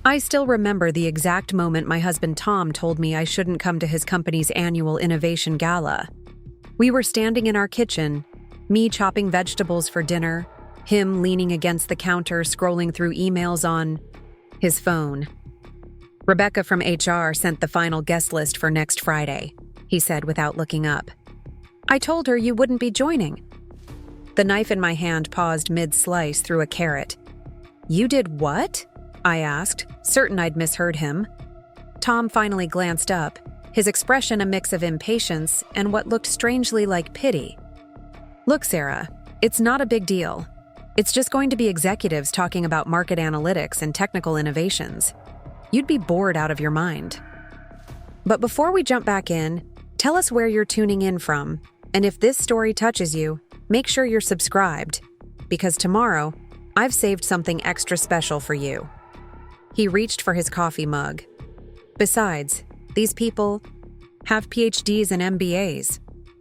I still remember the exact moment my husband Tom told me I shouldn't come to his company's annual innovation gala. We were standing in our kitchen, me chopping vegetables for dinner, him leaning against the counter scrolling through emails on his phone. "Rebecca from HR sent the final guest list for next Friday," he said without looking up. "I told her you wouldn't be joining." The knife in my hand paused mid-slice through a carrot. "You did what?" I asked, certain I'd misheard him. Tom finally glanced up, his expression a mix of impatience and what looked strangely like pity. "Look, Sarah, it's not a big deal. It's just going to be executives talking about market analytics and technical innovations. You'd be bored out of your mind. But before we jump back in, tell us where you're tuning in from, and if this story touches you, make sure you're subscribed, because tomorrow, I've saved something extra special for you." He reached for his coffee mug. Besides, these people have PhDs and MBAs.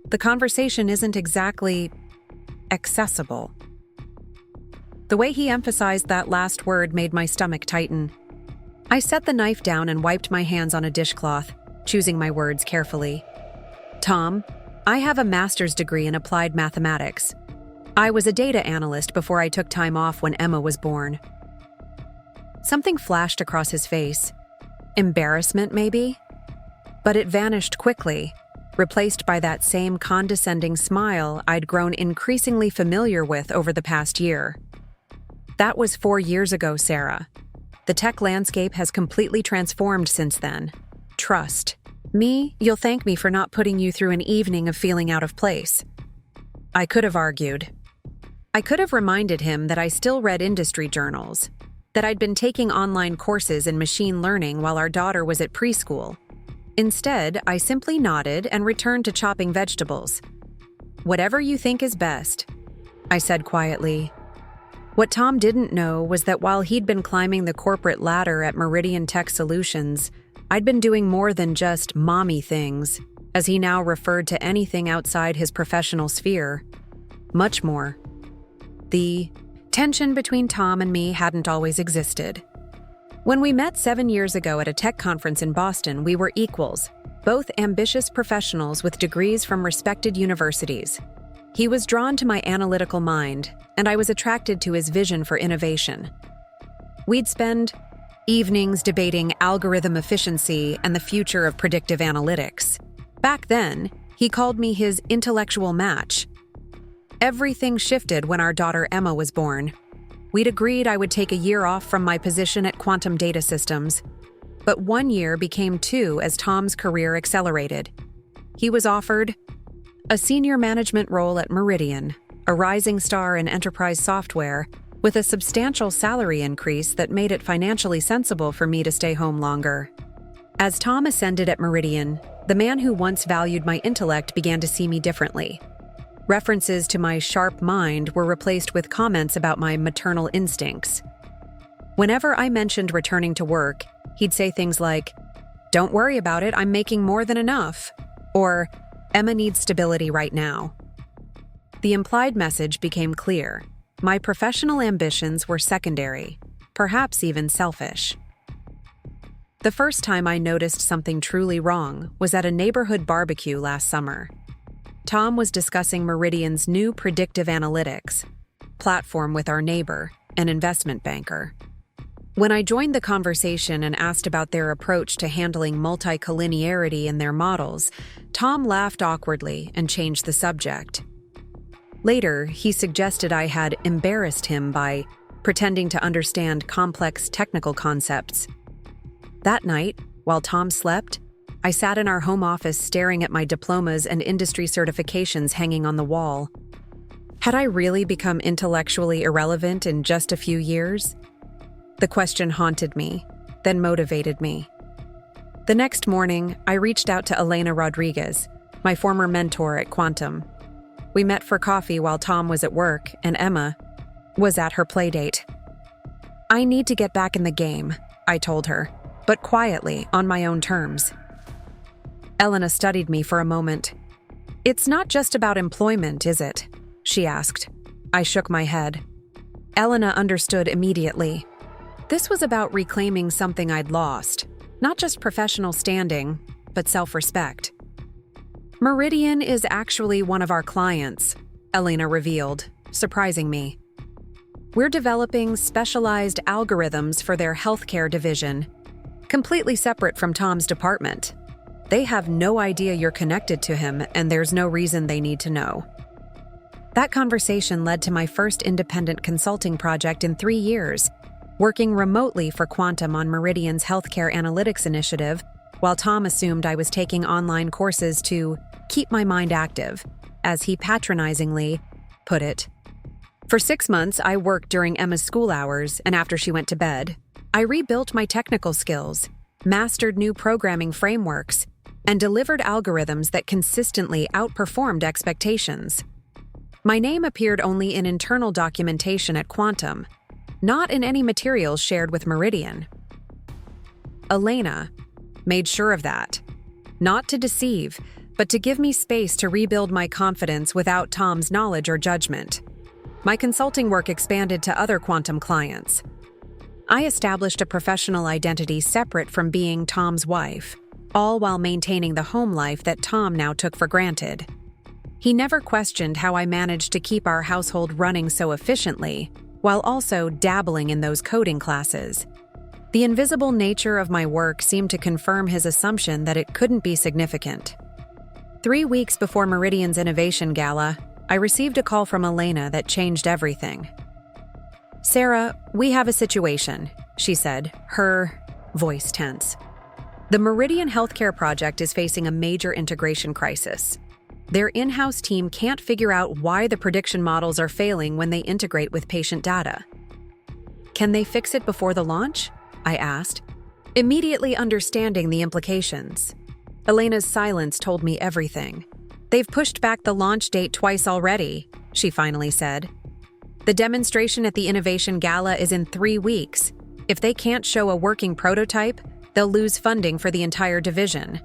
The conversation isn't exactly accessible. The way he emphasized that last word made my stomach tighten. I set the knife down and wiped my hands on a dishcloth, choosing my words carefully. "Tom, I have a master's degree in applied mathematics. I was a data analyst before I took time off when Emma was born." Something flashed across his face. Embarrassment, maybe? But it vanished quickly, replaced by that same condescending smile I'd grown increasingly familiar with over the past year. "That was 4 years ago, Sarah. The tech landscape has completely transformed since then. Trust me, you'll thank me for not putting you through an evening of feeling out of place." I could have argued. I could have reminded him that I still read industry journals, that I'd been taking online courses in machine learning while our daughter was at preschool. Instead, I simply nodded and returned to chopping vegetables. "Whatever you think is best," I said quietly. What Tom didn't know was that while he'd been climbing the corporate ladder at Meridian Tech Solutions, I'd been doing more than just mommy things, as he now referred to anything outside his professional sphere. Much more. The tension between Tom and me hadn't always existed. When we met 7 years ago at a tech conference in Boston, we were equals, both ambitious professionals with degrees from respected universities. He was drawn to my analytical mind, and I was attracted to his vision for innovation. We'd spend evenings debating algorithm efficiency and the future of predictive analytics. Back then, he called me his intellectual match. Everything shifted when our daughter Emma was born. We'd agreed I would take a year off from my position at Quantum Data Systems, but 1 year became 2 as Tom's career accelerated. He was offered a senior management role at Meridian, a rising star in enterprise software, with a substantial salary increase that made it financially sensible for me to stay home longer. As Tom ascended at Meridian, the man who once valued my intellect began to see me differently. References to my sharp mind were replaced with comments about my maternal instincts. Whenever I mentioned returning to work, he'd say things like, "Don't worry about it, I'm making more than enough," or "Emma needs stability right now." The implied message became clear. My professional ambitions were secondary, perhaps even selfish. The first time I noticed something truly wrong was at a neighborhood barbecue last summer. Tom was discussing Meridian's new predictive analytics platform with our neighbor, an investment banker. When I joined the conversation and asked about their approach to handling multicollinearity in their models, Tom laughed awkwardly and changed the subject. Later, he suggested I had embarrassed him by pretending to understand complex technical concepts. That night, while Tom slept, I sat in our home office staring at my diplomas and industry certifications hanging on the wall. Had I really become intellectually irrelevant in just a few years? The question haunted me, then motivated me. The next morning, I reached out to Elena Rodriguez, my former mentor at Quantum. We met for coffee while Tom was at work and Emma was at her playdate. "I need to get back in the game," I told her, but quietly, on my own terms. Elena studied me for a moment. "It's not just about employment, is it?" she asked. I shook my head. Elena understood immediately. This was about reclaiming something I'd lost, not just professional standing, but self-respect. Meridian is actually one of our clients, Elena revealed, surprising me. We're developing specialized algorithms for their healthcare division, completely separate from Tom's department. They have no idea you're connected to him, and there's no reason they need to know. That conversation led to my first independent consulting project in 3 years, working remotely for Quantum on Meridian's healthcare analytics initiative, while Tom assumed I was taking online courses to keep my mind active, as he patronizingly put it. For 6 months, I worked during Emma's school hours, and after she went to bed, I rebuilt my technical skills, mastered new programming frameworks, and delivered algorithms that consistently outperformed expectations. My name appeared only in internal documentation at Quantum, not in any materials shared with Meridian. Elena made sure of that, not to deceive, but to give me space to rebuild my confidence without Tom's knowledge or judgment. My consulting work expanded to other Quantum clients. I established a professional identity separate from being Tom's wife, all while maintaining the home life that Tom now took for granted. He never questioned how I managed to keep our household running so efficiently, while also dabbling in those coding classes. The invisible nature of my work seemed to confirm his assumption that it couldn't be significant. 3 weeks before Meridian's Innovation Gala, I received a call from Elena that changed everything. "Sarah, we have a situation," she said, her voice tense. "The Meridian Healthcare Project is facing a major integration crisis. Their in-house team can't figure out why the prediction models are failing when they integrate with patient data. Can they fix it before the launch?" I asked, immediately understanding the implications. Elena's silence told me everything. "They've pushed back the launch date twice already," she finally said. "The demonstration at the Innovation Gala is in 3 weeks. If they can't show a working prototype, they'll lose funding for the entire division."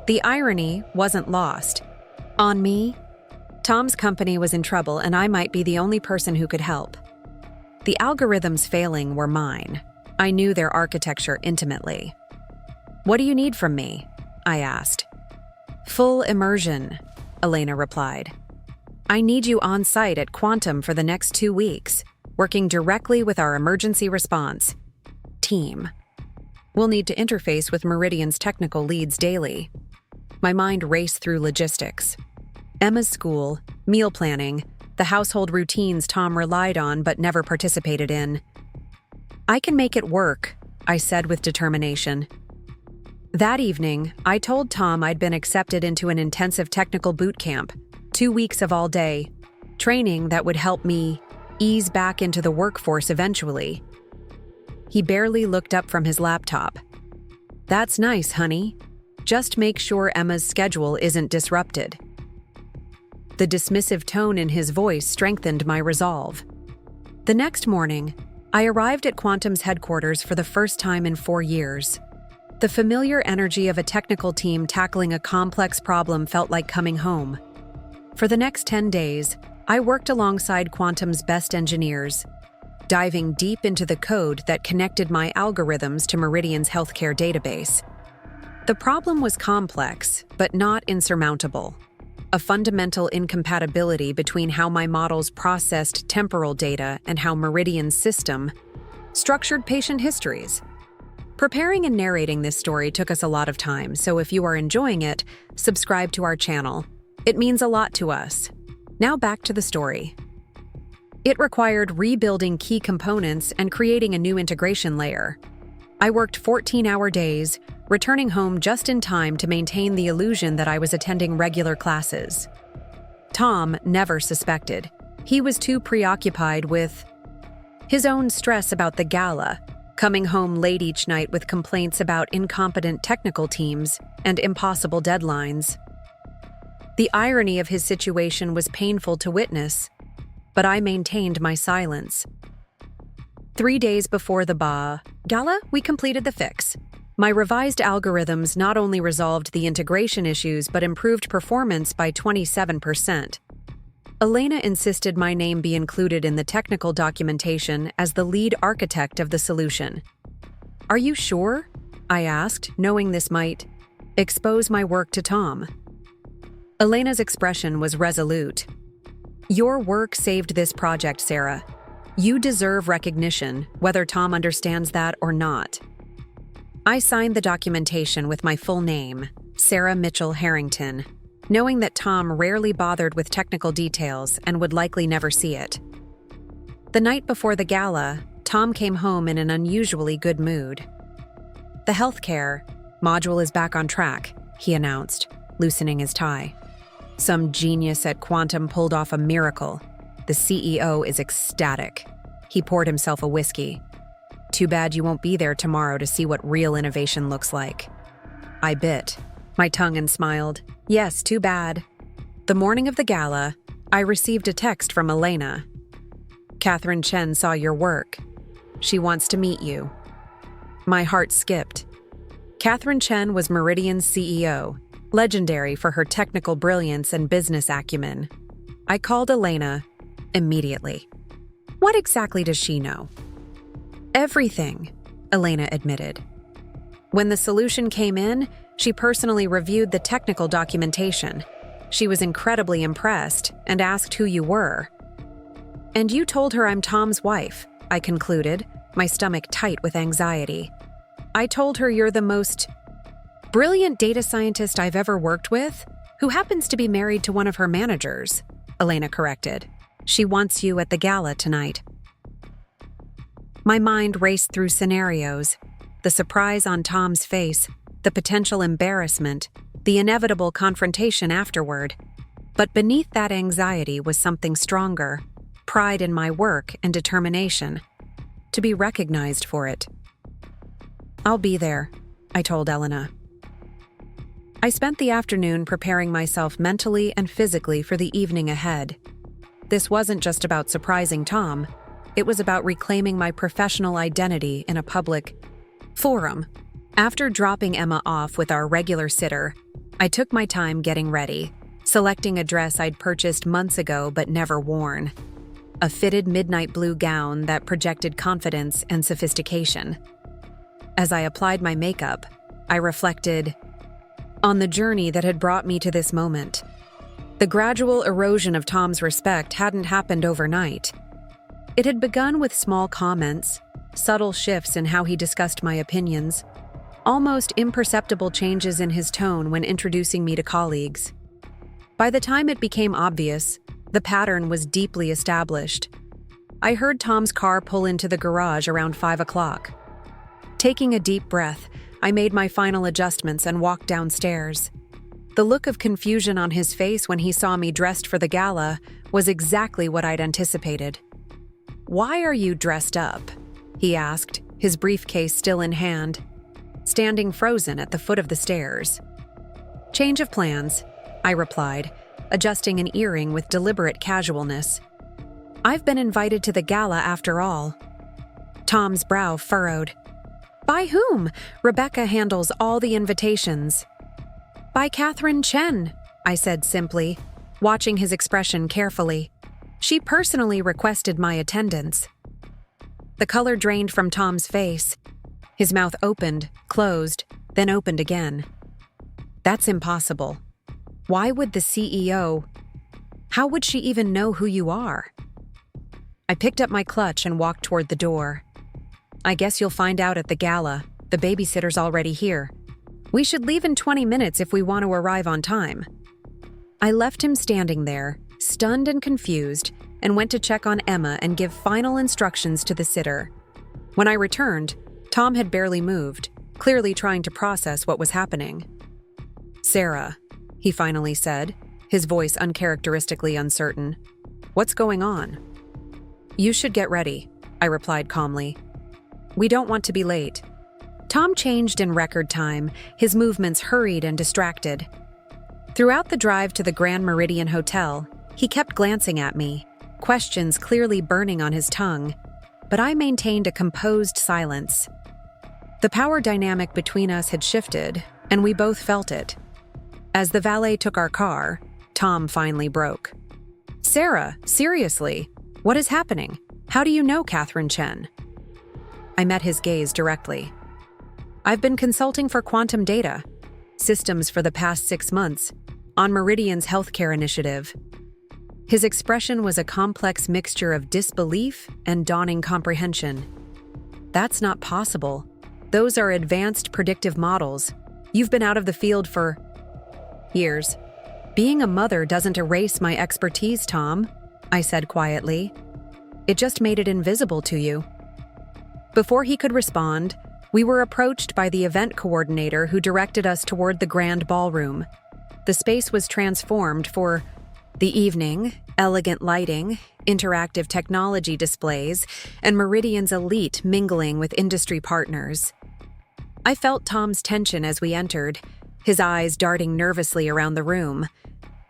The irony wasn't lost. On me, Tom's company was in trouble and I might be the only person who could help. The algorithms failing were mine. I knew their architecture intimately. "What do you need from me?" I asked. "Full immersion," Elena replied. "I need you on site at Quantum for the next 2 weeks, working directly with our emergency response team. We'll need to interface with Meridian's technical leads daily." My mind raced through logistics. Emma's school, meal planning, the household routines Tom relied on but never participated in. "I can make it work," I said with determination. That evening, I told Tom I'd been accepted into an intensive technical boot camp, 2 weeks of all day, training that would help me ease back into the workforce eventually. He barely looked up from his laptop. "That's nice, honey. Just make sure Emma's schedule isn't disrupted." The dismissive tone in his voice strengthened my resolve. The next morning, I arrived at Quantum's headquarters for the first time in 4 years. The familiar energy of a technical team tackling a complex problem felt like coming home. For the next 10 days, I worked alongside Quantum's best engineers, diving deep into the code that connected my algorithms to Meridian's healthcare database. The problem was complex, but not insurmountable. A fundamental incompatibility between how my models processed temporal data and how Meridian's system structured patient histories. Preparing and narrating this story took us a lot of time, so if you are enjoying it, subscribe to our channel. It means a lot to us. Now back to the story. It required rebuilding key components and creating a new integration layer. I worked 14-hour days, returning home just in time to maintain the illusion that I was attending regular classes. Tom never suspected. He was too preoccupied with his own stress about the gala, coming home late each night with complaints about incompetent technical teams and impossible deadlines. The irony of his situation was painful to witness, but I maintained my silence. 3 days before the gala, we completed the fix. My revised algorithms not only resolved the integration issues but improved performance by 27%. Elena insisted my name be included in the technical documentation as the lead architect of the solution. "Are you sure?" I asked, knowing this might expose my work to Tom. Elena's expression was resolute. "Your work saved this project, Sarah. You deserve recognition, whether Tom understands that or not." I signed the documentation with my full name, Sarah Mitchell Harrington, knowing that Tom rarely bothered with technical details and would likely never see it. The night before the gala, Tom came home in an unusually good mood. "The healthcare module is back on track," he announced, loosening his tie. "Some genius at Quantum pulled off a miracle. The CEO is ecstatic." He poured himself a whiskey. "Too bad you won't be there tomorrow to see what real innovation looks like." I bit my tongue and smiled. Yes, too bad. The morning of the gala, I received a text from Elena. "Catherine Chen saw your work. She wants to meet you." My heart skipped. Catherine Chen was Meridian's CEO, legendary for her technical brilliance and business acumen. I called Elena immediately. "What exactly does she know?" "Everything," Elena admitted. When the solution came in, she personally reviewed the technical documentation. She was incredibly impressed and asked who you were. "And you told her I'm Tom's wife," I concluded, my stomach tight with anxiety. "I told her you're the most brilliant data scientist I've ever worked with, who happens to be married to one of her managers," Elena corrected. "She wants you at the gala tonight." My mind raced through scenarios: the surprise on Tom's face, the potential embarrassment, the inevitable confrontation afterward. But beneath that anxiety was something stronger: pride in my work and determination to be recognized for it. "I'll be there," I told Elena. I spent the afternoon preparing myself mentally and physically for the evening ahead. This wasn't just about surprising Tom. It was about reclaiming my professional identity in a public forum. After dropping Emma off with our regular sitter, I took my time getting ready, selecting a dress I'd purchased months ago but never worn. A fitted midnight blue gown that projected confidence and sophistication. As I applied my makeup, I reflected on the journey that had brought me to this moment. The gradual erosion of Tom's respect hadn't happened overnight. It had begun with small comments, subtle shifts in how he discussed my opinions, almost imperceptible changes in his tone when introducing me to colleagues. By the time it became obvious, the pattern was deeply established. I heard Tom's car pull into the garage around 5 o'clock. Taking a deep breath, I made my final adjustments and walked downstairs. The look of confusion on his face when he saw me dressed for the gala was exactly what I'd anticipated. "Why are you dressed up?" he asked, his briefcase still in hand, standing frozen at the foot of the stairs. "Change of plans," I replied, adjusting an earring with deliberate casualness. "I've been invited to the gala after all." Tom's brow furrowed. "By whom? Rebecca handles all the invitations." "By Catherine Chen," I said simply, watching his expression carefully. "She personally requested my attendance." The color drained from Tom's face. His mouth opened, closed, then opened again. "That's impossible. Why would the CEO? How would she even know who you are?" I picked up my clutch and walked toward the door. "I guess you'll find out at the gala. The babysitter's already here. We should leave in 20 minutes if we want to arrive on time." I left him standing there, stunned and confused, and went to check on Emma and give final instructions to the sitter. When I returned, Tom had barely moved, clearly trying to process what was happening. "Sarah," he finally said, his voice uncharacteristically uncertain. "What's going on?" "You should get ready," I replied calmly. "We don't want to be late." Tom changed in record time, his movements hurried and distracted. Throughout the drive to the Grand Meridian Hotel, he kept glancing at me, questions clearly burning on his tongue, but I maintained a composed silence. The power dynamic between us had shifted, and we both felt it. As the valet took our car, Tom finally broke. Sarah, seriously, what is happening? How do you know Catherine Chen? I met his gaze directly. I've been consulting for quantum data systems for the past 6 months on Meridian's healthcare initiative. His expression was a complex mixture of disbelief and dawning comprehension. That's not possible. Those are advanced predictive models. You've been out of the field for years. Being a mother doesn't erase my expertise, Tom, I said quietly. It just made it invisible to you. Before he could respond, we were approached by the event coordinator who directed us toward the grand ballroom. The space was transformed for the evening, elegant lighting, interactive technology displays, and Meridian's elite mingling with industry partners. I felt Tom's tension as we entered, his eyes darting nervously around the room.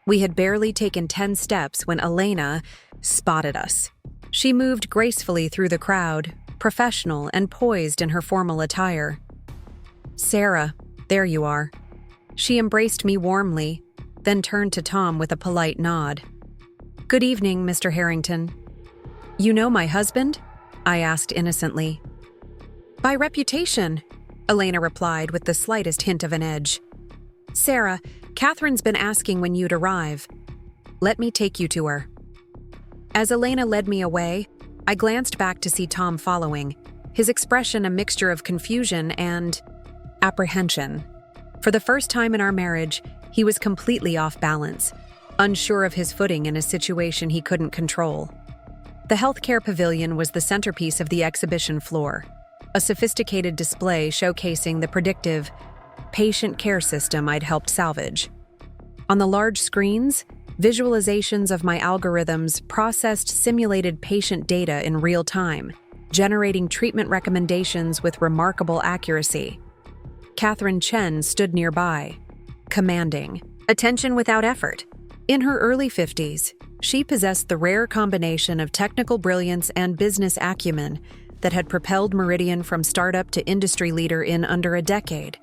We had barely taken 10 steps when Elena spotted us. She moved gracefully through the crowd, professional and poised in her formal attire. Sarah, there you are. She embraced me warmly, then turned to Tom with a polite nod. Good evening, Mr. Harrington. You know my husband? I asked innocently. By reputation, Elena replied with the slightest hint of an edge. Sarah, Catherine's been asking when you'd arrive. Let me take you to her. As Elena led me away, I glanced back to see Tom following, his expression a mixture of confusion and apprehension. For the first time in our marriage, he was completely off balance, unsure of his footing in a situation he couldn't control. The healthcare pavilion was the centerpiece of the exhibition floor, a sophisticated display showcasing the predictive patient care system I'd helped salvage. On the large screens, visualizations of my algorithms processed simulated patient data in real time, generating treatment recommendations with remarkable accuracy. Catherine Chen stood nearby, commanding attention without effort. In her early 50s, she possessed the rare combination of technical brilliance and business acumen that had propelled Meridian from startup to industry leader in under a decade.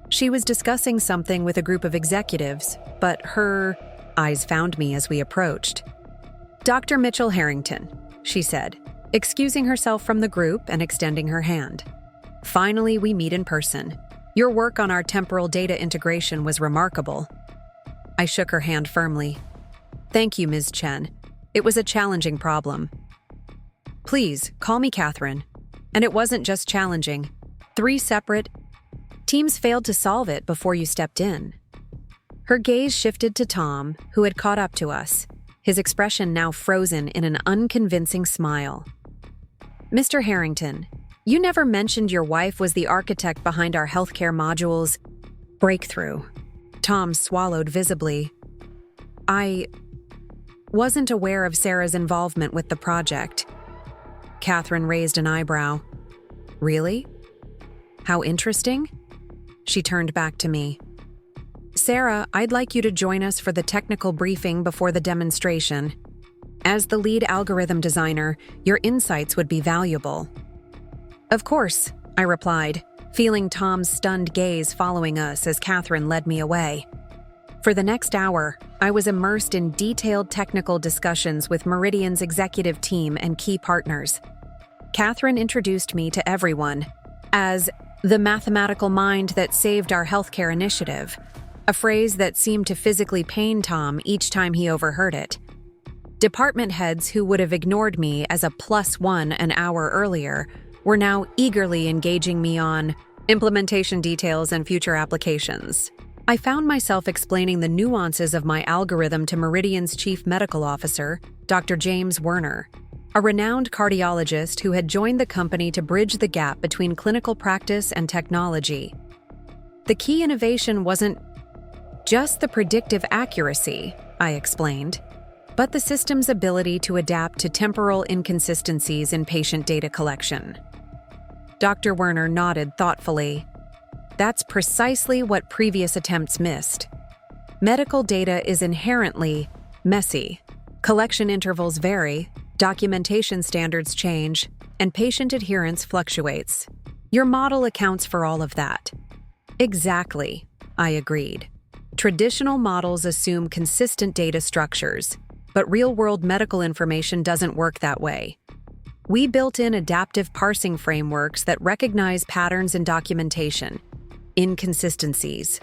She was discussing something with a group of executives, but her eyes found me as we approached. Dr. Mitchell Harrington, she said, excusing herself from the group and extending her hand. Finally, we meet in person. Your work on our temporal data integration was remarkable. I shook her hand firmly. Thank you, Ms. Chen. It was a challenging problem. Please, call me Catherine. And it wasn't just challenging. 3 separate teams failed to solve it before you stepped in. Her gaze shifted to Tom, who had caught up to us, his expression now frozen in an unconvincing smile. Mr. Harrington, you never mentioned your wife was the architect behind our healthcare module's breakthrough. Tom swallowed visibly. I wasn't aware of Sarah's involvement with the project. Catherine raised an eyebrow. Really? How interesting? She turned back to me. Sarah, I'd like you to join us for the technical briefing before the demonstration. As the lead algorithm designer, your insights would be valuable. Of course, I replied, feeling Tom's stunned gaze following us as Catherine led me away. For the next hour, I was immersed in detailed technical discussions with Meridian's executive team and key partners. Catherine introduced me to everyone as the mathematical mind that saved our healthcare initiative, a phrase that seemed to physically pain Tom each time he overheard it. Department heads who would have ignored me as a +1 an hour earlier were now eagerly engaging me on implementation details and future applications. I found myself explaining the nuances of my algorithm to Meridian's chief medical officer, Dr. James Werner, a renowned cardiologist who had joined the company to bridge the gap between clinical practice and technology. The key innovation wasn't just the predictive accuracy, I explained, but the system's ability to adapt to temporal inconsistencies in patient data collection. Dr. Werner nodded thoughtfully. That's precisely what previous attempts missed. Medical data is inherently messy. Collection intervals vary, documentation standards change, and patient adherence fluctuates. Your model accounts for all of that. Exactly, I agreed. Traditional models assume consistent data structures. but real-world medical information doesn't work that way. We built in adaptive parsing frameworks that recognize patterns in documentation, inconsistencies.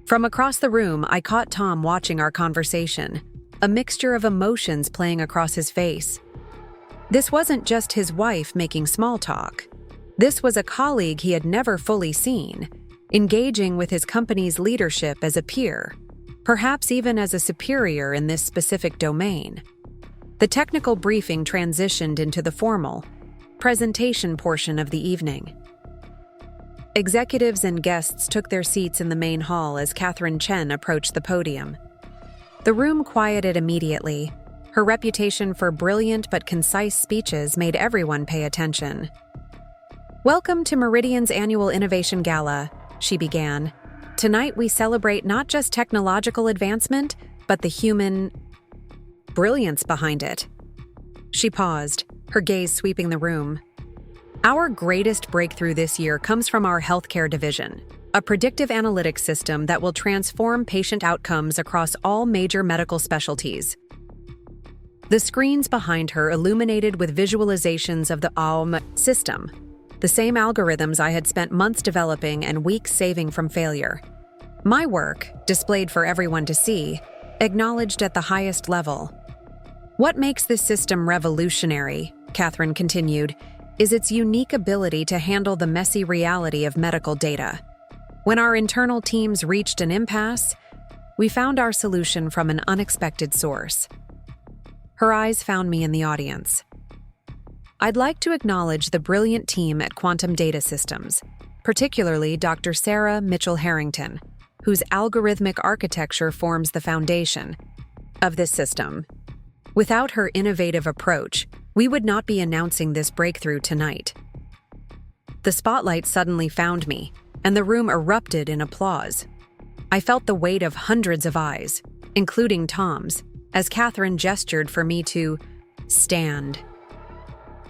From across the room, I caught Tom watching our conversation, a mixture of emotions playing across his face. This wasn't just his wife making small talk. This was a colleague he had never fully seen, engaging with his company's leadership as a peer, perhaps even as a superior in this specific domain. The technical briefing transitioned into the formal, presentation portion of the evening. Executives and guests took their seats in the main hall as Catherine Chen approached the podium. The room quieted immediately. Her reputation for brilliant but concise speeches made everyone pay attention. "Welcome to Meridian's annual Innovation Gala," she began. "Tonight we celebrate not just technological advancement, but the human brilliance behind it." She paused, her gaze sweeping the room. "Our greatest breakthrough this year comes from our healthcare division, a predictive analytics system that will transform patient outcomes across all major medical specialties." The screens behind her illuminated with visualizations of the AUM system, the same algorithms I had spent months developing and weeks saving from failure. My work, displayed for everyone to see, acknowledged at the highest level. "What makes this system revolutionary," Catherine continued, "is its unique ability to handle the messy reality of medical data. When our internal teams reached an impasse, we found our solution from an unexpected source." Her eyes found me in the audience. "I'd like to acknowledge the brilliant team at Quantum Data Systems, particularly Dr. Sarah Mitchell-Harrington, whose algorithmic architecture forms the foundation of this system. Without her innovative approach, we would not be announcing this breakthrough tonight." The spotlight suddenly found me, and the room erupted in applause. I felt the weight of hundreds of eyes, including Tom's, as Catherine gestured for me to stand.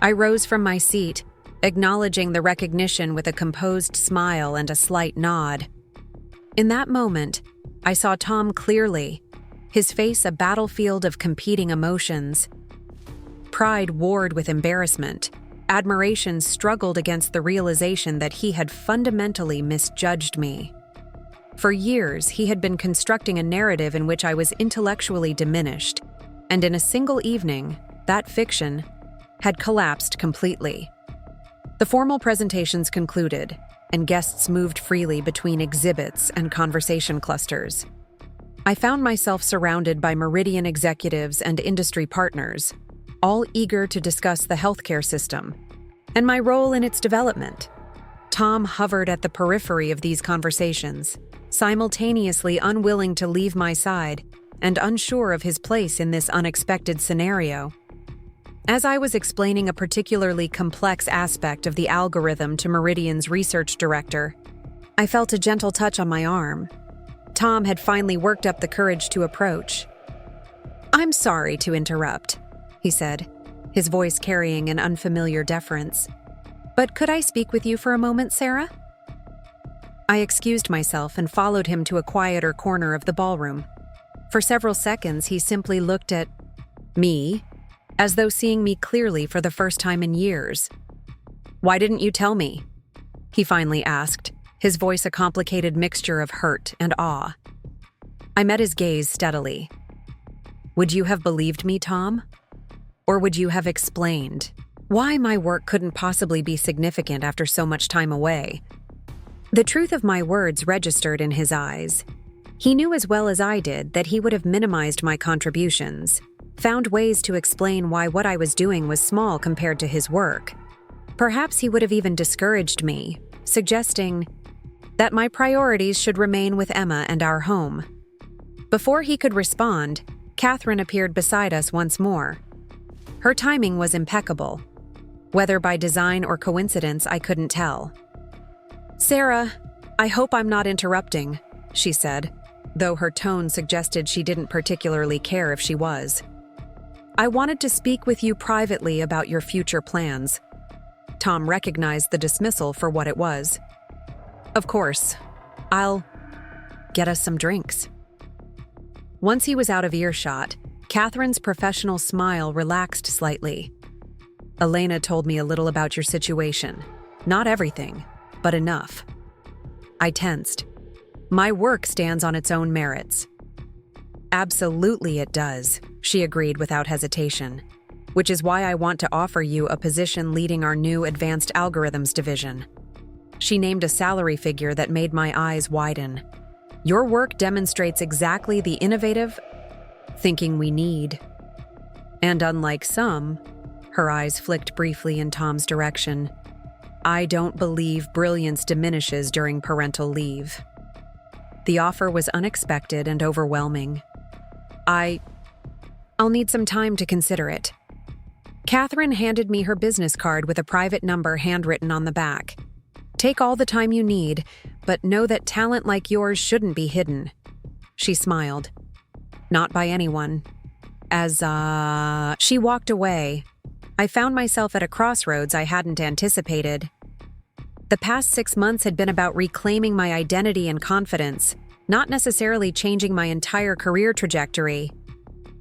I rose from my seat, acknowledging the recognition with a composed smile and a slight nod. In that moment, I saw Tom clearly, his face a battlefield of competing emotions. Pride warred with embarrassment. Admiration struggled against the realization that he had fundamentally misjudged me. For years, he had been constructing a narrative in which I was intellectually diminished, and in a single evening, that fiction had collapsed completely. The formal presentations concluded, and guests moved freely between exhibits and conversation clusters. I found myself surrounded by Meridian executives and industry partners, all eager to discuss the healthcare system and my role in its development. Tom hovered at the periphery of these conversations, simultaneously unwilling to leave my side and unsure of his place in this unexpected scenario. As I was explaining a particularly complex aspect of the algorithm to Meridian's research director, I felt a gentle touch on my arm. Tom had finally worked up the courage to approach. "I'm sorry to interrupt," he said, his voice carrying an unfamiliar deference. "But could I speak with you for a moment, Sarah?" I excused myself and followed him to a quieter corner of the ballroom. For several seconds, he simply looked at me, as though seeing me clearly for the first time in years. "Why didn't you tell me?" he finally asked, his voice a complicated mixture of hurt and awe. I met his gaze steadily. "Would you have believed me, Tom? Or would you have explained why my work couldn't possibly be significant after so much time away?" The truth of my words registered in his eyes. He knew as well as I did that he would have minimized my contributions, found ways to explain why what I was doing was small compared to his work. Perhaps he would have even discouraged me, suggesting that my priorities should remain with Emma and our home. Before he could respond, Catherine appeared beside us once more. Her timing was impeccable. Whether by design or coincidence, I couldn't tell. "Sarah, I hope I'm not interrupting," she said, though her tone suggested she didn't particularly care if she was. "I wanted to speak with you privately about your future plans." Tom recognized the dismissal for what it was. "Of course. I'll get us some drinks." Once he was out of earshot, Catherine's professional smile relaxed slightly. Elena told me a little about your situation. Not everything, but enough. I tensed. My work stands on its own merits. Absolutely it does, she agreed without hesitation, which is why I want to offer you a position leading our new advanced algorithms division. She named a salary figure that made my eyes widen. Your work demonstrates exactly the innovative thinking we need. And unlike some, her eyes flicked briefly in Tom's direction, I don't believe brilliance diminishes during parental leave. The offer was unexpected and overwhelming. I'll need some time to consider it. Catherine handed me her business card with a private number handwritten on the back. Take all the time you need, but know that talent like yours shouldn't be hidden. She smiled. Not by anyone. As she walked away, I found myself at a crossroads I hadn't anticipated. The past 6 months had been about reclaiming my identity and confidence, not necessarily changing my entire career trajectory.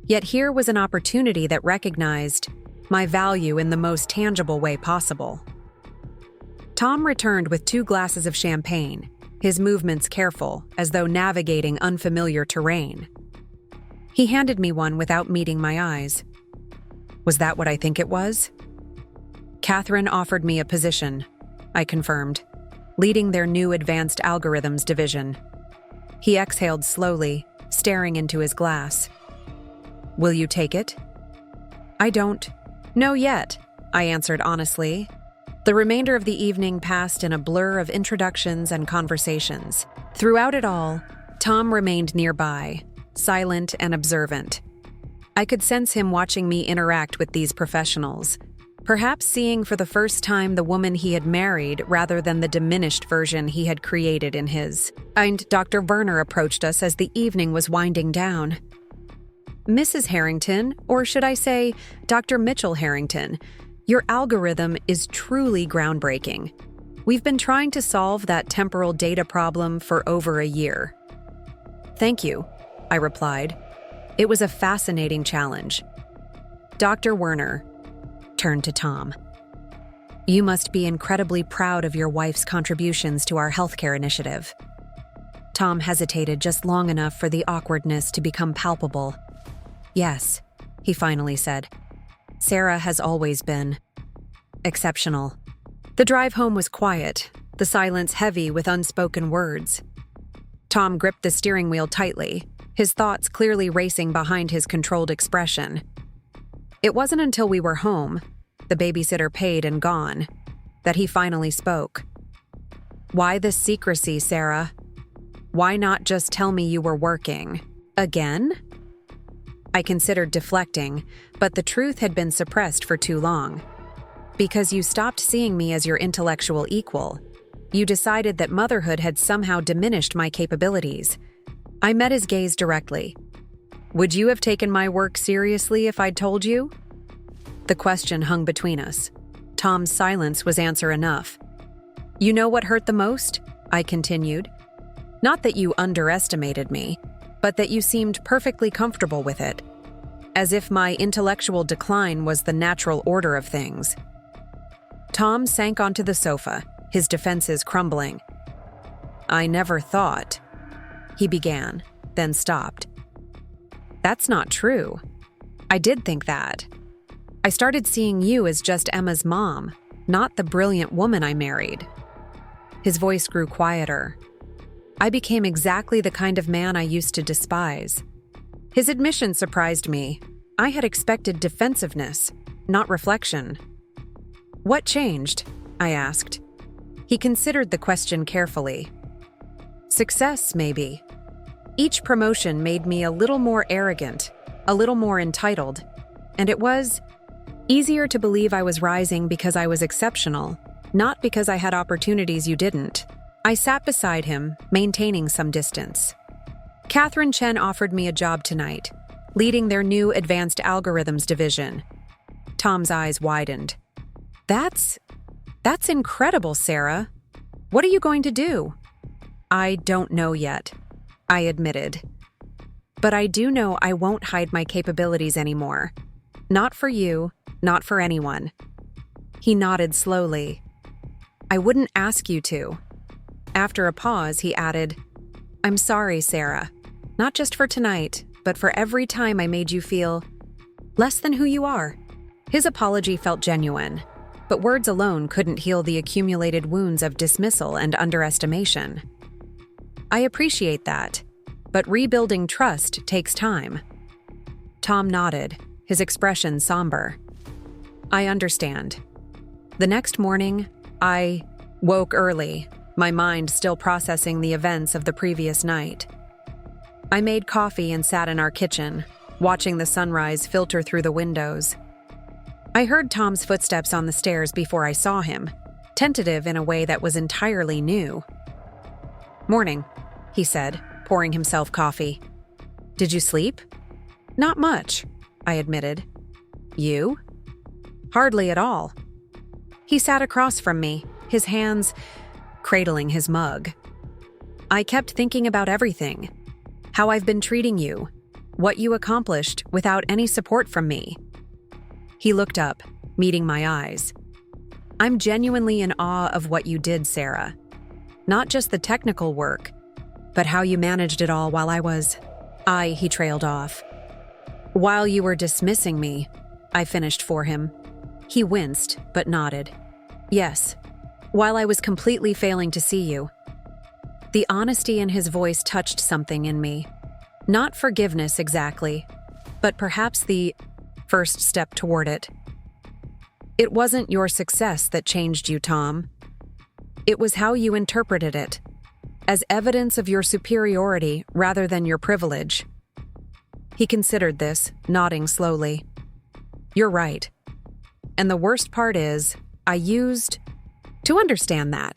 Yet here was an opportunity that recognized my value in the most tangible way possible. Tom returned with 2 glasses of champagne, his movements careful, as though navigating unfamiliar terrain. He handed me one without meeting my eyes. Was that what I think it was? Catherine offered me a position, I confirmed, leading their new advanced algorithms division. He exhaled slowly, staring into his glass. Will you take it? I don't know yet, I answered honestly. The remainder of the evening passed in a blur of introductions and conversations. Throughout it all, Tom remained nearby, silent and observant. I could sense him watching me interact with these professionals, perhaps seeing for the first time the woman he had married rather than the diminished version he had created in his. And Dr. Werner approached us as the evening was winding down. Mrs. Harrington, or should I say, Dr. Mitchell Harrington, your algorithm is truly groundbreaking. We've been trying to solve that temporal data problem for over a year. Thank you, I replied. It was a fascinating challenge. Dr. Werner turned to Tom. You must be incredibly proud of your wife's contributions to our healthcare initiative. Tom hesitated just long enough for the awkwardness to become palpable. Yes, he finally said. Sarah has always been exceptional. The drive home was quiet, the silence heavy with unspoken words. Tom gripped the steering wheel tightly, his thoughts clearly racing behind his controlled expression. It wasn't until we were home, the babysitter paid and gone, that he finally spoke. Why the secrecy, Sarah? Why not just tell me you were working? Again? I considered deflecting, but the truth had been suppressed for too long. Because you stopped seeing me as your intellectual equal. You decided that motherhood had somehow diminished my capabilities. I met his gaze directly. Would you have taken my work seriously if I'd told you? The question hung between us. Tom's silence was answer enough. You know what hurt the most? I continued. Not that you underestimated me, but that you seemed perfectly comfortable with it. As if my intellectual decline was the natural order of things. Tom sank onto the sofa, his defenses crumbling. I never thought, he began, then stopped. That's not true. I did think that. I started seeing you as just Emma's mom, not the brilliant woman I married. His voice grew quieter. I became exactly the kind of man I used to despise. His admission surprised me. I had expected defensiveness, not reflection. What changed? I asked. He considered the question carefully. Success, maybe. Each promotion made me a little more arrogant, a little more entitled, and it was easier to believe I was rising because I was exceptional, not because I had opportunities you didn't. I sat beside him, maintaining some distance. Catherine Chen offered me a job tonight, leading their new advanced algorithms division. Tom's eyes widened. That's incredible, Sarah. What are you going to do? I don't know yet, I admitted. But I do know I won't hide my capabilities anymore. Not for you, not for anyone. He nodded slowly. I wouldn't ask you to. After a pause, he added, I'm sorry, Sarah. Not just for tonight, but for every time I made you feel less than who you are. His apology felt genuine, but words alone couldn't heal the accumulated wounds of dismissal and underestimation. I appreciate that, but rebuilding trust takes time. Tom nodded, his expression somber. I understand. The next morning, I woke early, my mind still processing the events of the previous night. I made coffee and sat in our kitchen, watching the sunrise filter through the windows. I heard Tom's footsteps on the stairs before I saw him, tentative in a way that was entirely new. Morning, he said, pouring himself coffee. Did you sleep? Not much, I admitted. You? Hardly at all. He sat across from me, his hands cradling his mug. I kept thinking about everything. How I've been treating you, what you accomplished without any support from me. He looked up, meeting my eyes. I'm genuinely in awe of what you did, Sarah. Not just the technical work, but how you managed it all while he trailed off. While you were dismissing me, I finished for him. He winced, but nodded. Yes, while I was completely failing to see you. The honesty in his voice touched something in me. Not forgiveness exactly, but perhaps the first step toward it. It wasn't your success that changed you, Tom. It was how you interpreted it, as evidence of your superiority rather than your privilege. He considered this, nodding slowly. You're right. And the worst part is, I used to understand that.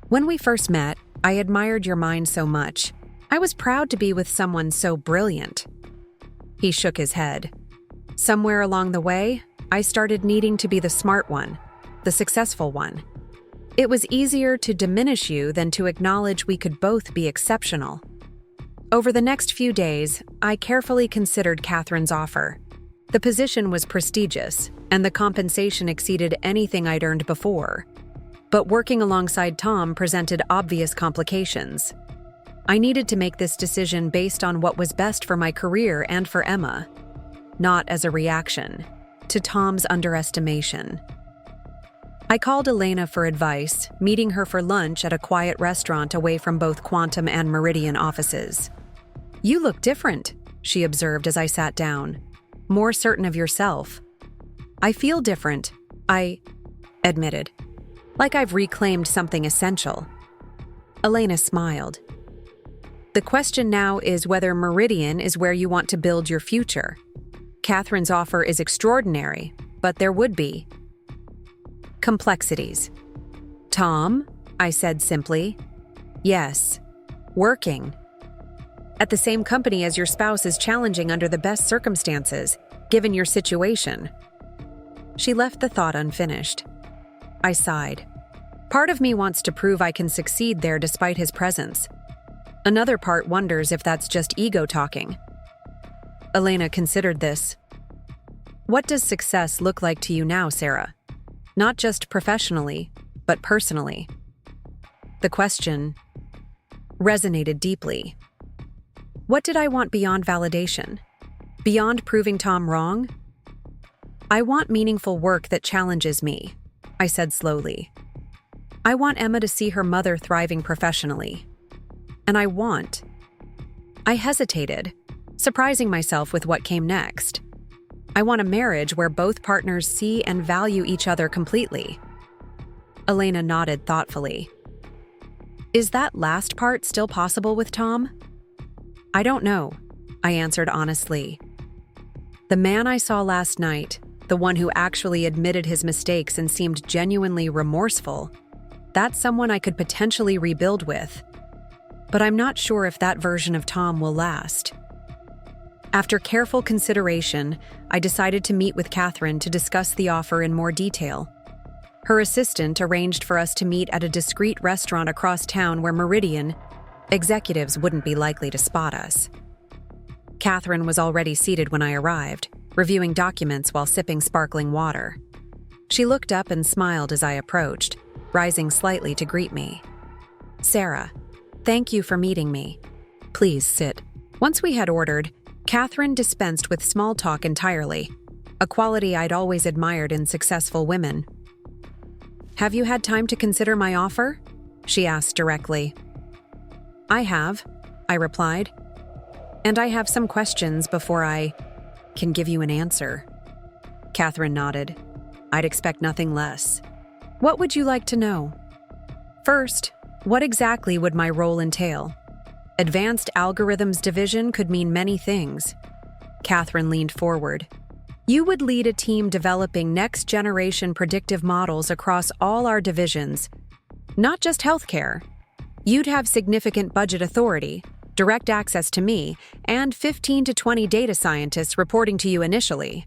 When we first met, I admired your mind so much. I was proud to be with someone so brilliant. He shook his head. Somewhere along the way, I started needing to be the smart one, the successful one. It was easier to diminish you than to acknowledge we could both be exceptional. Over the next few days, I carefully considered Catherine's offer. The position was prestigious, and the compensation exceeded anything I'd earned before. But working alongside Tom presented obvious complications. I needed to make this decision based on what was best for my career and for Emma, not as a reaction to Tom's underestimation. I called Elena for advice, meeting her for lunch at a quiet restaurant away from both Quantum and Meridian offices. You look different, she observed as I sat down. More certain of yourself. I feel different, I admitted. Like I've reclaimed something essential. Elena smiled. The question now is whether Meridian is where you want to build your future. Catherine's offer is extraordinary, but there would be complexities. Tom, I said simply. Yes. Working. At the same company as your spouse is challenging under the best circumstances, given your situation. She left the thought unfinished. I sighed. Part of me wants to prove I can succeed there despite his presence. Another part wonders if that's just ego talking. Elena considered this. What does success look like to you now, Sarah? Not just professionally, but personally. The question resonated deeply. What did I want beyond validation? Beyond proving Tom wrong? I want meaningful work that challenges me, I said slowly. I want Emma to see her mother thriving professionally. And I hesitated, surprising myself with what came next. I want a marriage where both partners see and value each other completely. Elena nodded thoughtfully. Is that last part still possible with Tom? I don't know, I answered honestly. The man I saw last night, the one who actually admitted his mistakes and seemed genuinely remorseful, that's someone I could potentially rebuild with. But I'm not sure if that version of Tom will last. After careful consideration, I decided to meet with Catherine to discuss the offer in more detail. Her assistant arranged for us to meet at a discreet restaurant across town where Meridian executives wouldn't be likely to spot us. Catherine was already seated when I arrived, reviewing documents while sipping sparkling water. She looked up and smiled as I approached, rising slightly to greet me. "Sarah, thank you for meeting me. Please sit." Once we had ordered, Catherine dispensed with small talk entirely, a quality I'd always admired in successful women. "Have you had time to consider my offer?" she asked directly. "I have," I replied. "And I have some questions before I can give you an answer." Catherine nodded. "I'd expect nothing less." "What would you like to know?" "First, what exactly would my role entail? Advanced Algorithms Division could mean many things." Catherine leaned forward. "You would lead a team developing next-generation predictive models across all our divisions, not just healthcare. You'd have significant budget authority, direct access to me, and 15 to 20 data scientists reporting to you initially."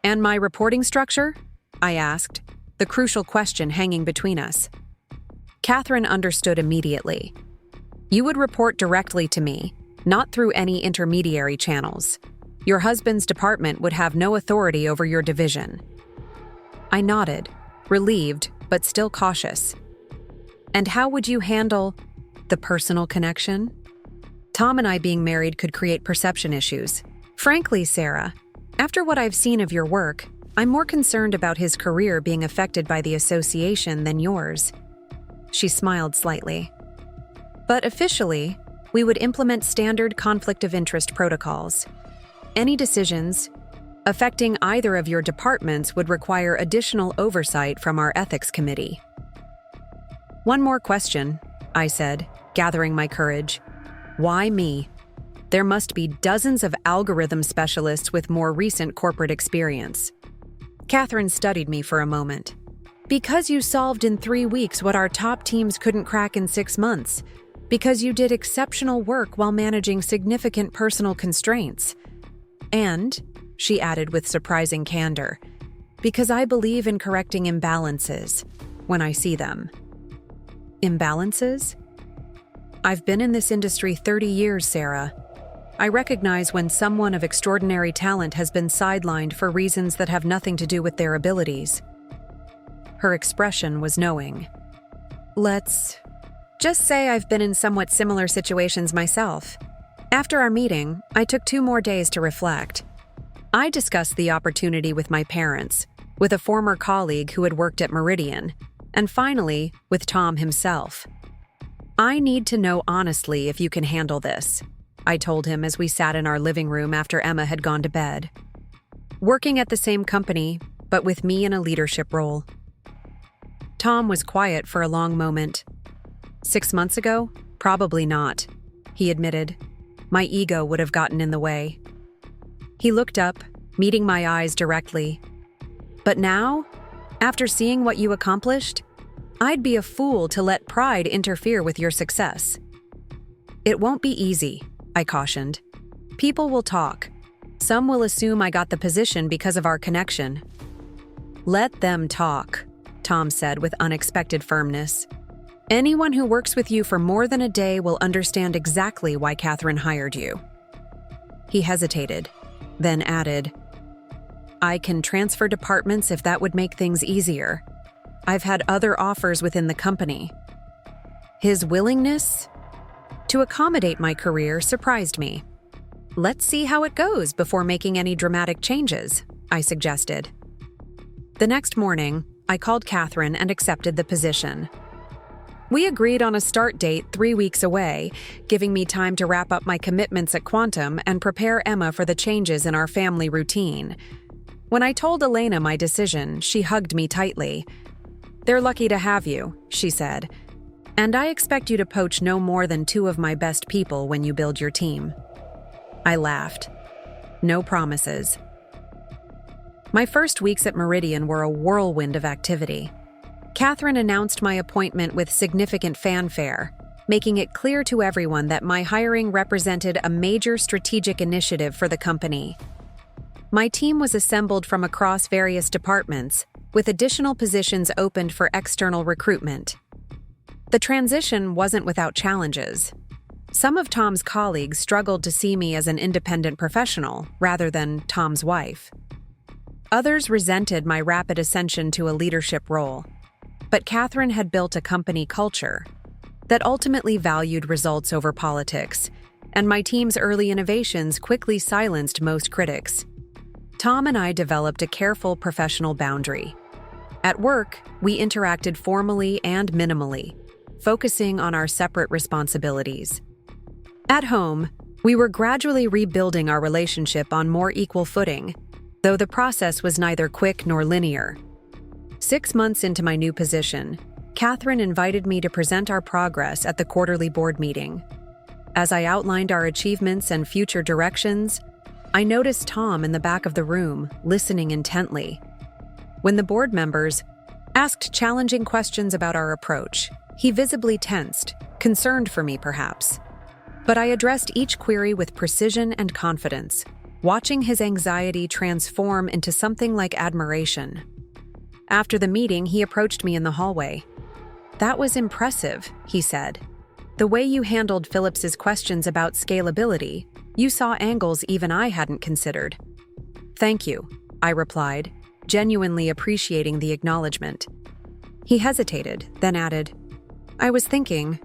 "And my reporting structure?" I asked, the crucial question hanging between us. Catherine understood immediately. "You would report directly to me, not through any intermediary channels. Your husband's department would have no authority over your division." I nodded, relieved but still cautious. "And how would you handle the personal connection? Tom and I being married could create perception issues. Frankly, Sarah, after what I've seen of your work, I'm more concerned about his career being affected by the association than yours." She smiled slightly. "But officially, we would implement standard conflict of interest protocols. Any decisions affecting either of your departments would require additional oversight from our ethics committee." "One more question," I said, gathering my courage. "Why me? There must be dozens of algorithm specialists with more recent corporate experience." Catherine studied me for a moment. "Because you solved in 3 weeks what our top teams couldn't crack in 6 months. Because you did exceptional work while managing significant personal constraints. And," she added with surprising candor, "because I believe in correcting imbalances when I see them." "Imbalances?" "I've been in this industry 30 years, Sarah. I recognize when someone of extraordinary talent has been sidelined for reasons that have nothing to do with their abilities." Her expression was knowing. "Let's just say I've been in somewhat similar situations myself. After our meeting, I took 2 more days to reflect. I discussed the opportunity with my parents, with a former colleague who had worked at Meridian, and finally, with Tom himself. I need to know honestly if you can handle this," I told him as we sat in our living room after Emma had gone to bed. "Working at the same company, but with me in a leadership role." Tom was quiet for a long moment. "6 months ago? Probably not," he admitted. "My ego would have gotten in the way." He looked up, meeting my eyes directly. "But now, after seeing what you accomplished, I'd be a fool to let pride interfere with your success." "It won't be easy," I cautioned. "People will talk. Some will assume I got the position because of our connection." "Let them talk," Tom said with unexpected firmness. "Anyone who works with you for more than a day will understand exactly why Catherine hired you." He hesitated, then added, "I can transfer departments if that would make things easier. I've had other offers within the company." His willingness to accommodate my career surprised me. "Let's see how it goes before making any dramatic changes," I suggested. The next morning, I called Catherine and accepted the position. We agreed on a start date 3 weeks away, giving me time to wrap up my commitments at Quantum and prepare Emma for the changes in our family routine. When I told Elena my decision, she hugged me tightly. "They're lucky to have you," she said, "and I expect you to poach no more than 2 of my best people when you build your team." I laughed. No promises. My first weeks at Meridian were a whirlwind of activity. Catherine announced my appointment with significant fanfare, making it clear to everyone that my hiring represented a major strategic initiative for the company. My team was assembled from across various departments, with additional positions opened for external recruitment. The transition wasn't without challenges. Some of Tom's colleagues struggled to see me as an independent professional rather than Tom's wife. Others resented my rapid ascension to a leadership role. But Catherine had built a company culture that ultimately valued results over politics, and my team's early innovations quickly silenced most critics. Tom and I developed a careful professional boundary. At work, we interacted formally and minimally, focusing on our separate responsibilities. At home, we were gradually rebuilding our relationship on more equal footing, though the process was neither quick nor linear. 6 months into my new position, Catherine invited me to present our progress at the quarterly board meeting. As I outlined our achievements and future directions, I noticed Tom in the back of the room, listening intently. When the board members asked challenging questions about our approach, he visibly tensed, concerned for me perhaps. But I addressed each query with precision and confidence, watching his anxiety transform into something like admiration. After the meeting, he approached me in the hallway. "That was impressive," he said. "The way you handled Phillips's questions about scalability, you saw angles even I hadn't considered." "Thank you," I replied, genuinely appreciating the acknowledgement. He hesitated, then added, "I was thinking,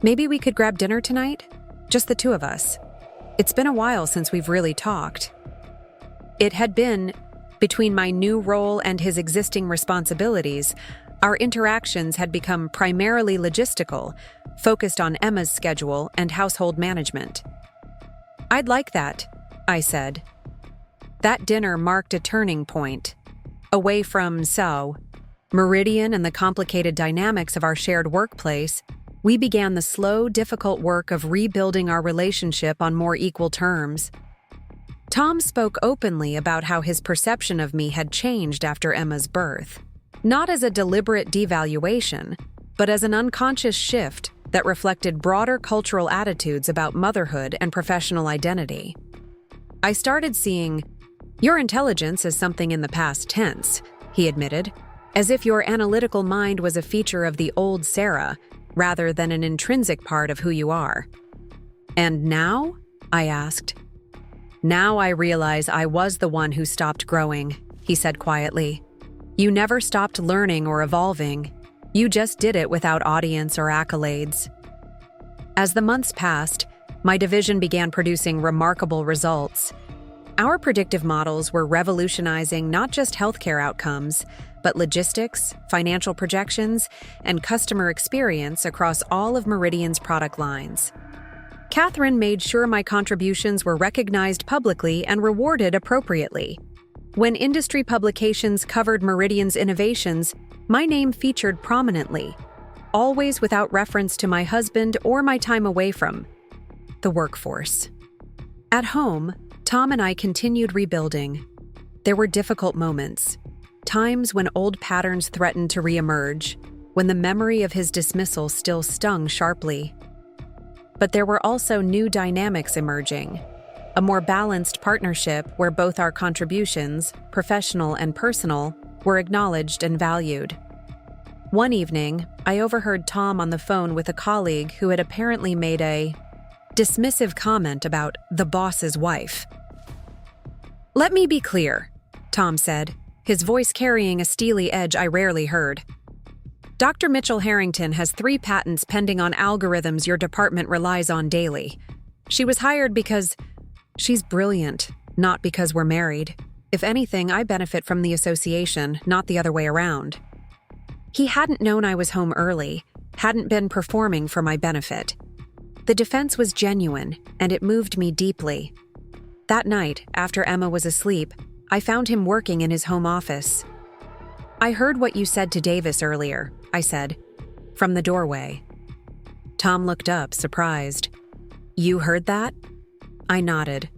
maybe we could grab dinner tonight? Just the two of us. It's been a while since we've really talked." It had been. Between my new role and his existing responsibilities, our interactions had become primarily logistical, focused on Emma's schedule and household management. "I'd like that," I said. That dinner marked a turning point. Away from Meridian and the complicated dynamics of our shared workplace, we began the slow, difficult work of rebuilding our relationship on more equal terms. Tom spoke openly about how his perception of me had changed after Emma's birth, not as a deliberate devaluation, but as an unconscious shift that reflected broader cultural attitudes about motherhood and professional identity. I started seeing your intelligence as something in the past tense, he admitted, as if your analytical mind was a feature of the old Sarah rather than an intrinsic part of who you are. "And now?" I asked. "Now I realize I was the one who stopped growing," he said quietly. "You never stopped learning or evolving. You just did it without audience or accolades." As the months passed, my division began producing remarkable results. Our predictive models were revolutionizing not just healthcare outcomes, but logistics, financial projections, and customer experience across all of Meridian's product lines. Catherine made sure my contributions were recognized publicly and rewarded appropriately. When industry publications covered Meridian's innovations, my name featured prominently, always without reference to my husband or my time away from the workforce. At home, Tom and I continued rebuilding. There were difficult moments, times when old patterns threatened to reemerge, when the memory of his dismissal still stung sharply. But there were also new dynamics emerging, a more balanced partnership where both our contributions, professional and personal, were acknowledged and valued. One evening, I overheard Tom on the phone with a colleague who had apparently made a dismissive comment about the boss's wife. "Let me be clear," Tom said, his voice carrying a steely edge I rarely heard. "Dr. Mitchell Harrington has 3 patents pending on algorithms your department relies on daily. She was hired because she's brilliant, not because we're married. If anything, I benefit from the association, not the other way around." He hadn't known I was home early, hadn't been performing for my benefit. The defense was genuine, and it moved me deeply. That night, after Emma was asleep, I found him working in his home office. "I heard what you said to Davis earlier," I said, from the doorway. Tom looked up, surprised. "You heard that?" I nodded.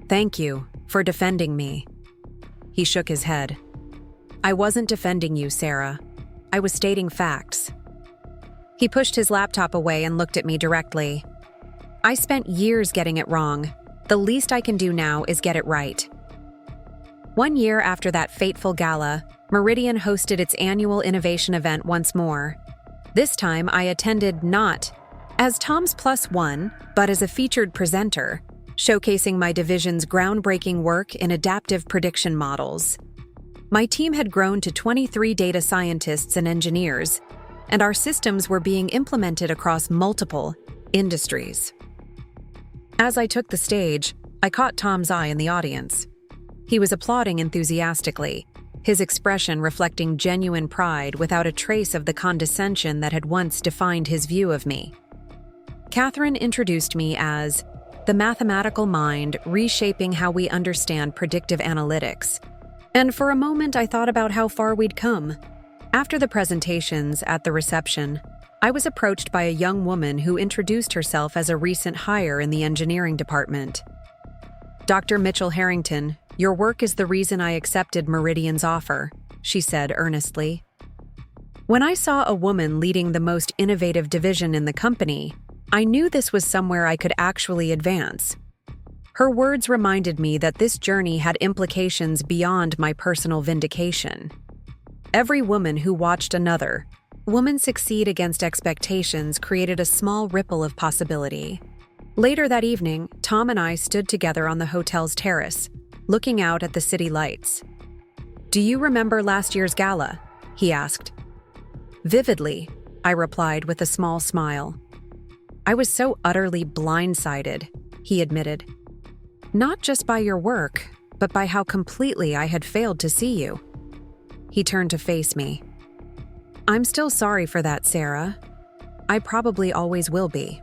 "Thank you for defending me." He shook his head. "I wasn't defending you, Sarah. I was stating facts." He pushed his laptop away and looked at me directly. "I spent years getting it wrong. The least I can do now is get it right." 1 year after that fateful gala, Meridian hosted its annual innovation event once more. This time, I attended not As Tom's plus one, but as a featured presenter, showcasing my division's groundbreaking work in adaptive prediction models. My team had grown to 23 data scientists and engineers, and our systems were being implemented across multiple industries. As I took the stage, I caught Tom's eye in the audience. He was applauding enthusiastically, his expression reflecting genuine pride without a trace of the condescension that had once defined his view of me. Catherine introduced me as the mathematical mind reshaping how we understand predictive analytics. And for a moment, I thought about how far we'd come. After the presentations at the reception, I was approached by a young woman who introduced herself as a recent hire in the engineering department. "Dr. Mitchell Harrington, your work is the reason I accepted Meridian's offer," she said earnestly. When I saw a woman leading the most innovative division in the company, I knew this was somewhere I could actually advance. Her words reminded me that this journey had implications beyond my personal vindication. Every woman who watched another woman succeed against expectations created a small ripple of possibility. Later that evening, Tom and I stood together on the hotel's terrace, looking out at the city lights. "Do you remember last year's gala?" he asked. "Vividly," I replied with a small smile. "I was so utterly blindsided," he admitted. "Not just by your work, but by how completely I had failed to see you." He turned to face me. "I'm still sorry for that, Sarah. I probably always will be."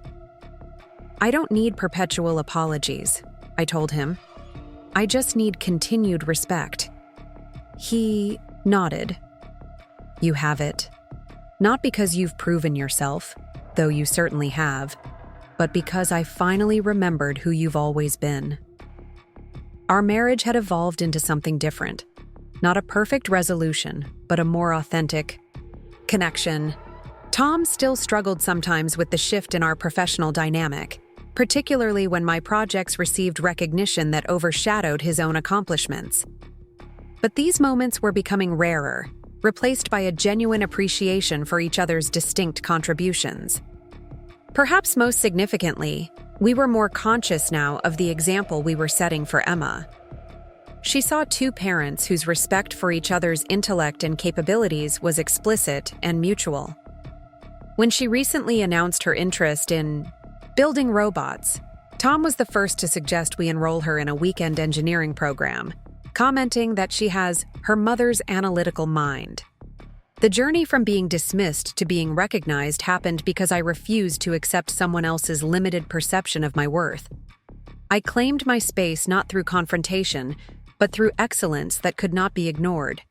"I don't need perpetual apologies," I told him. "I just need continued respect." He nodded. "You have it. Not because you've proven yourself, though you certainly have, but because I finally remembered who you've always been." Our marriage had evolved into something different. Not a perfect resolution, but a more authentic connection. Tom still struggled sometimes with the shift in our professional dynamic, particularly when my projects received recognition that overshadowed his own accomplishments. But these moments were becoming rarer, replaced by a genuine appreciation for each other's distinct contributions. Perhaps most significantly, we were more conscious now of the example we were setting for Emma. She saw two parents whose respect for each other's intellect and capabilities was explicit and mutual. When she recently announced her interest in building robots, Tom was the first to suggest we enroll her in a weekend engineering program, commenting that she has her mother's analytical mind. The journey from being dismissed to being recognized happened because I refused to accept someone else's limited perception of my worth. I claimed my space not through confrontation, but through excellence that could not be ignored.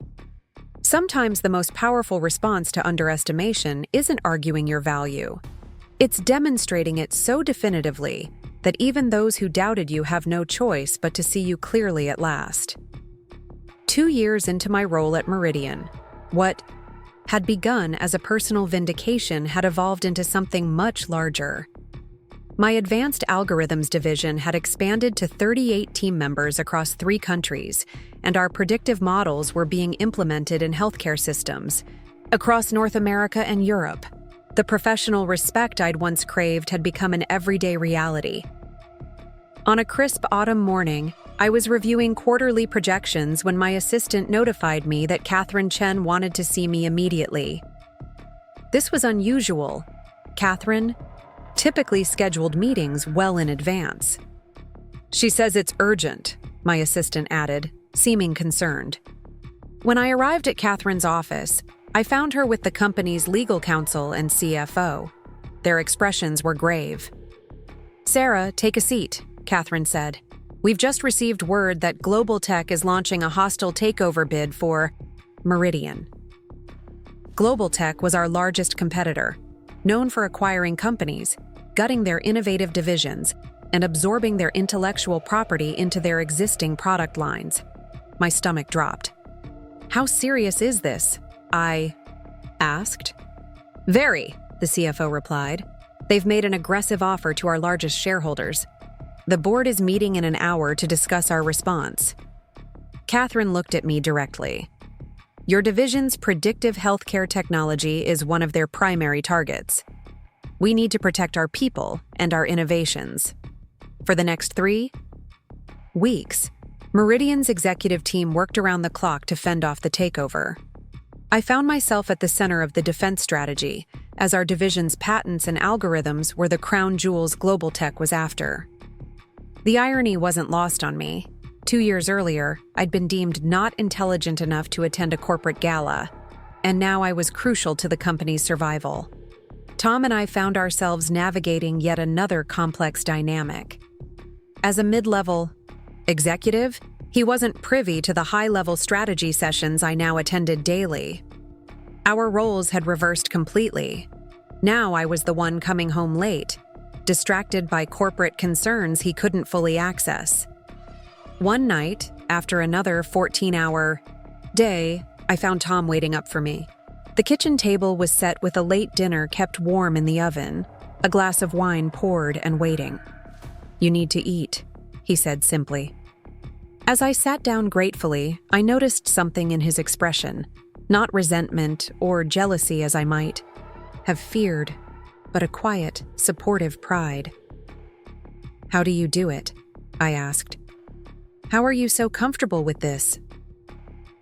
Sometimes the most powerful response to underestimation isn't arguing your value. It's demonstrating it so definitively that even those who doubted you have no choice but to see you clearly at last. 2 years into my role at Meridian, what had begun as a personal vindication had evolved into something much larger. My advanced algorithms division had expanded to 38 team members across 3 countries, and our predictive models were being implemented in healthcare systems across North America and Europe. The professional respect I'd once craved had become an everyday reality. On a crisp autumn morning, I was reviewing quarterly projections when my assistant notified me that Catherine Chen wanted to see me immediately. This was unusual. Catherine typically scheduled meetings well in advance. "She says it's urgent," my assistant added, seeming concerned. When I arrived at Catherine's office, I found her with the company's legal counsel and CFO. Their expressions were grave. "Sarah, take a seat," Catherine said. "We've just received word that Global Tech is launching a hostile takeover bid for Meridian." Global Tech was our largest competitor, known for acquiring companies, gutting their innovative divisions, and absorbing their intellectual property into their existing product lines. My stomach dropped. "How serious is this?" I asked. "Very," the CFO replied. "They've made an aggressive offer to our largest shareholders. The board is meeting in an hour to discuss our response." Catherine looked at me directly. "Your division's predictive healthcare technology is one of their primary targets. We need to protect our people and our innovations. For the next 3 weeks, Meridian's executive team worked around the clock to fend off the takeover. I found myself at the center of the defense strategy, as our division's patents and algorithms were the crown jewels global tech was after. The irony wasn't lost on me. 2 years earlier, I'd been deemed not intelligent enough to attend a corporate gala, and now I was crucial to the company's survival. Tom and I found ourselves navigating yet another complex dynamic. As a mid-level executive, he wasn't privy to the high-level strategy sessions I now attended daily. Our roles had reversed completely. Now I was the one coming home late, distracted by corporate concerns he couldn't fully access. One night, after another 14-hour day, I found Tom waiting up for me. The kitchen table was set with a late dinner kept warm in the oven, a glass of wine poured and waiting. "You need to eat," he said simply. As I sat down gratefully, I noticed something in his expression, not resentment or jealousy as I might have feared, but a quiet, supportive pride. "How do you do it?" I asked. "How are you so comfortable with this?"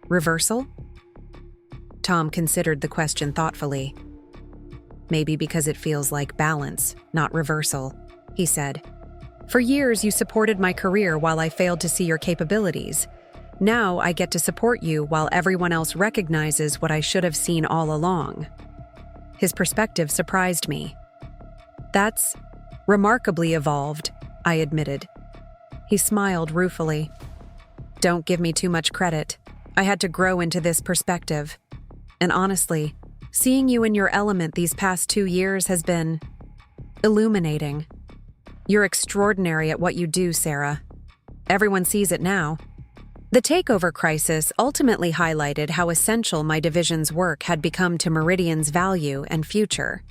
"Reversal?" Tom considered the question thoughtfully. "Maybe because it feels like balance, not reversal," he said. "For years, you supported my career while I failed to see your capabilities. Now I get to support you while everyone else recognizes what I should have seen all along." His perspective surprised me. "That's remarkably evolved," I admitted. He smiled ruefully. "Don't give me too much credit. I had to grow into this perspective. And honestly, seeing you in your element these past 2 years has been illuminating. You're extraordinary at what you do, Sarah. Everyone sees it now." The takeover crisis ultimately highlighted how essential my division's work had become to Meridian's value and future.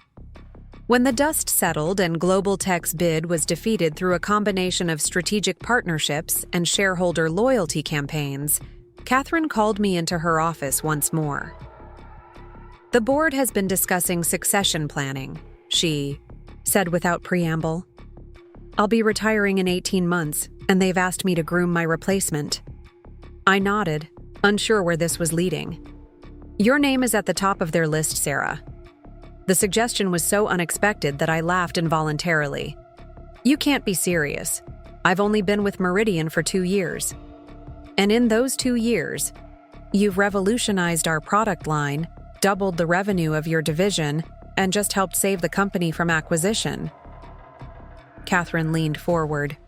When the dust settled and Global Tech's bid was defeated through a combination of strategic partnerships and shareholder loyalty campaigns, Catherine called me into her office once more. "The board has been discussing succession planning," she said without preamble. "I'll be retiring in 18 months, and they've asked me to groom my replacement." I nodded, unsure where this was leading. "Your name is at the top of their list, Sarah." The suggestion was so unexpected that I laughed involuntarily. "You can't be serious. I've only been with Meridian for 2 years. And in those 2 years, you've revolutionized our product line, doubled the revenue of your division, and just helped save the company from acquisition." Catherine leaned forward.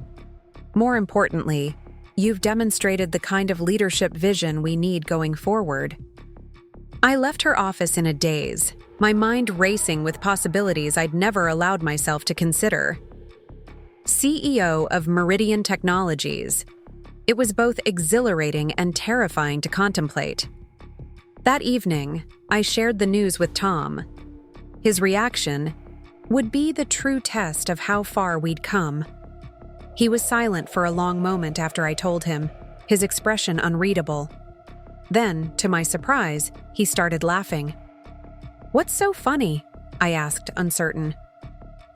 "More importantly, you've demonstrated the kind of leadership vision we need going forward." I left her office in a daze, my mind racing with possibilities I'd never allowed myself to consider. CEO of Meridian Technologies. It was both exhilarating and terrifying to contemplate. That evening, I shared the news with Tom. His reaction would be the true test of how far we'd come. He was silent for a long moment after I told him, his expression unreadable. Then, to my surprise, he started laughing. "What's so funny?" I asked, uncertain.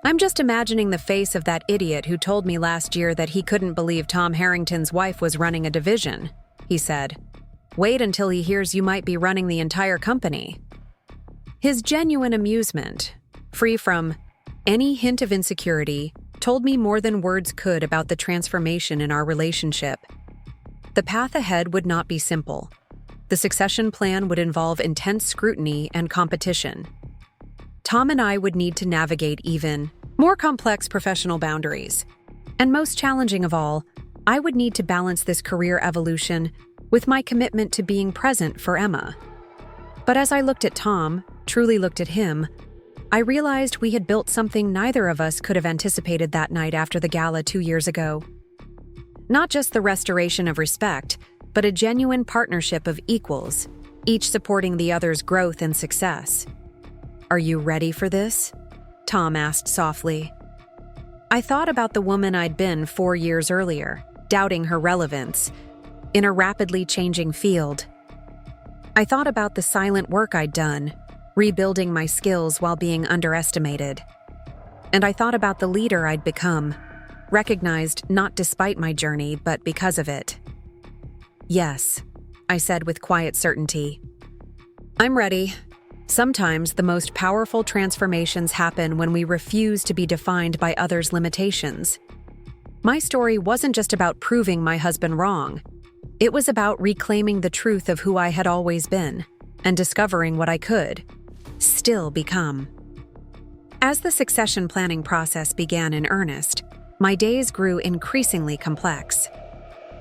"I'm just imagining the face of that idiot who told me last year that he couldn't believe Tom Harrington's wife was running a division," he said. "Wait until he hears you might be running the entire company." His genuine amusement, free from any hint of insecurity, told me more than words could about the transformation in our relationship. The path ahead would not be simple. The succession plan would involve intense scrutiny and competition. Tom and I would need to navigate even more complex professional boundaries. And most challenging of all, I would need to balance this career evolution with my commitment to being present for Emma. But as I looked at Tom, truly looked at him, I realized we had built something neither of us could have anticipated that night after the gala 2 years ago. Not just the restoration of respect, but a genuine partnership of equals, each supporting the other's growth and success. "Are you ready for this?" Tom asked softly. I thought about the woman I'd been 4 years earlier, doubting her relevance, in a rapidly changing field. I thought about the silent work I'd done, rebuilding my skills while being underestimated. And I thought about the leader I'd become, recognized not despite my journey, but because of it. Yes, I said with quiet certainty. I'm ready. Sometimes the most powerful transformations happen when we refuse to be defined by others' limitations. My story wasn't just about proving my husband wrong. It was about reclaiming the truth of who I had always been and discovering what I could still become. As the succession planning process began in earnest, my days grew increasingly complex.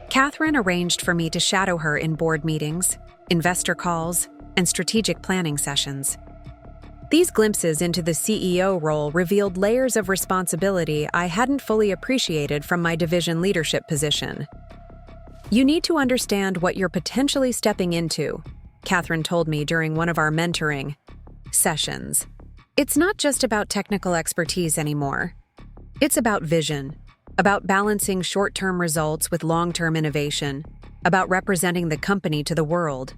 Catherine arranged for me to shadow her in board meetings, investor calls, and strategic planning sessions. These glimpses into the CEO role revealed layers of responsibility I hadn't fully appreciated from my division leadership position. You need to understand what you're potentially stepping into, Catherine told me during one of our mentoring sessions. It's not just about technical expertise anymore. It's about vision, about balancing short-term results with long-term innovation, about representing the company to the world.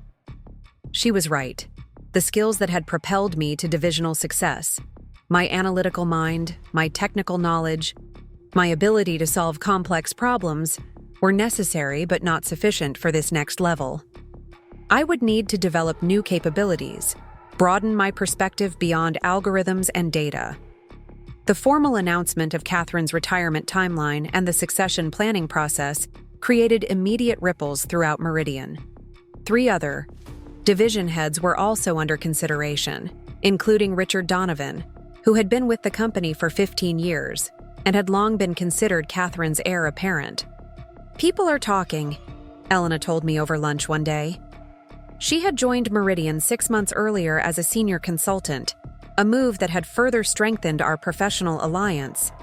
She was right. The skills that had propelled me to divisional success, my analytical mind, my technical knowledge, my ability to solve complex problems, were necessary but not sufficient for this next level. I would need to develop new capabilities, broaden my perspective beyond algorithms and data. The formal announcement of Catherine's retirement timeline and the succession planning process created immediate ripples throughout Meridian. 3 other division heads were also under consideration, including Richard Donovan, who had been with the company for 15 years and had long been considered Catherine's heir apparent. People are talking, Elena told me over lunch one day. She had joined Meridian 6 months earlier as a senior consultant, a move that had further strengthened our professional alliance.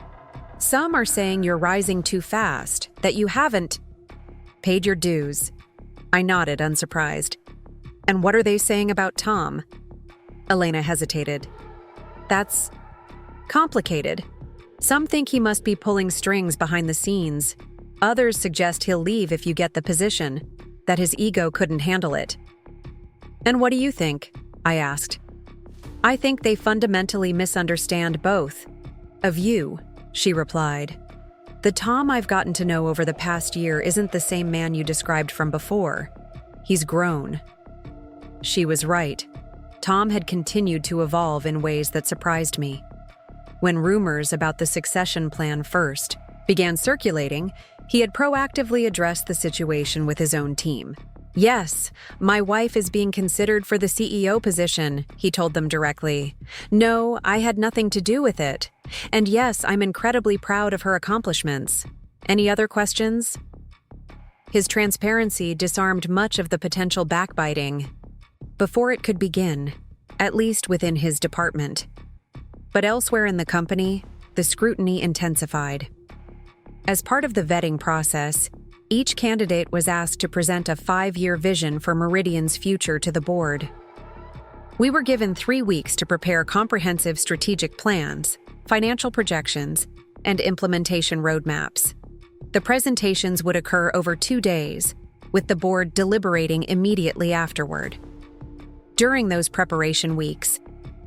Some are saying you're rising too fast, that you haven't paid your dues. I nodded, unsurprised. And what are they saying about Tom? Elena hesitated. That's complicated. Some think he must be pulling strings behind the scenes. Others suggest he'll leave if you get the position, that his ego couldn't handle it. And what do you think? I asked. I think they fundamentally misunderstand both of you, she replied. The Tom I've gotten to know over the past year isn't the same man you described from before. He's grown. She was right. Tom had continued to evolve in ways that surprised me. When rumors about the succession plan first began circulating, he had proactively addressed the situation with his own team. Yes, my wife is being considered for the CEO position, he told them directly. No, I had nothing to do with it. And yes, I'm incredibly proud of her accomplishments. Any other questions? His transparency disarmed much of the potential backbiting before it could begin, at least within his department. But elsewhere in the company, the scrutiny intensified. As part of the vetting process, each candidate was asked to present a 5-year vision for Meridian's future to the board. We were given 3 weeks to prepare comprehensive strategic plans, financial projections, and implementation roadmaps. The presentations would occur over 2 days, with the board deliberating immediately afterward. During those preparation weeks,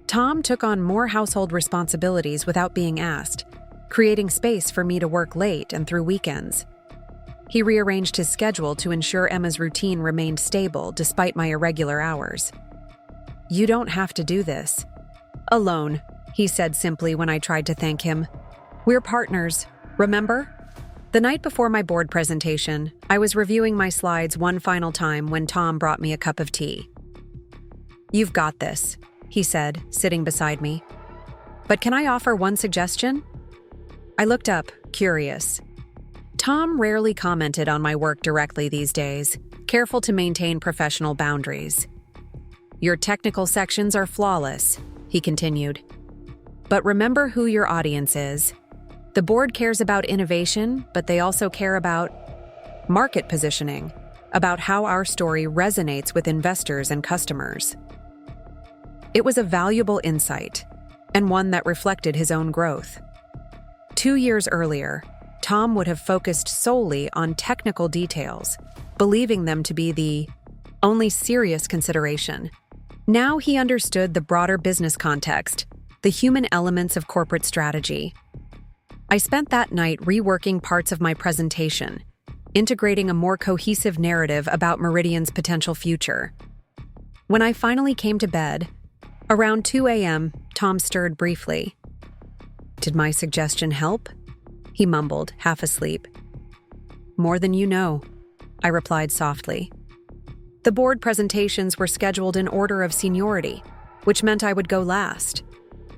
Tom took on more household responsibilities without being asked, creating space for me to work late and through weekends. He rearranged his schedule to ensure Emma's routine remained stable despite my irregular hours. You don't have to do this alone, he said simply when I tried to thank him. We're partners, remember? The night before my board presentation, I was reviewing my slides one final time when Tom brought me a cup of tea. You've got this, he said, sitting beside me. But can I offer one suggestion? I looked up, curious. Tom rarely commented on my work directly these days, careful to maintain professional boundaries. Your technical sections are flawless, he continued. But remember who your audience is. The board cares about innovation, but they also care about market positioning, about how our story resonates with investors and customers. It was a valuable insight, and one that reflected his own growth. 2 years earlier, Tom would have focused solely on technical details, believing them to be the only serious consideration. Now he understood the broader business context, The human elements of corporate strategy. I spent that night reworking parts of my presentation, integrating a more cohesive narrative about Meridian's potential future. When I finally came to bed, around 2 a.m., Tom stirred briefly. "Did my suggestion help?" he mumbled, half asleep. "More than you know," I replied softly. The board presentations were scheduled in order of seniority, which meant I would go last.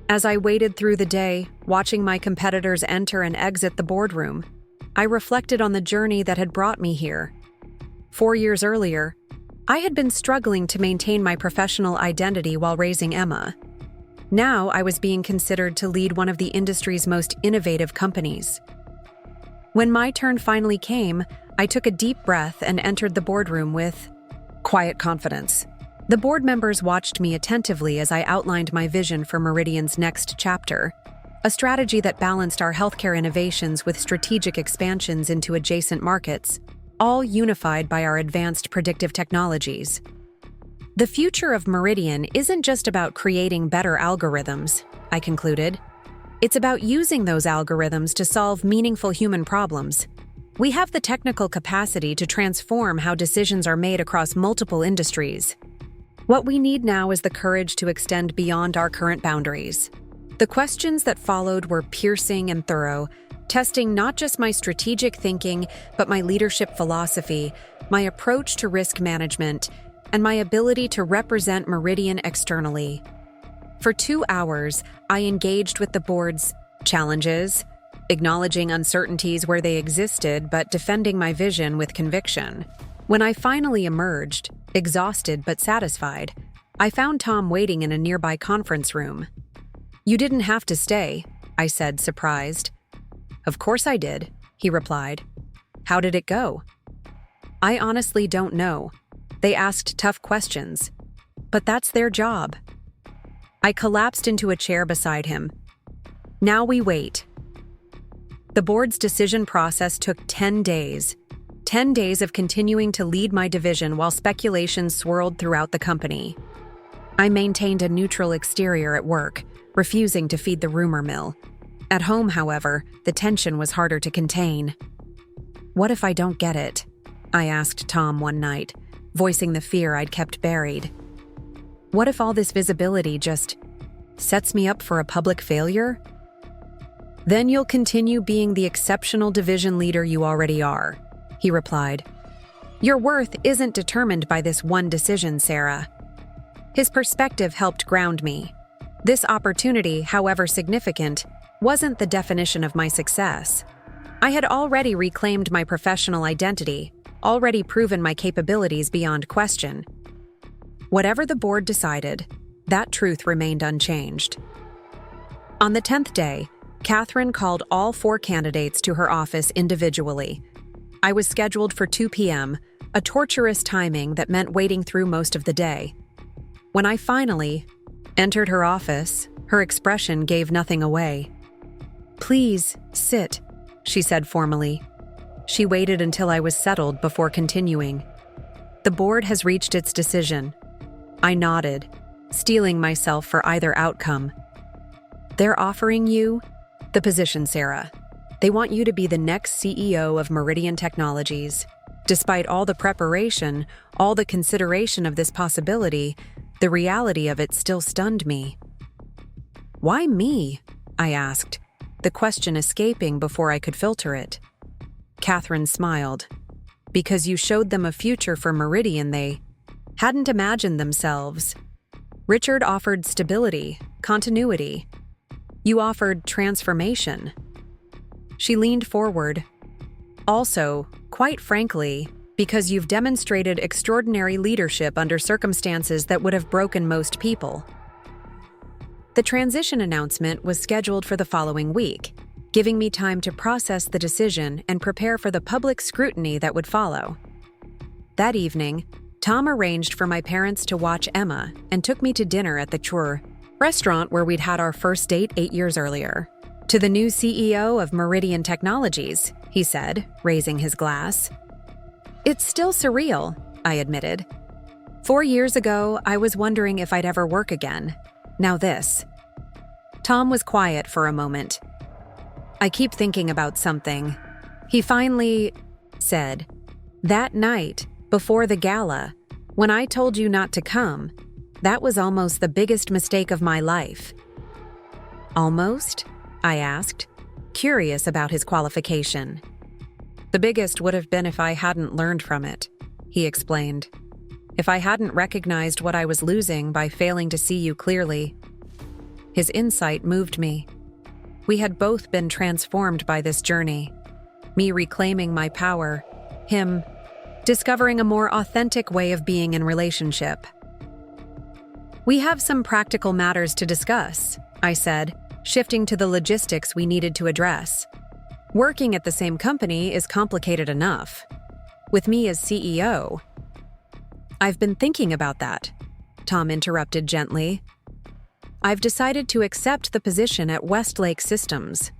As I waited through the day, watching my competitors enter and exit the boardroom, I reflected on the journey that had brought me here. 4 years earlier, I had been struggling to maintain my professional identity while raising Emma. Now I was being considered to lead one of the industry's most innovative companies. When my turn finally came, I took a deep breath and entered the boardroom with quiet confidence. The board members watched me attentively as I outlined my vision for Meridian's next chapter, a strategy that balanced our healthcare innovations with strategic expansions into adjacent markets, all unified by our advanced predictive technologies. The future of Meridian isn't just about creating better algorithms, I concluded. It's about using those algorithms to solve meaningful human problems. We have the technical capacity to transform how decisions are made across multiple industries. What we need now is the courage to extend beyond our current boundaries. The questions that followed were piercing and thorough, testing not just my strategic thinking, but my leadership philosophy, my approach to risk management, and my ability to represent Meridian externally. For 2 hours, I engaged with the board's challenges, acknowledging uncertainties where they existed, but defending my vision with conviction. When I finally emerged, exhausted but satisfied, I found Tom waiting in a nearby conference room. "You didn't have to stay," I said, surprised. "Of course I did," he replied. "How did it go?" "I honestly don't know. They asked tough questions. But that's their job." I collapsed into a chair beside him. "Now we wait." The board's decision process took 10 days. 10 days of continuing to lead my division while speculation swirled throughout the company. I maintained a neutral exterior at work, refusing to feed the rumor mill. At home, however, the tension was harder to contain. "What if I don't get it?" I asked Tom one night, voicing the fear I'd kept buried. "What if all this visibility just sets me up for a public failure?" "Then you'll continue being the exceptional division leader you already are," he replied. "Your worth isn't determined by this one decision, Sarah." His perspective helped ground me. This opportunity, however significant, wasn't the definition of my success. I had already reclaimed my professional identity, already proven my capabilities beyond question. Whatever the board decided, that truth remained unchanged. On the 10th day, Catherine called all 4 candidates to her office individually. I was scheduled for 2 p.m., a torturous timing that meant waiting through most of the day. When I finally entered her office, her expression gave nothing away. "Please, sit," she said formally. She waited until I was settled before continuing. "The board has reached its decision." I nodded, steeling myself for either outcome. "They're offering you the position, Sarah. They want you to be the next CEO of Meridian Technologies. Despite all the preparation, all the consideration of this possibility, the reality of it still stunned me." "Why me?" I asked, the question escaping before I could filter it. Catherine smiled. "Because you showed them a future for Meridian they hadn't imagined themselves. Richard offered stability, continuity. You offered transformation." She leaned forward. "Also, quite frankly, because you've demonstrated extraordinary leadership under circumstances that would have broken most people." The transition announcement was scheduled for the following week, giving me time to process the decision and prepare for the public scrutiny that would follow. That evening, Tom arranged for my parents to watch Emma and took me to dinner at the Chur restaurant where we'd had our first date 8 years earlier. "To the new CEO of Meridian Technologies," he said, raising his glass. "It's still surreal," I admitted. 4 years ago, I was wondering if I'd ever work again. Now this. Tom was quiet for a moment. "I keep thinking about something." He finally said, "That night, before the gala, when I told you not to come, that was almost the biggest mistake of my life." "Almost?" I asked, curious about his qualification. "The biggest would have been if I hadn't learned from it," he explained. "If I hadn't recognized what I was losing by failing to see you clearly." His insight moved me. We had both been transformed by this journey. Me reclaiming my power, him discovering a more authentic way of being in relationship. "We have some practical matters to discuss," I said, shifting to the logistics we needed to address. "Working at the same company is complicated enough. With me as CEO." "I've been thinking about that," Tom interrupted gently. "I've decided to accept the position at Westlake Systems."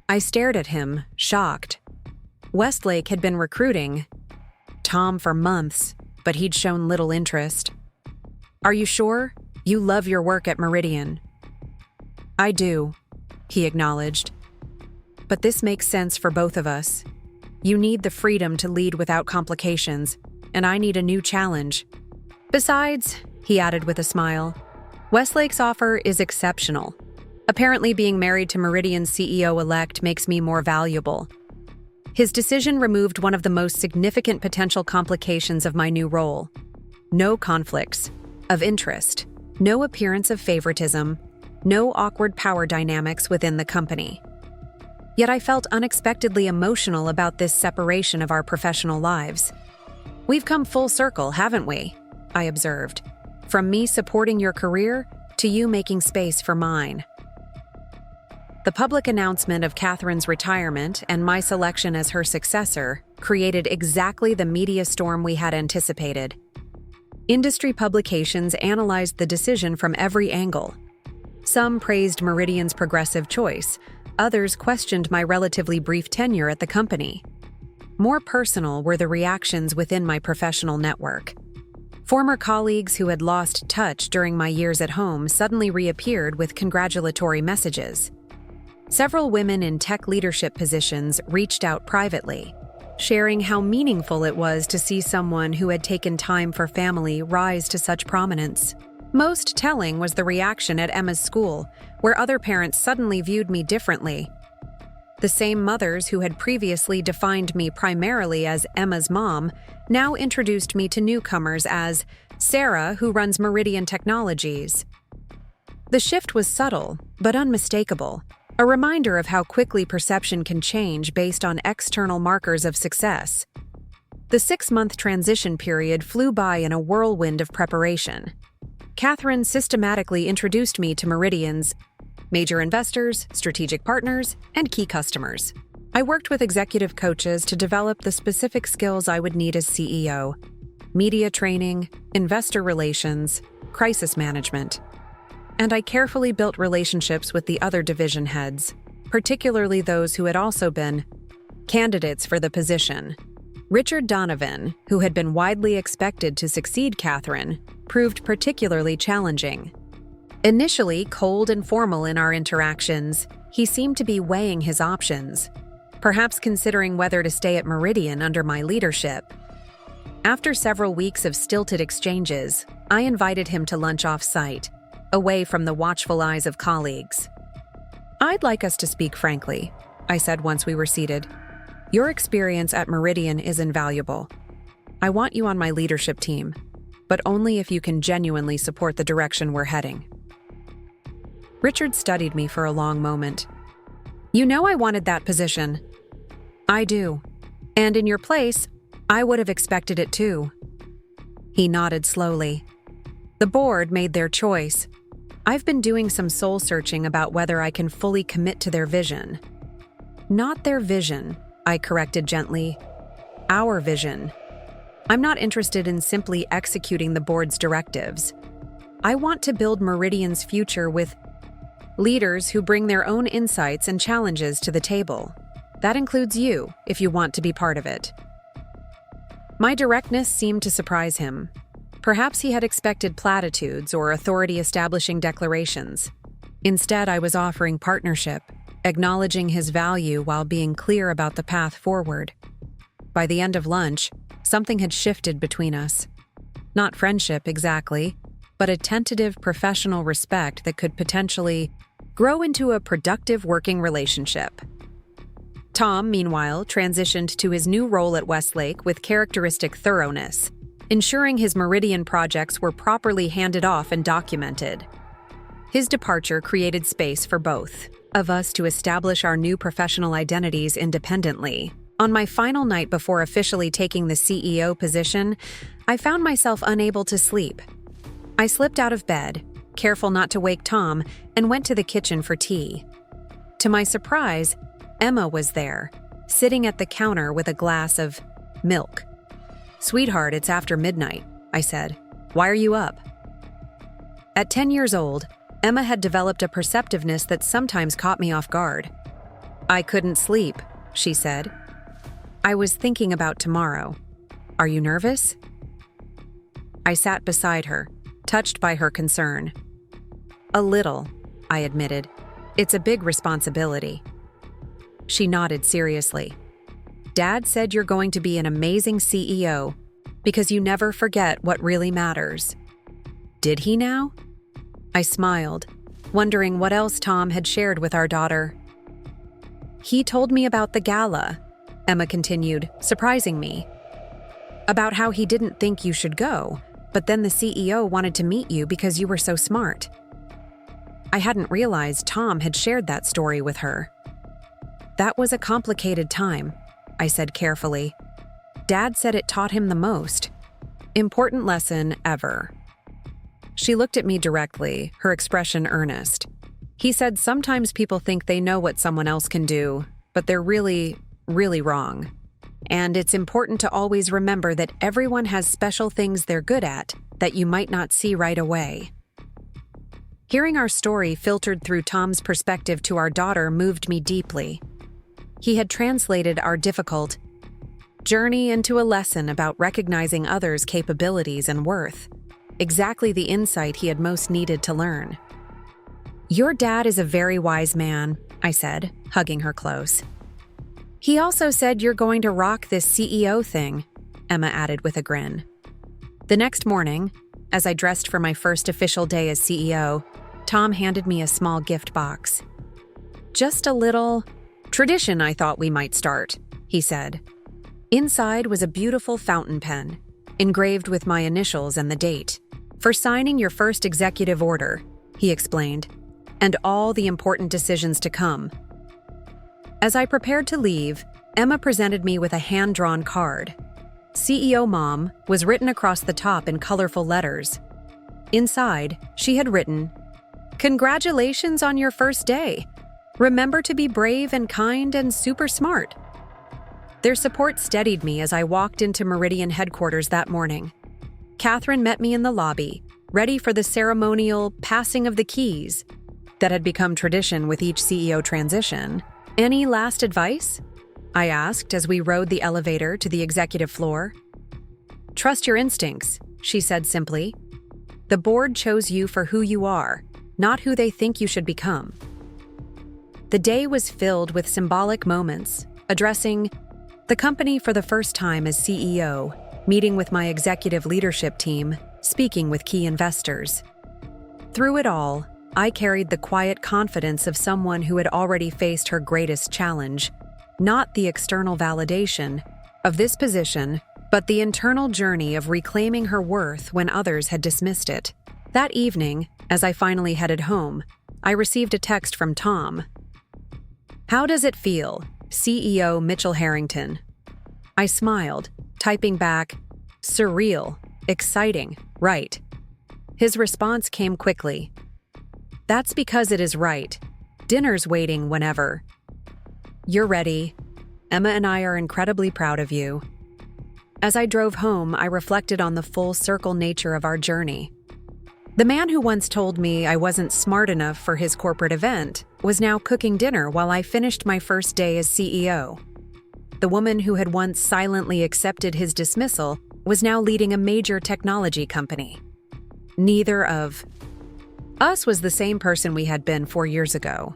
I stared at him, shocked. Westlake had been recruiting Tom for months, but he'd shown little interest. "Are you sure? You love your work at Meridian." "I do," he acknowledged. "But this makes sense for both of us. You need the freedom to lead without complications, and I need a new challenge. Besides," he added with a smile, "Westlake's offer is exceptional. Apparently being married to Meridian's CEO-elect makes me more valuable." His decision removed one of the most significant potential complications of my new role. No conflicts of interest, no appearance of favoritism, no awkward power dynamics within the company. Yet I felt unexpectedly emotional about this separation of our professional lives. "We've come full circle, haven't we?" I observed. "From me supporting your career to you making space for mine." The public announcement of Catherine's retirement and my selection as her successor created exactly the media storm we had anticipated. Industry publications analyzed the decision from every angle. Some praised Meridian's progressive choice, others questioned my relatively brief tenure at the company. More personal were the reactions within my professional network. Former colleagues who had lost touch during my years at home suddenly reappeared with congratulatory messages. Several women in tech leadership positions reached out privately, sharing how meaningful it was to see someone who had taken time for family rise to such prominence. Most telling was the reaction at Emma's school, where other parents suddenly viewed me differently. The same mothers who had previously defined me primarily as Emma's mom now introduced me to newcomers as Sarah, who runs Meridian Technologies. The shift was subtle, but unmistakable, a reminder of how quickly perception can change based on external markers of success. The 6-month transition period flew by in a whirlwind of preparation. Catherine systematically introduced me to Meridian's major investors, strategic partners, and key customers. I worked with executive coaches to develop the specific skills I would need as CEO: media training, investor relations, crisis management. And I carefully built relationships with the other division heads, particularly those who had also been candidates for the position. Richard Donovan, who had been widely expected to succeed Catherine, proved particularly challenging. Initially cold and formal in our interactions, he seemed to be weighing his options, perhaps considering whether to stay at Meridian under my leadership. After several weeks of stilted exchanges, I invited him to lunch off-site, away from the watchful eyes of colleagues. "I'd like us to speak frankly," I said once we were seated. "Your experience at Meridian is invaluable. I want you on my leadership team, but only if you can genuinely support the direction we're heading." Richard studied me for a long moment. "You know I wanted that position." "I do. And in your place, I would have expected it too." He nodded slowly. "The board made their choice. I've been doing some soul-searching about whether I can fully commit to their vision." "Not their vision," I corrected gently. "Our vision. I'm not interested in simply executing the board's directives. I want to build Meridian's future with leaders who bring their own insights and challenges to the table. That includes you, if you want to be part of it." My directness seemed to surprise him. Perhaps he had expected platitudes or authority-establishing declarations. Instead, I was offering partnership, acknowledging his value while being clear about the path forward. By the end of lunch, something had shifted between us. Not friendship exactly, but a tentative professional respect that could potentially grow into a productive working relationship. Tom, meanwhile, transitioned to his new role at Westlake with characteristic thoroughness, ensuring his Meridian projects were properly handed off and documented. His departure created space for both of us to establish our new professional identities independently. On my final night before officially taking the CEO position, I found myself unable to sleep. I slipped out of bed, careful not to wake Tom, and went to the kitchen for tea. To my surprise, Emma was there, sitting at the counter with a glass of milk. "Sweetheart, it's after midnight," I said. "Why are you up?" At 10 years old, Emma had developed a perceptiveness that sometimes caught me off guard. "I couldn't sleep," she said. "I was thinking about tomorrow. Are you nervous?" I sat beside her, touched by her concern. "A little," I admitted. "It's a big responsibility." She nodded seriously. "Dad said you're going to be an amazing CEO because you never forget what really matters." Did he now? I smiled, wondering what else Tom had shared with our daughter. "He told me about the gala," Emma continued, surprising me. "About how he didn't think you should go, but then the CEO wanted to meet you because you were so smart." I hadn't realized Tom had shared that story with her. "That was a complicated time," I said carefully. "Dad said it taught him the most important lesson ever." She looked at me directly, her expression earnest. "He said sometimes people think they know what someone else can do, but they're really, really wrong. And it's important to always remember that everyone has special things they're good at that you might not see right away." Hearing our story filtered through Tom's perspective to our daughter moved me deeply. He had translated our difficult journey into a lesson about recognizing others' capabilities and worth. Exactly the insight he had most needed to learn. "Your dad is a very wise man," I said, hugging her close. "He also said you're going to rock this CEO thing," Emma added with a grin. The next morning, as I dressed for my first official day as CEO, Tom handed me a small gift box. "Just a little tradition I thought we might start," he said. Inside was a beautiful fountain pen, engraved with my initials and the date. "For signing your first executive order," he explained, "and all the important decisions to come." As I prepared to leave, Emma presented me with a hand-drawn card. "CEO Mom" was written across the top in colorful letters. Inside, she had written, "Congratulations on your first day. Remember to be brave and kind and super smart." Their support steadied me as I walked into Meridian headquarters that morning. Catherine met me in the lobby, ready for the ceremonial passing of the keys that had become tradition with each CEO transition. "Any last advice?" I asked as we rode the elevator to the executive floor. "Trust your instincts," she said simply. "The board chose you for who you are, not who they think you should become." The day was filled with symbolic moments, addressing the company for the first time as CEO, meeting with my executive leadership team, speaking with key investors. Through it all, I carried the quiet confidence of someone who had already faced her greatest challenge, not the external validation of this position, but the internal journey of reclaiming her worth when others had dismissed it. That evening, as I finally headed home, I received a text from Tom. "How does it feel, CEO Mitchell Harrington?" I smiled, typing back, "Surreal, exciting, right?" His response came quickly. "That's because it is right. Dinner's waiting whenever. You're ready. Emma and I are incredibly proud of you." As I drove home, I reflected on the full circle nature of our journey. The man who once told me I wasn't smart enough for his corporate event was now cooking dinner while I finished my first day as CEO. The woman who had once silently accepted his dismissal was now leading a major technology company. Neither of Us was the same person we had been 4 years ago.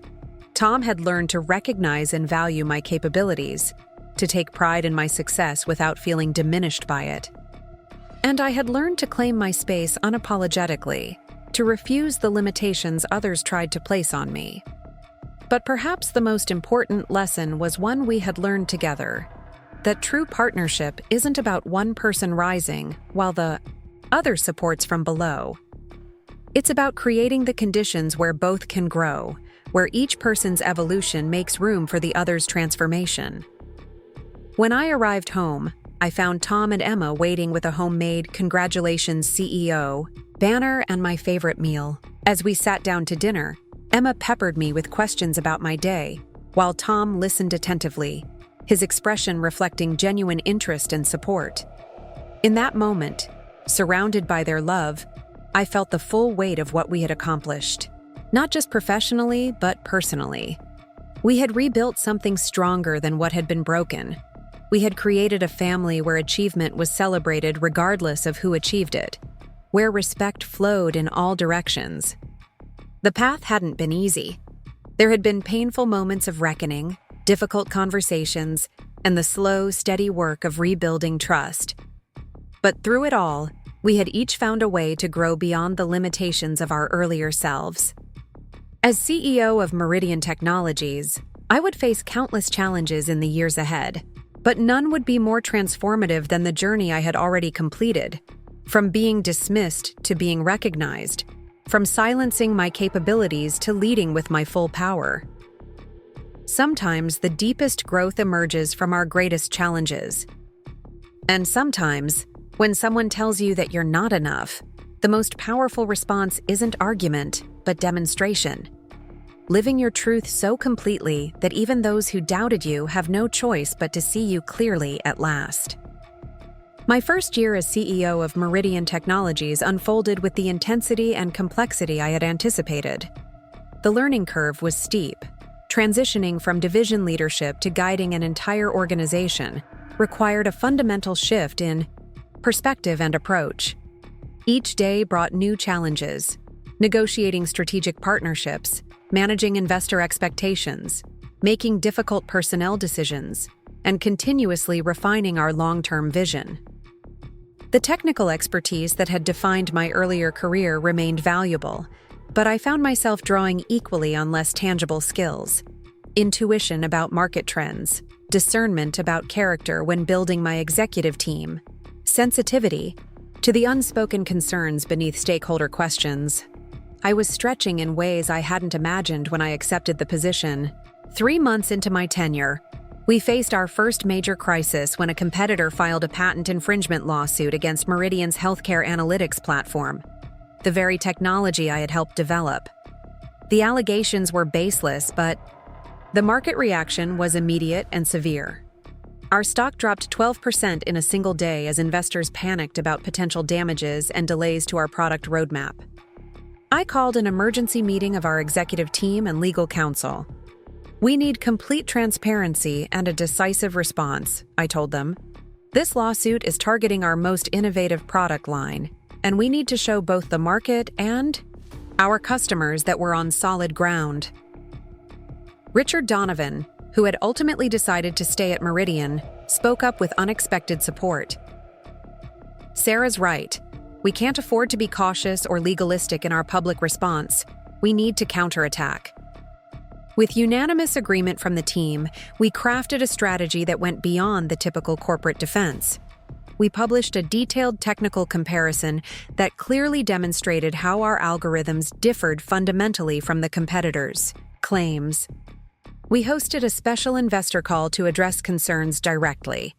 Tom had learned to recognize and value my capabilities, to take pride in my success without feeling diminished by it. And I had learned to claim my space unapologetically, to refuse the limitations others tried to place on me. But perhaps the most important lesson was one we had learned together, that true partnership isn't about one person rising while the other supports from below. It's about creating the conditions where both can grow, where each person's evolution makes room for the other's transformation. When I arrived home, I found Tom and Emma waiting with a homemade "Congratulations CEO" banner and my favorite meal. As we sat down to dinner, Emma peppered me with questions about my day, while Tom listened attentively, his expression reflecting genuine interest and support. In that moment, surrounded by their love, I felt the full weight of what we had accomplished, not just professionally, but personally. We had rebuilt something stronger than what had been broken. We had created a family where achievement was celebrated regardless of who achieved it, where respect flowed in all directions. The path hadn't been easy. There had been painful moments of reckoning, difficult conversations, and the slow, steady work of rebuilding trust. But through it all, we had each found a way to grow beyond the limitations of our earlier selves. As CEO of Meridian Technologies, I would face countless challenges in the years ahead, but none would be more transformative than the journey I had already completed, from being dismissed to being recognized, from silencing my capabilities to leading with my full power. Sometimes the deepest growth emerges from our greatest challenges. And sometimes, when someone tells you that you're not enough, the most powerful response isn't argument, but demonstration. Living your truth so completely that even those who doubted you have no choice but to see you clearly at last. My first year as CEO of Meridian Technologies unfolded with the intensity and complexity I had anticipated. The learning curve was steep. Transitioning from division leadership to guiding an entire organization required a fundamental shift in perspective and approach. Each day brought new challenges: negotiating strategic partnerships, managing investor expectations, making difficult personnel decisions, and continuously refining our long-term vision. The technical expertise that had defined my earlier career remained valuable, but I found myself drawing equally on less tangible skills: intuition about market trends, discernment about character when building my executive team, sensitivity to the unspoken concerns beneath stakeholder questions. I was stretching in ways I hadn't imagined when I accepted the position. 3 months into my tenure, we faced our first major crisis when a competitor filed a patent infringement lawsuit against Meridian's healthcare analytics platform, the very technology I had helped develop. The allegations were baseless, but the market reaction was immediate and severe. Our stock dropped 12% in a single day as investors panicked about potential damages and delays to our product roadmap. I called an emergency meeting of our executive team and legal counsel. "We need complete transparency and a decisive response," I told them. "This lawsuit is targeting our most innovative product line, and we need to show both the market and our customers that we're on solid ground." Richard Donovan, who had ultimately decided to stay at Meridian, spoke up with unexpected support. "Sarah's right. We can't afford to be cautious or legalistic in our public response. We need to counterattack." With unanimous agreement from the team, we crafted a strategy that went beyond the typical corporate defense. We published a detailed technical comparison that clearly demonstrated how our algorithms differed fundamentally from the competitors' claims. We hosted a special investor call to address concerns directly.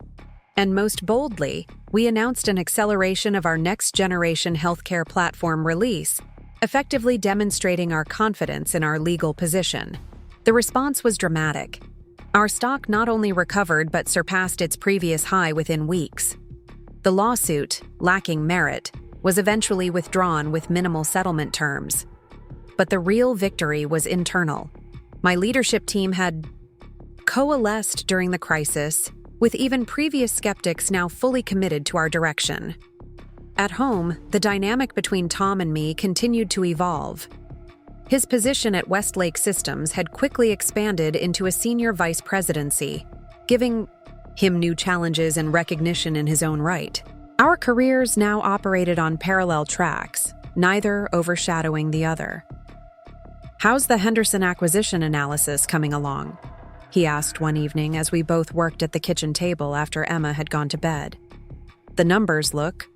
And most boldly, we announced an acceleration of our next-generation healthcare platform release, effectively demonstrating our confidence in our legal position. The response was dramatic. Our stock not only recovered but surpassed its previous high within weeks. The lawsuit, lacking merit, was eventually withdrawn with minimal settlement terms. But the real victory was internal. My leadership team had coalesced during the crisis, with even previous skeptics now fully committed to our direction. At home, the dynamic between Tom and me continued to evolve. His position at Westlake Systems had quickly expanded into a senior vice presidency, giving him new challenges and recognition in his own right. Our careers now operated on parallel tracks, neither overshadowing the other. "How's the Henderson acquisition analysis coming along?" he asked one evening as we both worked at the kitchen table after Emma had gone to bed. "The numbers look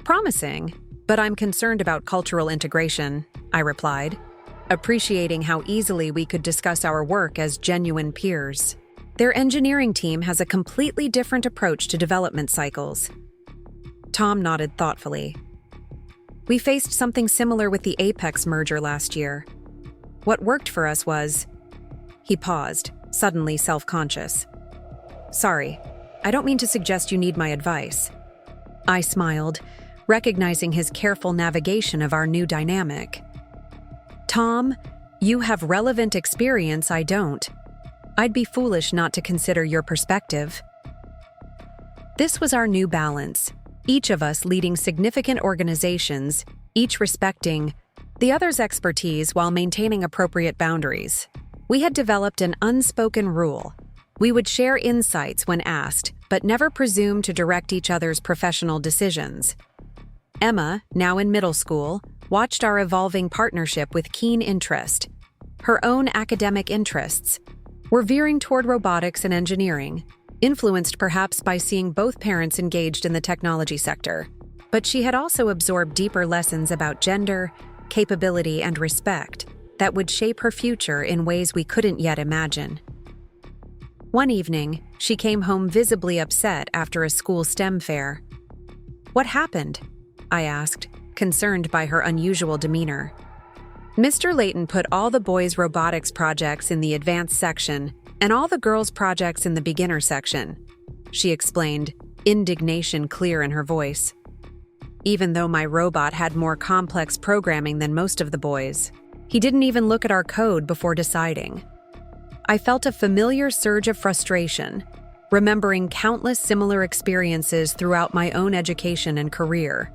promising, but I'm concerned about cultural integration," I replied, appreciating how easily we could discuss our work as genuine peers. "Their engineering team has a completely different approach to development cycles." Tom nodded thoughtfully. "We faced something similar with the Apex merger last year. What worked for us was..." He paused, suddenly self-conscious. "Sorry, I don't mean to suggest you need my advice." I smiled, recognizing his careful navigation of our new dynamic. "Tom, you have relevant experience I don't. I'd be foolish not to consider your perspective." This was our new balance, each of us leading significant organizations, each respecting the other's expertise while maintaining appropriate boundaries. We had developed an unspoken rule. We would share insights when asked, but never presume to direct each other's professional decisions. Emma, now in middle school, watched our evolving partnership with keen interest. Her own academic interests were veering toward robotics and engineering, influenced perhaps by seeing both parents engaged in the technology sector. But she had also absorbed deeper lessons about gender, capability, and respect that would shape her future in ways we couldn't yet imagine. One evening, she came home visibly upset after a school STEM fair. "What happened?" I asked, concerned by her unusual demeanor. "Mr. Layton put all the boys' robotics projects in the advanced section and all the girls' projects in the beginner section," she explained, indignation clear in her voice. "Even though my robot had more complex programming than most of the boys, he didn't even look at our code before deciding." I felt a familiar surge of frustration, remembering countless similar experiences throughout my own education and career.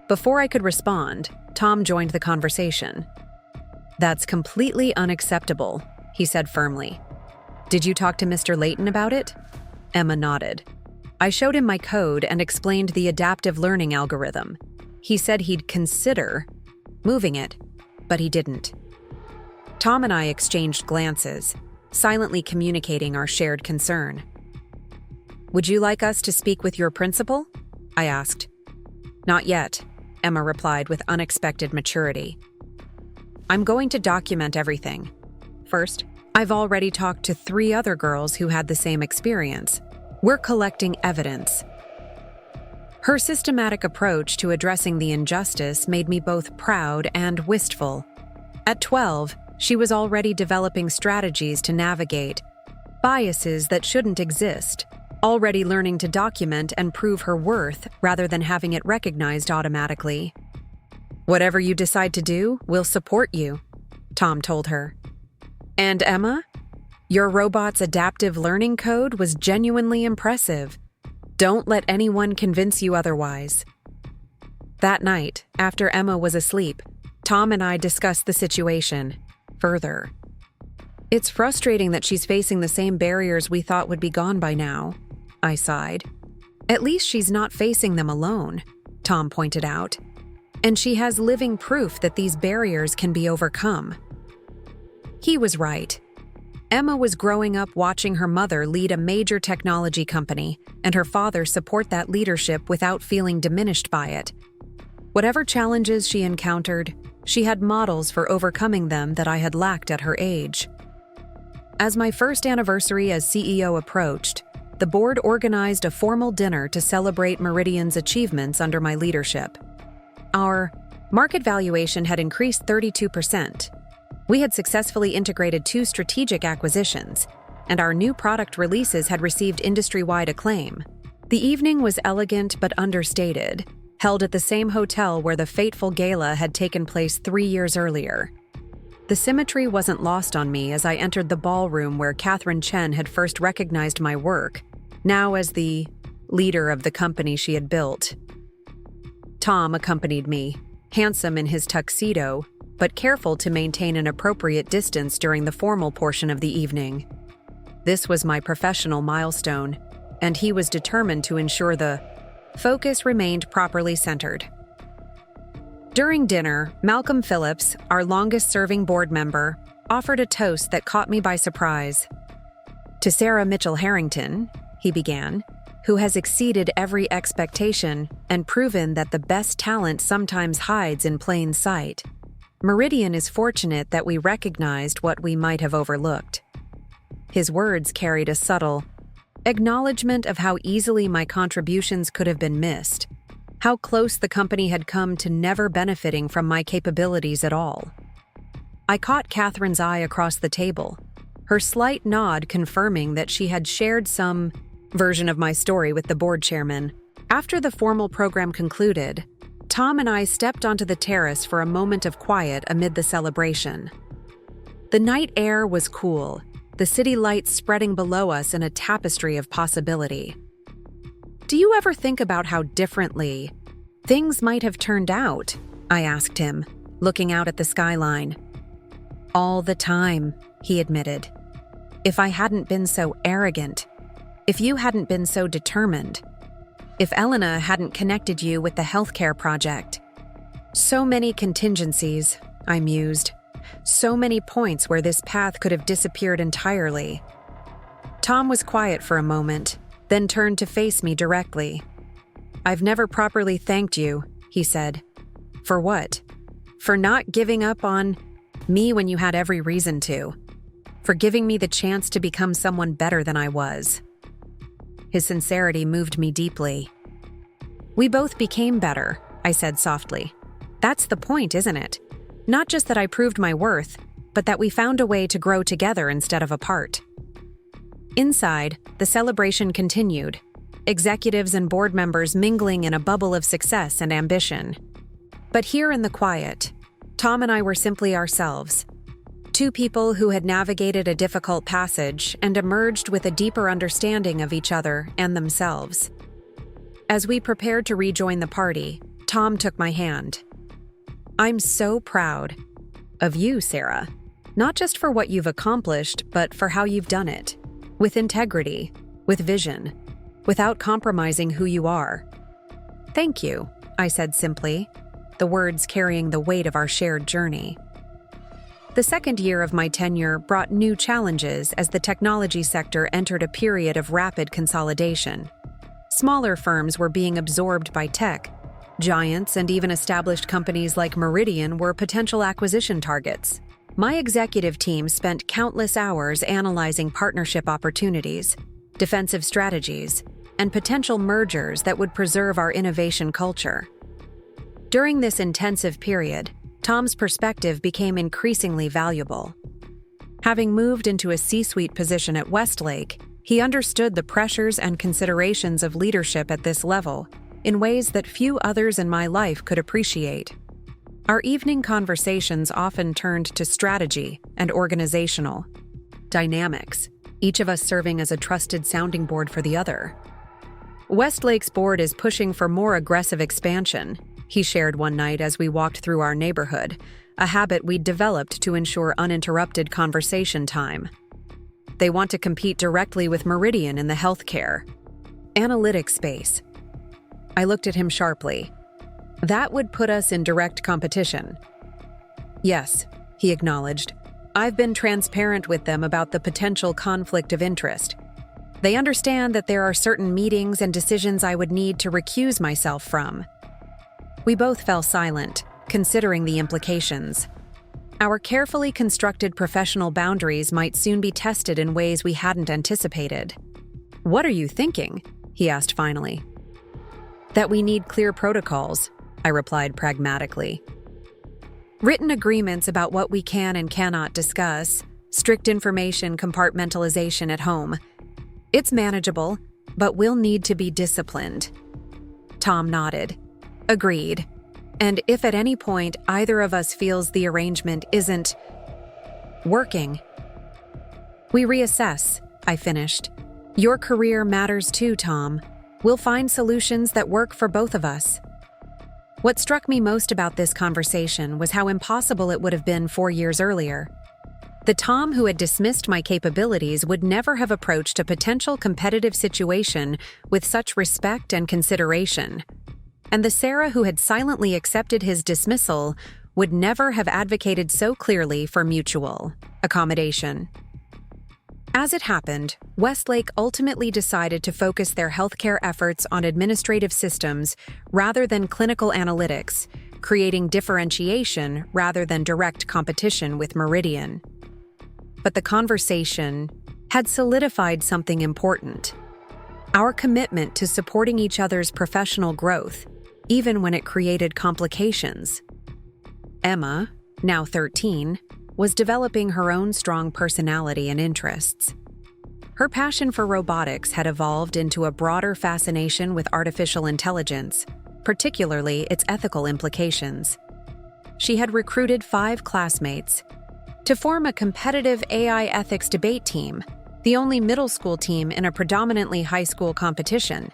Before I could respond, Tom joined the conversation. "That's completely unacceptable," he said firmly. "Did you talk to Mr. Layton about it?" Emma nodded. "I showed him my code and explained the adaptive learning algorithm. He said he'd consider moving it, but he didn't." Tom and I exchanged glances, silently communicating our shared concern. "Would you like us to speak with your principal?" I asked. "Not yet," Emma replied with unexpected maturity. "I'm going to document everything. First, I've already talked to 3 other girls who had the same experience. We're collecting evidence." Her systematic approach to addressing the injustice made me both proud and wistful. At 12, she was already developing strategies to navigate biases that shouldn't exist, already learning to document and prove her worth rather than having it recognized automatically. "Whatever you decide to do, we'll support you," Tom told her. "And Emma, your robot's adaptive learning code was genuinely impressive. Don't let anyone convince you otherwise." That night, after Emma was asleep, Tom and I discussed the situation further. "It's frustrating that she's facing the same barriers we thought would be gone by now," I sighed. "At least she's not facing them alone," Tom pointed out. "And she has living proof that these barriers can be overcome." He was right. Emma was growing up watching her mother lead a major technology company and her father support that leadership without feeling diminished by it. Whatever challenges she encountered, she had models for overcoming them that I had lacked at her age. As my first anniversary as CEO approached, the board organized a formal dinner to celebrate Meridian's achievements under my leadership. Our market valuation had increased 32%. We had successfully integrated 2 strategic acquisitions, and our new product releases had received industry-wide acclaim. The evening was elegant but understated, held at the same hotel where the fateful gala had taken place 3 years earlier. The symmetry wasn't lost on me as I entered the ballroom where Catherine Chen had first recognized my work, now as the leader of the company she had built. Tom accompanied me, handsome in his tuxedo, but careful to maintain an appropriate distance during the formal portion of the evening. This was my professional milestone, and he was determined to ensure the focus remained properly centered. During dinner, Malcolm Phillips, our longest-serving board member, offered a toast that caught me by surprise. "To Sarah Mitchell Harrington," he began, "who has exceeded every expectation and proven that the best talent sometimes hides in plain sight. Meridian is fortunate that we recognized what we might have overlooked." His words carried a subtle acknowledgement of how easily my contributions could have been missed, how close the company had come to never benefiting from my capabilities at all. I caught Catherine's eye across the table, her slight nod confirming that she had shared some version of my story with the board chairman. After the formal program concluded, Tom and I stepped onto the terrace for a moment of quiet amid the celebration. The night air was cool, the city lights spreading below us in a tapestry of possibility. "Do you ever think about how differently things might have turned out?" I asked him, looking out at the skyline. "All the time," he admitted. "If I hadn't been so arrogant, if you hadn't been so determined, if Elena hadn't connected you with the healthcare project. So many contingencies," I mused. "So many points where this path could have disappeared entirely." Tom was quiet for a moment, then turned to face me directly. "I've never properly thanked you," he said. "For what? For not giving up on me when you had every reason to. For giving me the chance to become someone better than I was." His sincerity moved me deeply. "We both became better," I said softly. "That's the point, isn't it? Not just that I proved my worth, but that we found a way to grow together instead of apart." Inside, the celebration continued, executives and board members mingling in a bubble of success and ambition. But here in the quiet, Tom and I were simply ourselves, two people who had navigated a difficult passage and emerged with a deeper understanding of each other and themselves. As we prepared to rejoin the party, Tom took my hand. "I'm so proud of you, Sarah, not just for what you've accomplished, but for how you've done it, with integrity, with vision, without compromising who you are." "Thank you," I said simply, the words carrying the weight of our shared journey. The second year of my tenure brought new challenges as the technology sector entered a period of rapid consolidation. Smaller firms were being absorbed by tech giants, and even established companies like Meridian were potential acquisition targets. My executive team spent countless hours analyzing partnership opportunities, defensive strategies, and potential mergers that would preserve our innovation culture. During this intensive period, Tom's perspective became increasingly valuable. Having moved into a C-suite position at Westlake, he understood the pressures and considerations of leadership at this level in ways that few others in my life could appreciate. Our evening conversations often turned to strategy and organizational dynamics, each of us serving as a trusted sounding board for the other. "Westlake's board is pushing for more aggressive expansion," he shared one night as we walked through our neighborhood, a habit we'd developed to ensure uninterrupted conversation time. "They want to compete directly with Meridian in the healthcare analytics space." I looked at him sharply. "That would put us in direct competition." "Yes," he acknowledged. "I've been transparent with them about the potential conflict of interest. They understand that there are certain meetings and decisions I would need to recuse myself from." We both fell silent, considering the implications. Our carefully constructed professional boundaries might soon be tested in ways we hadn't anticipated. "What are you thinking?" he asked finally. "That we need clear protocols," I replied pragmatically. "Written agreements about what we can and cannot discuss, strict information compartmentalization at home. It's manageable, but we'll need to be disciplined." Tom nodded. "Agreed. And if at any point either of us feels the arrangement isn't working, we reassess," I finished. "Your career matters too, Tom. We'll find solutions that work for both of us." What struck me most about this conversation was how impossible it would have been 4 years earlier. The Tom who had dismissed my capabilities would never have approached a potential competitive situation with such respect and consideration. And the Sarah who had silently accepted his dismissal would never have advocated so clearly for mutual accommodation. As it happened, Westlake ultimately decided to focus their healthcare efforts on administrative systems rather than clinical analytics, creating differentiation rather than direct competition with Meridian. But the conversation had solidified something important: our commitment to supporting each other's professional growth, even when it created complications. Emma, now 13, was developing her own strong personality and interests. Her passion for robotics had evolved into a broader fascination with artificial intelligence, particularly its ethical implications. She had recruited 5 classmates to form a competitive AI ethics debate team, the only middle school team in a predominantly high school competition.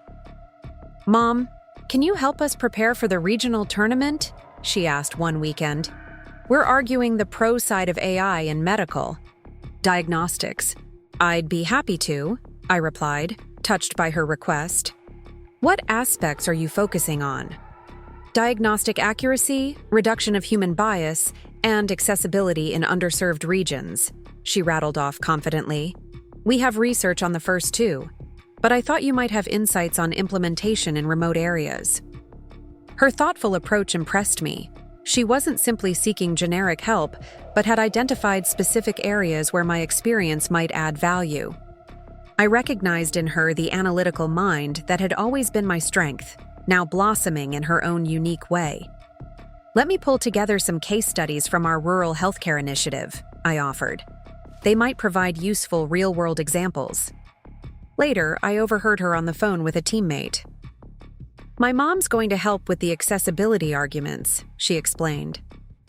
"Mom, can you help us prepare for the regional tournament?" she asked one weekend. "We're arguing the pro side of AI in medical diagnostics." "I'd be happy to," I replied, touched by her request. "What aspects are you focusing on?" "Diagnostic accuracy, reduction of human bias, and accessibility in underserved regions," she rattled off confidently. "We have research on the first 2, but I thought you might have insights on implementation in remote areas." Her thoughtful approach impressed me. She wasn't simply seeking generic help, but had identified specific areas where my experience might add value. I recognized in her the analytical mind that had always been my strength, now blossoming in her own unique way. "Let me pull together some case studies from our rural healthcare initiative," I offered. "They might provide useful real-world examples." Later, I overheard her on the phone with a teammate. "My mom's going to help with the accessibility arguments," she explained.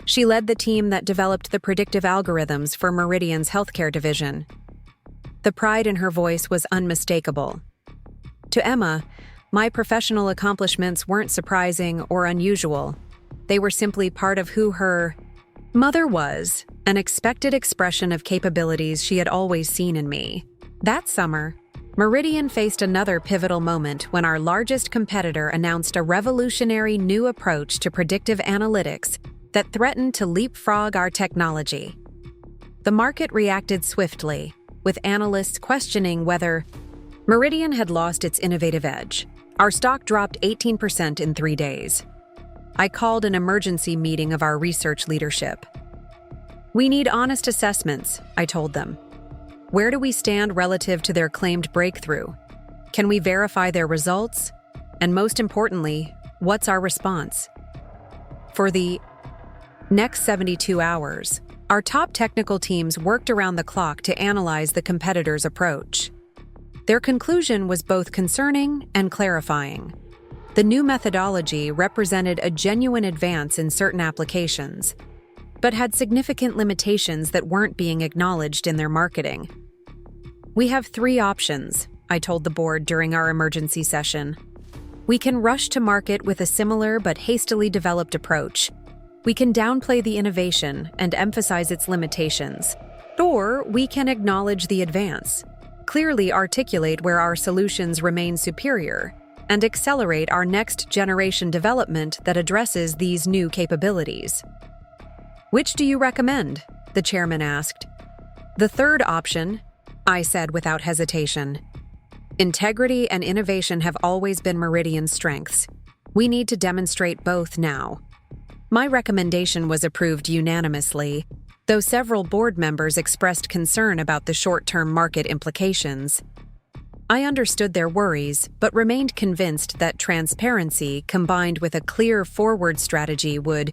She led the team that developed the predictive algorithms for Meridian's healthcare division. The pride in her voice was unmistakable. To Emma, my professional accomplishments weren't surprising or unusual. They were simply part of who her mother was, an expected expression of capabilities she had always seen in me. That summer, Meridian faced another pivotal moment when our largest competitor announced a revolutionary new approach to predictive analytics that threatened to leapfrog our technology. The market reacted swiftly, with analysts questioning whether Meridian had lost its innovative edge. Our stock dropped 18% in 3 days. I called an emergency meeting of our research leadership. "We need honest assessments," I told them. "Where do we stand relative to their claimed breakthrough? Can we verify their results? And most importantly, what's our response?" For the next 72 hours, our top technical teams worked around the clock to analyze the competitor's approach. Their conclusion was both concerning and clarifying. The new methodology represented a genuine advance in certain applications, but had significant limitations that weren't being acknowledged in their marketing. "We have 3 options," I told the board during our emergency session. "We can rush to market with a similar but hastily developed approach. We can downplay the innovation and emphasize its limitations. Or we can acknowledge the advance, clearly articulate where our solutions remain superior, and accelerate our next-generation development that addresses these new capabilities." "Which do you recommend?" the chairman asked. "The third option," I said without hesitation. "Integrity and innovation have always been Meridian's strengths. We need to demonstrate both now." My recommendation was approved unanimously, though several board members expressed concern about the short-term market implications. I understood their worries, but remained convinced that transparency combined with a clear forward strategy would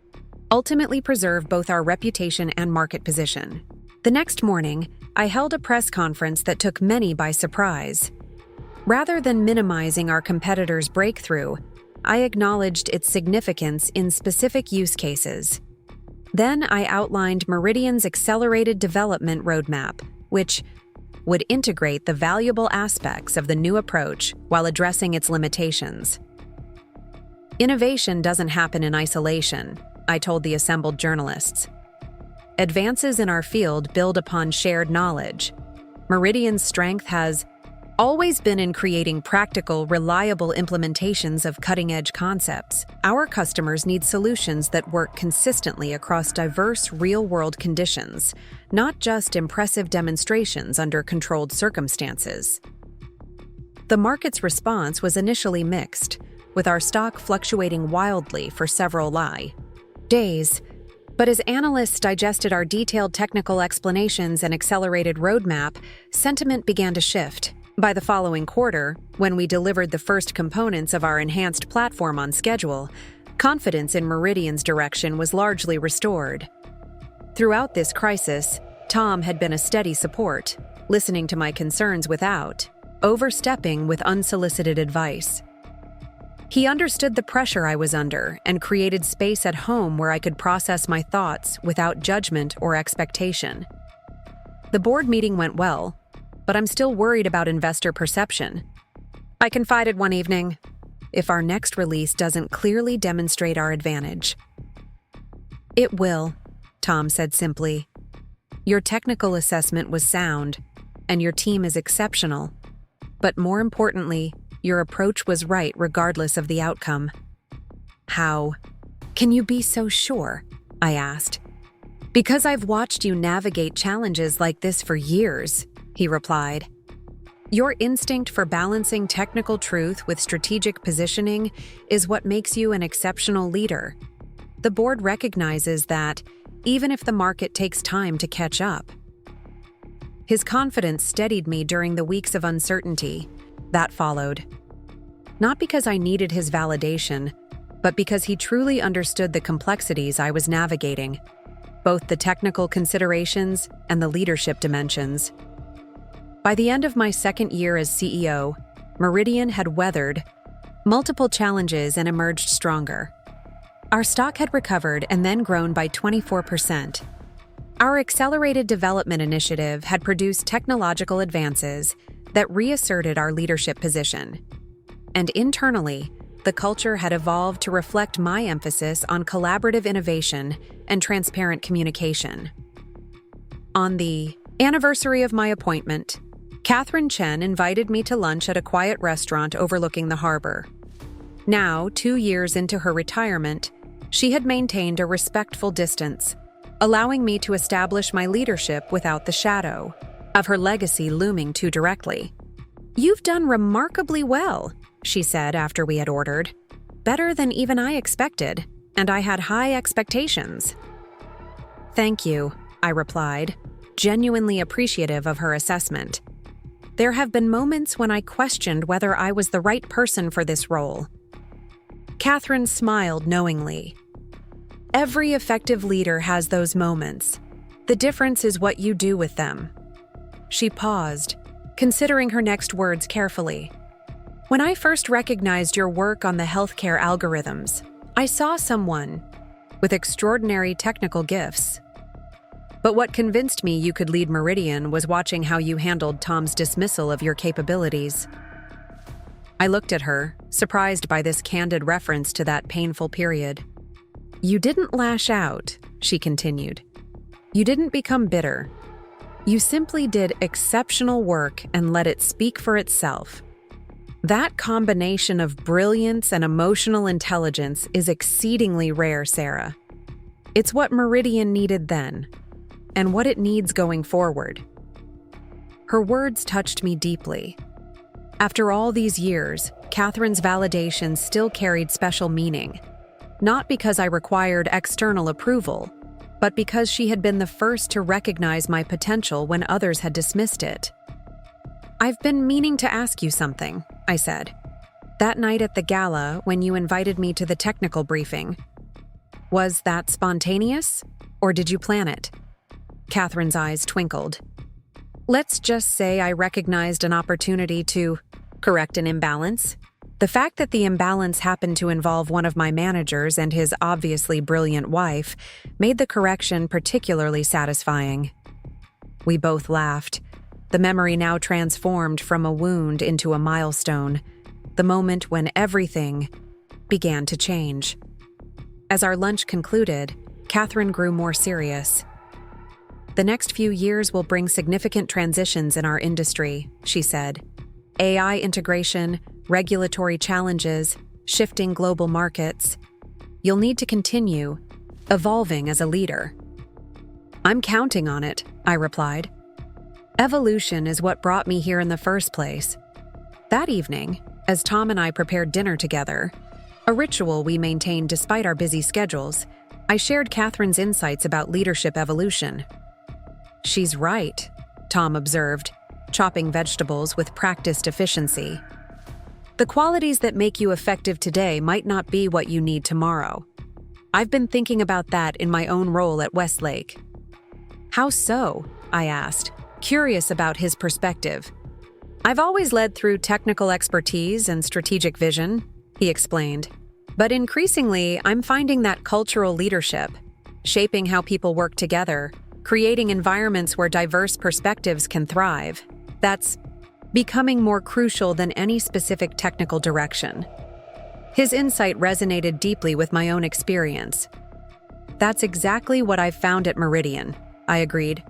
ultimately preserve both our reputation and market position. The next morning, I held a press conference that took many by surprise. Rather than minimizing our competitor's breakthrough, I acknowledged its significance in specific use cases. Then I outlined Meridian's accelerated development roadmap, which would integrate the valuable aspects of the new approach while addressing its limitations. Innovation doesn't happen in isolation, I told the assembled journalists. Advances in our field build upon shared knowledge. Meridian's strength has always been in creating practical, reliable implementations of cutting-edge concepts. Our customers need solutions that work consistently across diverse, real-world conditions, not just impressive demonstrations under controlled circumstances. The market's response was initially mixed, with our stock fluctuating wildly for several days. But as analysts digested our detailed technical explanations and accelerated roadmap, sentiment began to shift. By the following quarter, when we delivered the first components of our enhanced platform on schedule, confidence in Meridian's direction was largely restored. Throughout this crisis, Tom had been a steady support, listening to my concerns without overstepping with unsolicited advice. He understood the pressure I was under and created space at home where I could process my thoughts without judgment or expectation. The board meeting went well, but I'm still worried about investor perception. I confided one evening, if our next release doesn't clearly demonstrate our advantage. It will, Tom said simply. Your technical assessment was sound, and your team is exceptional. But more importantly, your approach was right regardless of the outcome. How can you be so sure? I asked. Because I've watched you navigate challenges like this for years, he replied. Your instinct for balancing technical truth with strategic positioning is what makes you an exceptional leader. The board recognizes that, even if the market takes time to catch up. His confidence steadied me during the weeks of uncertainty that followed. Not because I needed his validation, but because he truly understood the complexities I was navigating, both the technical considerations and the leadership dimensions. By the end of my second year as CEO, Meridian had weathered multiple challenges and emerged stronger. Our stock had recovered and then grown by 24%. Our accelerated development initiative had produced technological advances that reasserted our leadership position. And internally, the culture had evolved to reflect my emphasis on collaborative innovation and transparent communication. On the anniversary of my appointment, Catherine Chen invited me to lunch at a quiet restaurant overlooking the harbor. Now, 2 years into her retirement, she had maintained a respectful distance, allowing me to establish my leadership without the shadow of her legacy looming too directly. "You've done remarkably well," she said after we had ordered. "Better than even I expected, and I had high expectations." "Thank you," I replied, genuinely appreciative of her assessment. There have been moments when I questioned whether I was the right person for this role. Catherine smiled knowingly. Every effective leader has those moments. The difference is what you do with them. She paused, considering her next words carefully. When I first recognized your work on the healthcare algorithms, I saw someone with extraordinary technical gifts. But what convinced me you could lead Meridian was watching how you handled Tom's dismissal of your capabilities. I looked at her, surprised by this candid reference to that painful period. You didn't lash out, she continued. You didn't become bitter. You simply did exceptional work and let it speak for itself. That combination of brilliance and emotional intelligence is exceedingly rare, Sarah. It's what Meridian needed then, and what it needs going forward. Her words touched me deeply. After all these years, Catherine's validation still carried special meaning, not because I required external approval, but because she had been the first to recognize my potential when others had dismissed it. I've been meaning to ask you something, I said. That night at the gala, when you invited me to the technical briefing, was that spontaneous, or did you plan it? Catherine's eyes twinkled. Let's just say I recognized an opportunity to correct an imbalance. The fact that the imbalance happened to involve one of my managers and his obviously brilliant wife made the correction particularly satisfying. We both laughed, the memory now transformed from a wound into a milestone, the moment when everything began to change. As our lunch concluded, Catherine grew more serious. "The next few years will bring significant transitions in our industry," she said. "AI integration, regulatory challenges, shifting global markets. You'll need to continue evolving as a leader." "I'm counting on it," I replied. "Evolution is what brought me here in the first place." That evening, as Tom and I prepared dinner together, a ritual we maintained despite our busy schedules, I shared Catherine's insights about leadership evolution. "She's right," Tom observed, chopping vegetables with practiced efficiency. "The qualities that make you effective today might not be what you need tomorrow. I've been thinking about that in my own role at Westlake." "How so?" I asked, curious about his perspective. "I've always led through technical expertise and strategic vision," he explained. "But increasingly, I'm finding that cultural leadership, shaping how people work together, creating environments where diverse perspectives can thrive, that's becoming more crucial than any specific technical direction." His insight resonated deeply with my own experience. "That's exactly what I've found at Meridian," I agreed.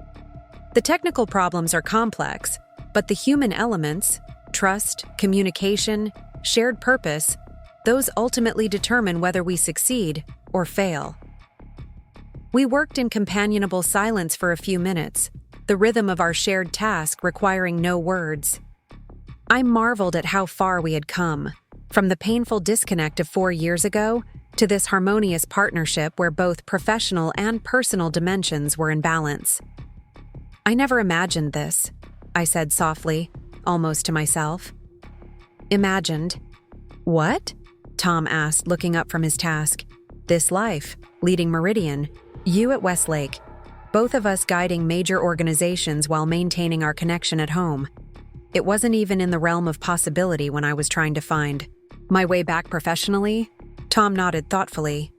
"The technical problems are complex, but the human elements, trust, communication, shared purpose, those ultimately determine whether we succeed or fail." We worked in companionable silence for a few minutes, the rhythm of our shared task requiring no words. I marveled at how far we had come, from the painful disconnect of 4 years ago to this harmonious partnership where both professional and personal dimensions were in balance. "I never imagined this," I said softly, almost to myself. "Imagined? What?" Tom asked, looking up from his task. "This life, leading Meridian, you at Westlake, both of us guiding major organizations while maintaining our connection at home. It wasn't even in the realm of possibility when I was trying to find my way back professionally." Tom nodded thoughtfully.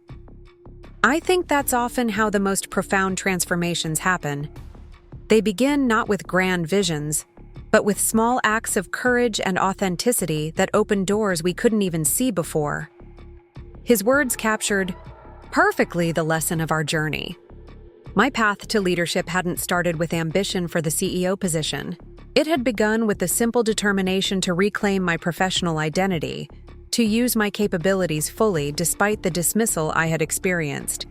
"I think that's often how the most profound transformations happen. They begin not with grand visions, but with small acts of courage and authenticity that open doors we couldn't even see before." His words captured perfectly the lesson of our journey. My path to leadership hadn't started with ambition for the CEO position. It had begun with the simple determination to reclaim my professional identity, to use my capabilities fully despite the dismissal I had experienced.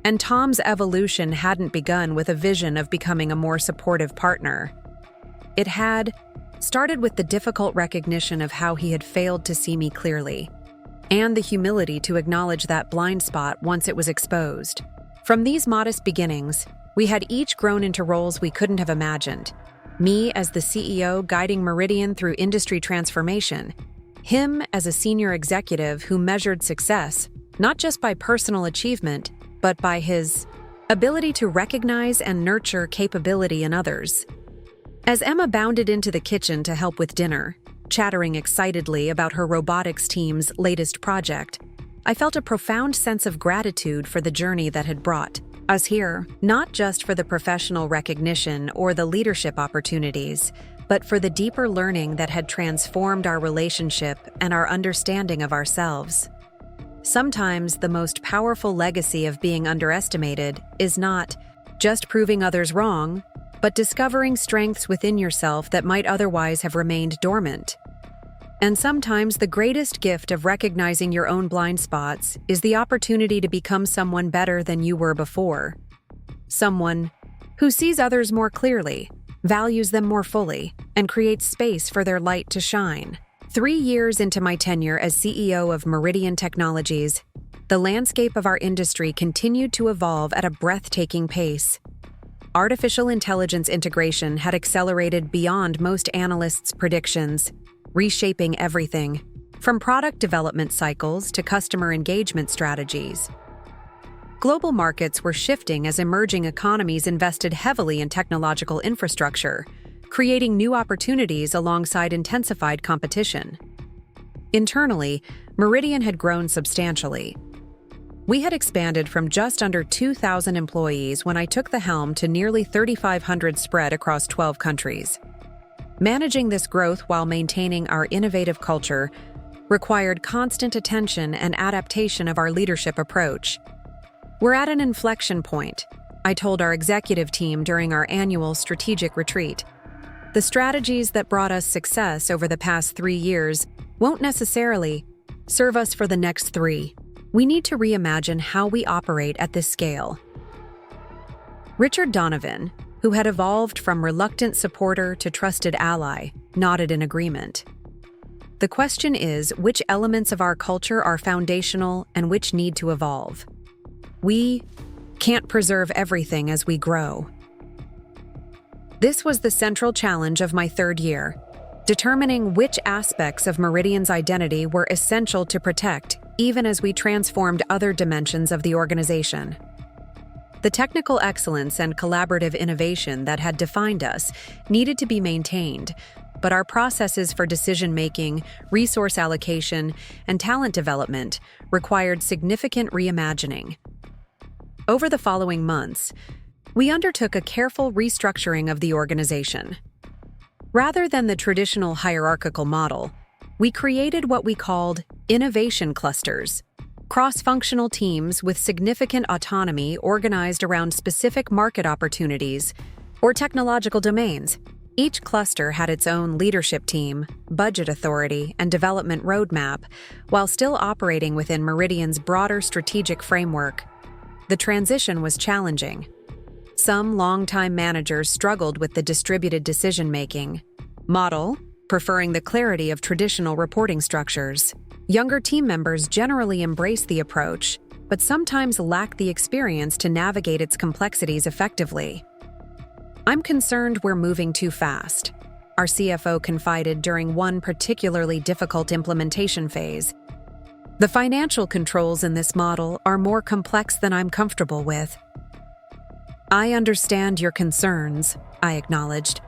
And Tom's evolution hadn't begun with a vision of becoming a more supportive partner. It had started with the difficult recognition of how he had failed to see me clearly, and the humility to acknowledge that blind spot once it was exposed. From these modest beginnings, we had each grown into roles we couldn't have imagined. Me as the CEO guiding Meridian through industry transformation, him as a senior executive who measured success, not just by personal achievement, but by his ability to recognize and nurture capability in others. As Emma bounded into the kitchen to help with dinner, chattering excitedly about her robotics team's latest project, I felt a profound sense of gratitude for the journey that had brought us here, not just for the professional recognition or the leadership opportunities, but for the deeper learning that had transformed our relationship and our understanding of ourselves. Sometimes the most powerful legacy of being underestimated is not just proving others wrong, but discovering strengths within yourself that might otherwise have remained dormant. And sometimes the greatest gift of recognizing your own blind spots is the opportunity to become someone better than you were before. Someone who sees others more clearly, values them more fully, and creates space for their light to shine. 3 years into my tenure as CEO of Meridian Technologies, the landscape of our industry continued to evolve at a breathtaking pace. Artificial intelligence integration had accelerated beyond most analysts' predictions, reshaping everything, from product development cycles to customer engagement strategies. Global markets were shifting as emerging economies invested heavily in technological infrastructure, creating new opportunities alongside intensified competition. Internally, Meridian had grown substantially. We had expanded from just under 2,000 employees when I took the helm to nearly 3,500 spread across 12 countries. Managing this growth while maintaining our innovative culture required constant attention and adaptation of our leadership approach. "We're at an inflection point," I told our executive team during our annual strategic retreat. "The strategies that brought us success over the past 3 years won't necessarily serve us for the next 3. We need to reimagine how we operate at this scale." Richard Donovan, who had evolved from reluctant supporter to trusted ally, nodded in agreement. "The question is which elements of our culture are foundational and which need to evolve. We can't preserve everything as we grow." This was the central challenge of my 3rd year, determining which aspects of Meridian's identity were essential to protect, even as we transformed other dimensions of the organization. The technical excellence and collaborative innovation that had defined us needed to be maintained, but our processes for decision-making, resource allocation, and talent development required significant reimagining. Over the following months, we undertook a careful restructuring of the organization. Rather than the traditional hierarchical model, we created what we called innovation clusters, cross-functional teams with significant autonomy organized around specific market opportunities or technological domains. Each cluster had its own leadership team, budget authority, and development roadmap, while still operating within Meridian's broader strategic framework. The transition was challenging. Some longtime managers struggled with the distributed decision-making model, preferring the clarity of traditional reporting structures. Younger team members generally embrace the approach, but sometimes lack the experience to navigate its complexities effectively. "I'm concerned we're moving too fast," our CFO confided during one particularly difficult implementation phase. "The financial controls in this model are more complex than I'm comfortable with." "I understand your concerns," I acknowledged.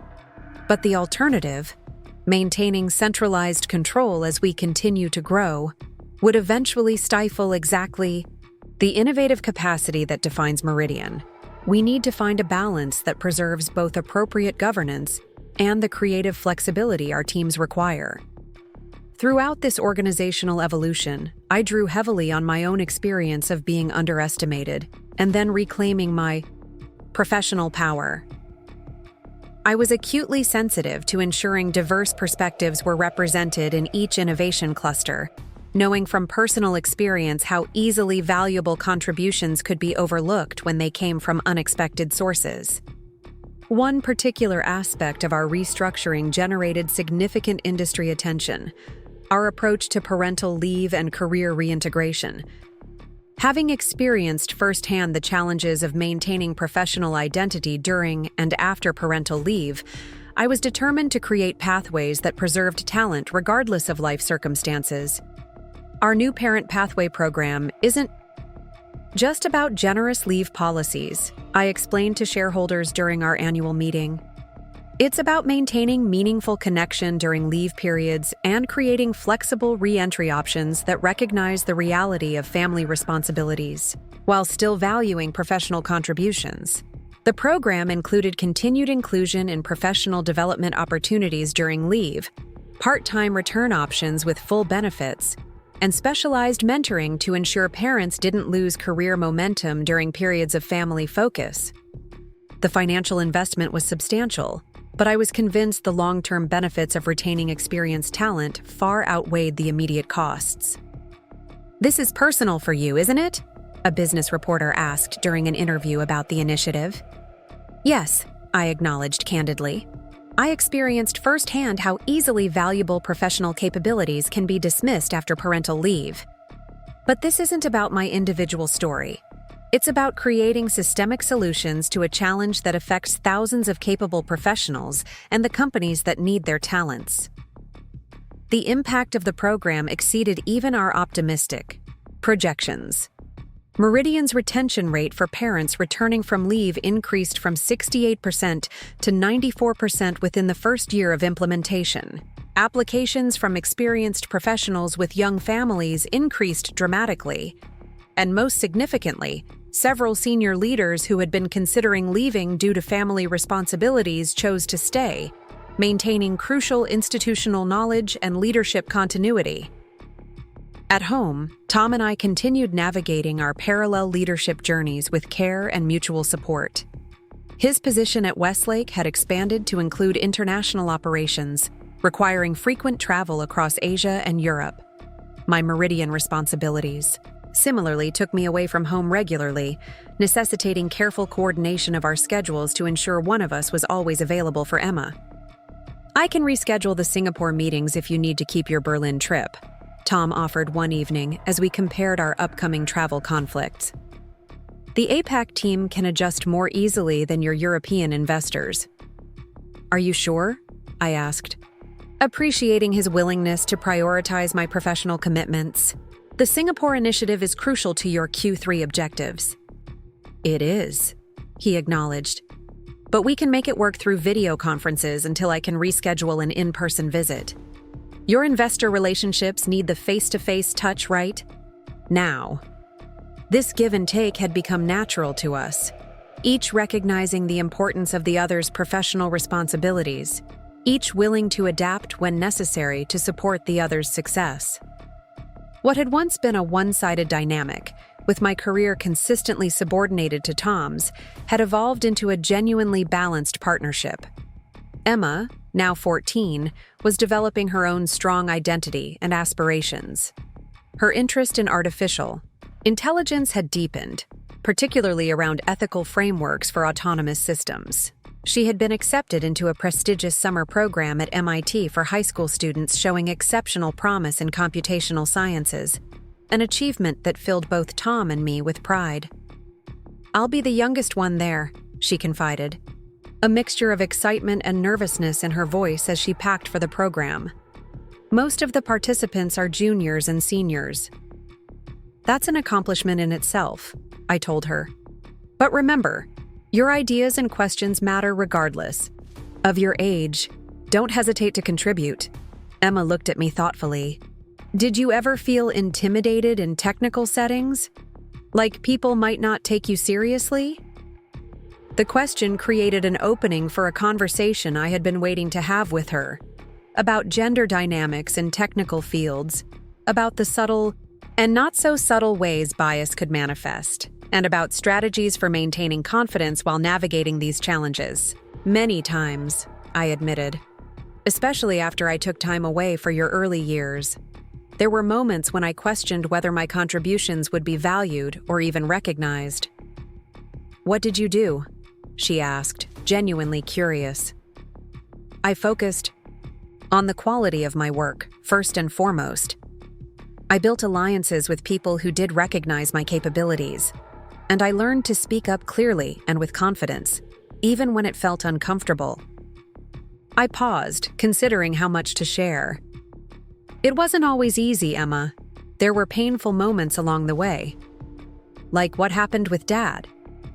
"But the alternative, maintaining centralized control as we continue to grow, would eventually stifle exactly the innovative capacity that defines Meridian. We need to find a balance that preserves both appropriate governance and the creative flexibility our teams require." Throughout this organizational evolution, I drew heavily on my own experience of being underestimated and then reclaiming my professional power. I was acutely sensitive to ensuring diverse perspectives were represented in each innovation cluster, knowing from personal experience how easily valuable contributions could be overlooked when they came from unexpected sources. One particular aspect of our restructuring generated significant industry attention: our approach to parental leave and career reintegration. Having experienced firsthand the challenges of maintaining professional identity during and after parental leave, I was determined to create pathways that preserved talent regardless of life circumstances. Our new Parent Pathway program isn't just about generous leave policies, I explained to shareholders during our annual meeting. It's about maintaining meaningful connection during leave periods and creating flexible re-entry options that recognize the reality of family responsibilities, while still valuing professional contributions. The program included continued inclusion in professional development opportunities during leave, part-time return options with full benefits, and specialized mentoring to ensure parents didn't lose career momentum during periods of family focus. The financial investment was substantial, but I was convinced the long-term benefits of retaining experienced talent far outweighed the immediate costs. "This is personal for you, isn't it?" a business reporter asked during an interview about the initiative. "Yes," I acknowledged candidly. "I experienced firsthand how easily valuable professional capabilities can be dismissed after parental leave. But this isn't about my individual story. It's about creating systemic solutions to a challenge that affects thousands of capable professionals and the companies that need their talents." The impact of the program exceeded even our optimistic projections. Meridian's retention rate for parents returning from leave increased from 68% to 94% within the first year of implementation. Applications from experienced professionals with young families increased dramatically. And most significantly, several senior leaders who had been considering leaving due to family responsibilities chose to stay, maintaining crucial institutional knowledge and leadership continuity. At home, Tom and I continued navigating our parallel leadership journeys with care and mutual support. His position at Westlake had expanded to include international operations, requiring frequent travel across Asia and Europe. My Meridian responsibilities similarly took me away from home regularly, necessitating careful coordination of our schedules to ensure one of us was always available for Emma. "I can reschedule the Singapore meetings if you need to keep your Berlin trip," Tom offered one evening as we compared our upcoming travel conflicts. "The APAC team can adjust more easily than your European investors." "Are you sure?" I asked, appreciating his willingness to prioritize my professional commitments. "The Singapore initiative is crucial to your Q3 objectives." "It is," he acknowledged. "But we can make it work through video conferences until I can reschedule an in-person visit. Your investor relationships need the face-to-face touch, right? Now." This give and take had become natural to us, each recognizing the importance of the other's professional responsibilities, each willing to adapt when necessary to support the other's success. What had once been a one-sided dynamic, with my career consistently subordinated to Tom's, had evolved into a genuinely balanced partnership. Emma, now 14, was developing her own strong identity and aspirations. Her interest in artificial intelligence had deepened, particularly around ethical frameworks for autonomous systems. She had been accepted into a prestigious summer program at MIT for high school students showing exceptional promise in computational sciences, an achievement that filled both Tom and me with pride. "I'll be the youngest one there," she confided, a mixture of excitement and nervousness in her voice as she packed for the program. "Most of the participants are juniors and seniors." "That's an accomplishment in itself," I told her. "But remember, your ideas and questions matter regardless of your age. Don't hesitate to contribute." Emma looked at me thoughtfully. "Did you ever feel intimidated in technical settings? Like people might not take you seriously?" The question created an opening for a conversation I had been waiting to have with her, about gender dynamics in technical fields, about the subtle and not so subtle ways bias could manifest, and about strategies for maintaining confidence while navigating these challenges. "Many times," I admitted, "especially after I took time away for your early years. There were moments when I questioned whether my contributions would be valued or even recognized." "What did you do?" she asked, genuinely curious. "I focused on the quality of my work, first and foremost. I built alliances with people who did recognize my capabilities, and I learned to speak up clearly and with confidence, even when it felt uncomfortable." I paused, considering how much to share. "It wasn't always easy, Emma. There were painful moments along the way." "Like what happened with Dad?"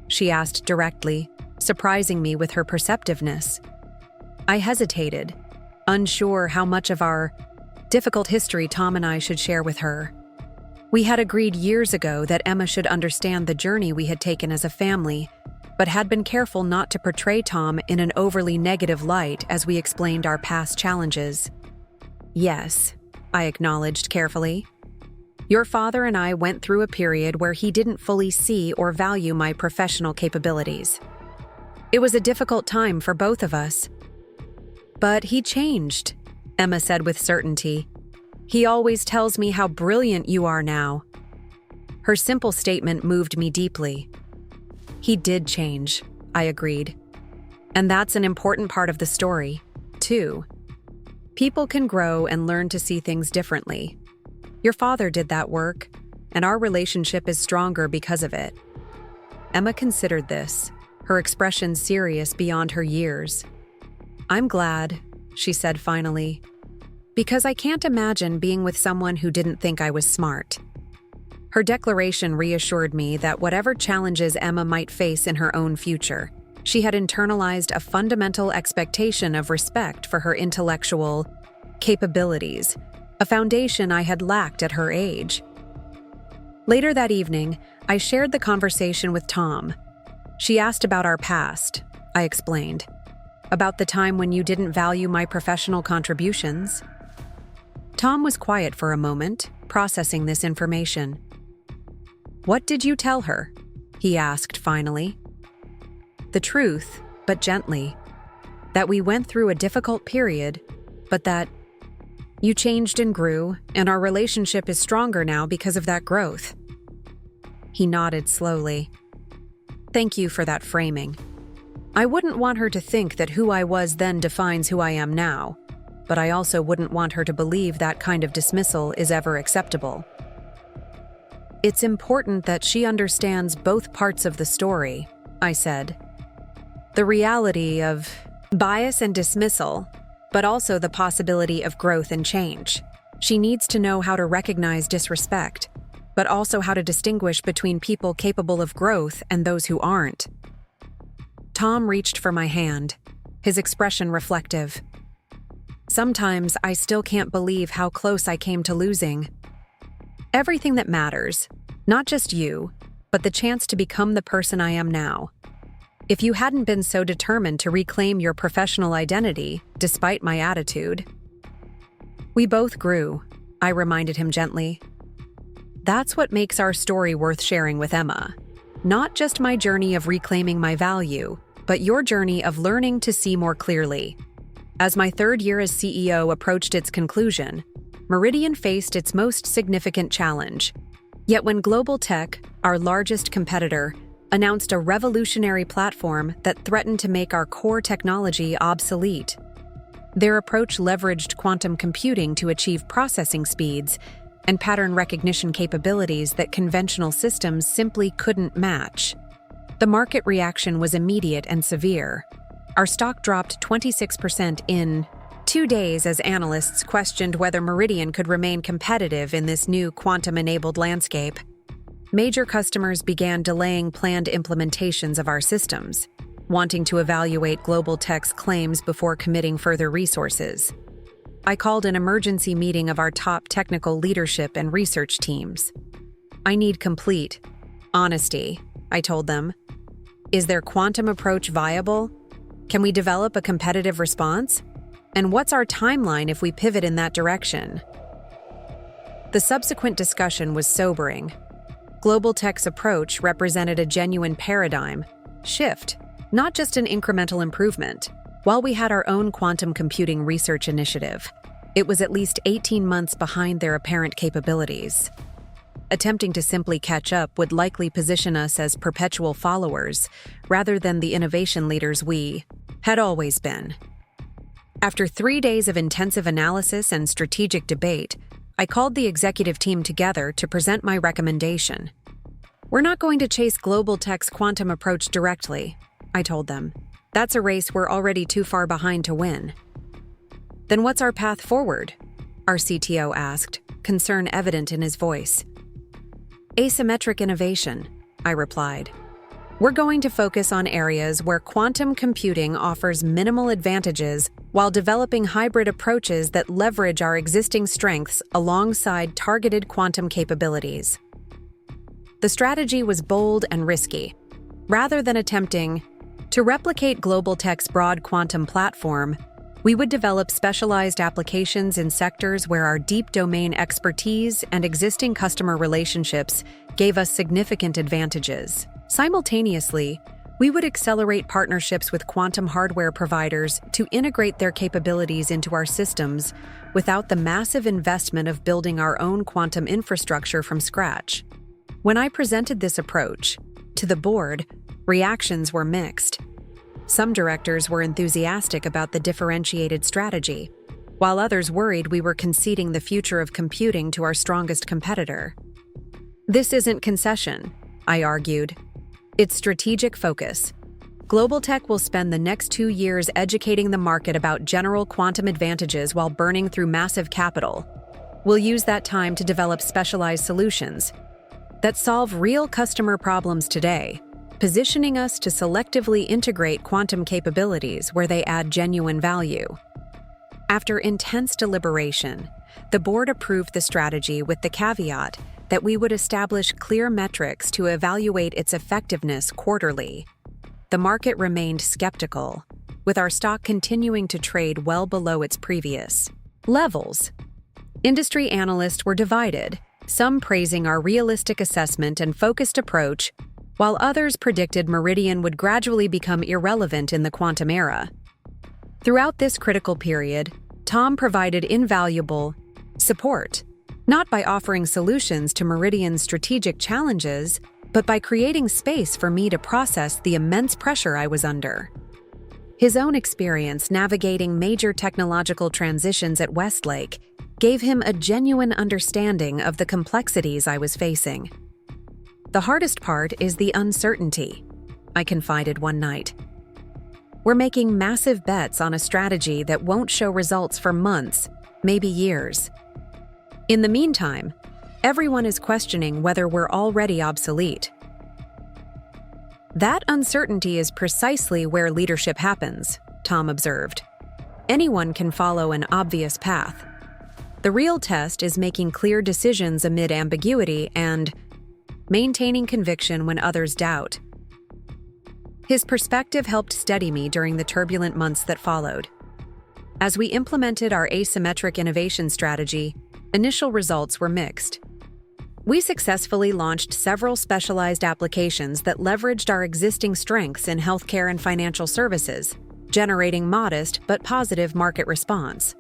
she asked directly, surprising me with her perceptiveness. I hesitated, unsure how much of our difficult history Tom and I should share with her. We had agreed years ago that Emma should understand the journey we had taken as a family, but had been careful not to portray Tom in an overly negative light as we explained our past challenges. "Yes," I acknowledged carefully. "Your father and I went through a period where he didn't fully see or value my professional capabilities. It was a difficult time for both of us. But he changed," Emma said with certainty. "He always tells me how brilliant you are now." Her simple statement moved me deeply. "He did change," I agreed. "And that's an important part of the story, too. People can grow and learn to see things differently. Your father did that work, and our relationship is stronger because of it." Emma considered this, her expression serious beyond her years. "I'm glad," she said finally, "because I can't imagine being with someone who didn't think I was smart." Her declaration reassured me that whatever challenges Emma might face in her own future, she had internalized a fundamental expectation of respect for her intellectual capabilities, a foundation I had lacked at her age. Later that evening, I shared the conversation with Tom. She asked about our past, I explained. "About the time when you didn't value my professional contributions?" Tom was quiet for a moment, processing this information. "What did you tell her?" he asked finally. "The truth, but gently. That we went through a difficult period, but that you changed and grew, and our relationship is stronger now because of that growth." He nodded slowly. "Thank you for that framing. I wouldn't want her to think that who I was then defines who I am now, but I also wouldn't want her to believe that kind of dismissal is ever acceptable. It's important that she understands both parts of the story," I said. "The reality of bias and dismissal, but also the possibility of growth and change. She needs to know how to recognize disrespect, but also how to distinguish between people capable of growth and those who aren't." Tom reached for my hand, his expression reflective. "Sometimes I still can't believe how close I came to losing everything that matters, not just you, but the chance to become the person I am now. If you hadn't been so determined to reclaim your professional identity, despite my attitude." "We both grew," I reminded him gently. "That's what makes our story worth sharing with Emma. Not just my journey of reclaiming my value, but your journey of learning to see more clearly." As my third year as CEO approached its conclusion, Meridian faced its most significant challenge. Yet when Global Tech, our largest competitor, announced a revolutionary platform that threatened to make our core technology obsolete, their approach leveraged quantum computing to achieve processing speeds and pattern recognition capabilities that conventional systems simply couldn't match. The market reaction was immediate and severe. Our stock dropped 26% in 2 days as analysts questioned whether Meridian could remain competitive in this new quantum-enabled landscape. Major customers began delaying planned implementations of our systems, wanting to evaluate Global Tech's claims before committing further resources. I called an emergency meeting of our top technical leadership and research teams. "I need complete honesty," I told them. "Is their quantum approach viable? Can we develop a competitive response? And what's our timeline if we pivot in that direction?" The subsequent discussion was sobering. Global Tech's approach represented a genuine paradigm shift, not just an incremental improvement. While we had our own quantum computing research initiative, it was at least 18 months behind their apparent capabilities. Attempting to simply catch up would likely position us as perpetual followers, rather than the innovation leaders we had always been. After 3 days of intensive analysis and strategic debate, I called the executive team together to present my recommendation. "We're not going to chase Global Tech's quantum approach directly," I told them. "That's a race we're already too far behind to win." "Then what's our path forward?" our CTO asked, concern evident in his voice. "Asymmetric innovation," I replied. "We're going to focus on areas where quantum computing offers minimal advantages while developing hybrid approaches that leverage our existing strengths alongside targeted quantum capabilities." The strategy was bold and risky. Rather than attempting to replicate Global Tech's broad quantum platform, we would develop specialized applications in sectors where our deep domain expertise and existing customer relationships gave us significant advantages. Simultaneously, we would accelerate partnerships with quantum hardware providers to integrate their capabilities into our systems without the massive investment of building our own quantum infrastructure from scratch. When I presented this approach to the board, reactions were mixed. Some directors were enthusiastic about the differentiated strategy, while others worried we were conceding the future of computing to our strongest competitor. "This isn't concession," I argued. "It's strategic focus. Global Tech will spend the next 2 years educating the market about general quantum advantages while burning through massive capital. We'll use that time to develop specialized solutions that solve real customer problems today, positioning us to selectively integrate quantum capabilities where they add genuine value." After intense deliberation, the board approved the strategy with the caveat that we would establish clear metrics to evaluate its effectiveness quarterly. The market remained skeptical, with our stock continuing to trade well below its previous levels. Industry analysts were divided, some praising our realistic assessment and focused approach, while others predicted Meridian would gradually become irrelevant in the quantum era. Throughout this critical period, Tom provided invaluable support, not by offering solutions to Meridian's strategic challenges, but by creating space for me to process the immense pressure I was under. His own experience navigating major technological transitions at Westlake gave him a genuine understanding of the complexities I was facing. "The hardest part is the uncertainty," I confided one night. "We're making massive bets on a strategy that won't show results for months, maybe years. In the meantime, everyone is questioning whether we're already obsolete." "That uncertainty is precisely where leadership happens," Tom observed. "Anyone can follow an obvious path. The real test is making clear decisions amid ambiguity and maintaining conviction when others doubt." His perspective helped steady me during the turbulent months that followed. As we implemented our asymmetric innovation strategy, initial results were mixed. We successfully launched several specialized applications that leveraged our existing strengths in healthcare and financial services, generating modest but positive market response.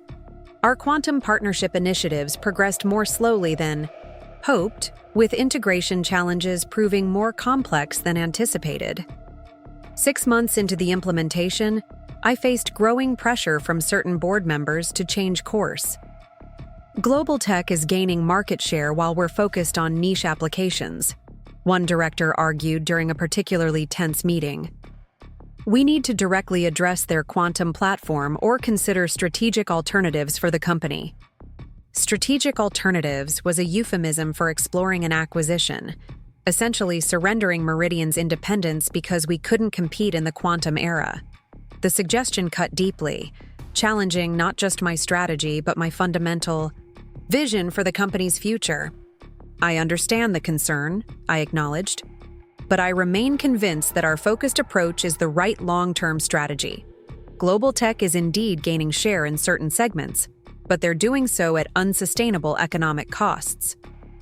Our quantum partnership initiatives progressed more slowly than hoped, with integration challenges proving more complex than anticipated. 6 months into the implementation, I faced growing pressure from certain board members to change course. "Global tech is gaining market share while we're focused on niche applications," one director argued during a particularly tense meeting. "We need to directly address their quantum platform or consider strategic alternatives for the company." Strategic alternatives was a euphemism for exploring an acquisition, essentially surrendering Meridian's independence because we couldn't compete in the quantum era. The suggestion cut deeply, challenging not just my strategy but my fundamental vision for the company's future. "I understand the concern," I acknowledged, "but I remain convinced that our focused approach is the right long-term strategy. Global tech is indeed gaining share in certain segments, but they're doing so at unsustainable economic costs.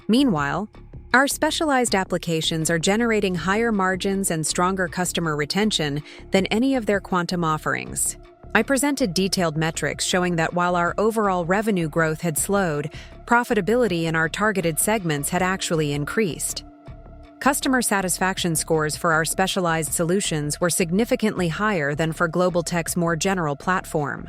Meanwhile, our specialized applications are generating higher margins and stronger customer retention than any of their quantum offerings." I presented detailed metrics showing that while our overall revenue growth had slowed, profitability in our targeted segments had actually increased. Customer satisfaction scores for our specialized solutions were significantly higher than for Global Tech's more general platform.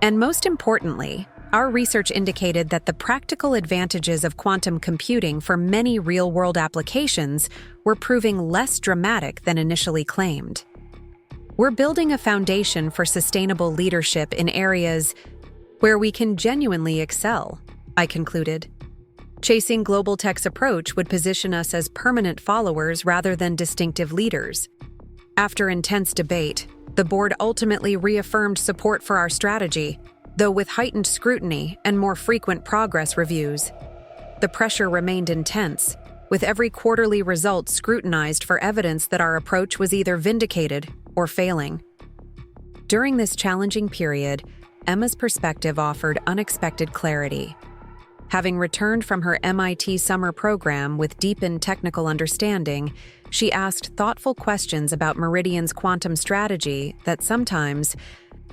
And most importantly, our research indicated that the practical advantages of quantum computing for many real-world applications were proving less dramatic than initially claimed. "We're building a foundation for sustainable leadership in areas where we can genuinely excel," I concluded. Chasing Global Tech's approach would position us as permanent followers rather than distinctive leaders. After intense debate, the board ultimately reaffirmed support for our strategy, though with heightened scrutiny and more frequent progress reviews. The pressure remained intense, with every quarterly result scrutinized for evidence that our approach was either vindicated or failing. During this challenging period, Emma's perspective offered unexpected clarity. Having returned from her MIT summer program with deepened technical understanding, she asked thoughtful questions about Meridian's quantum strategy that sometimes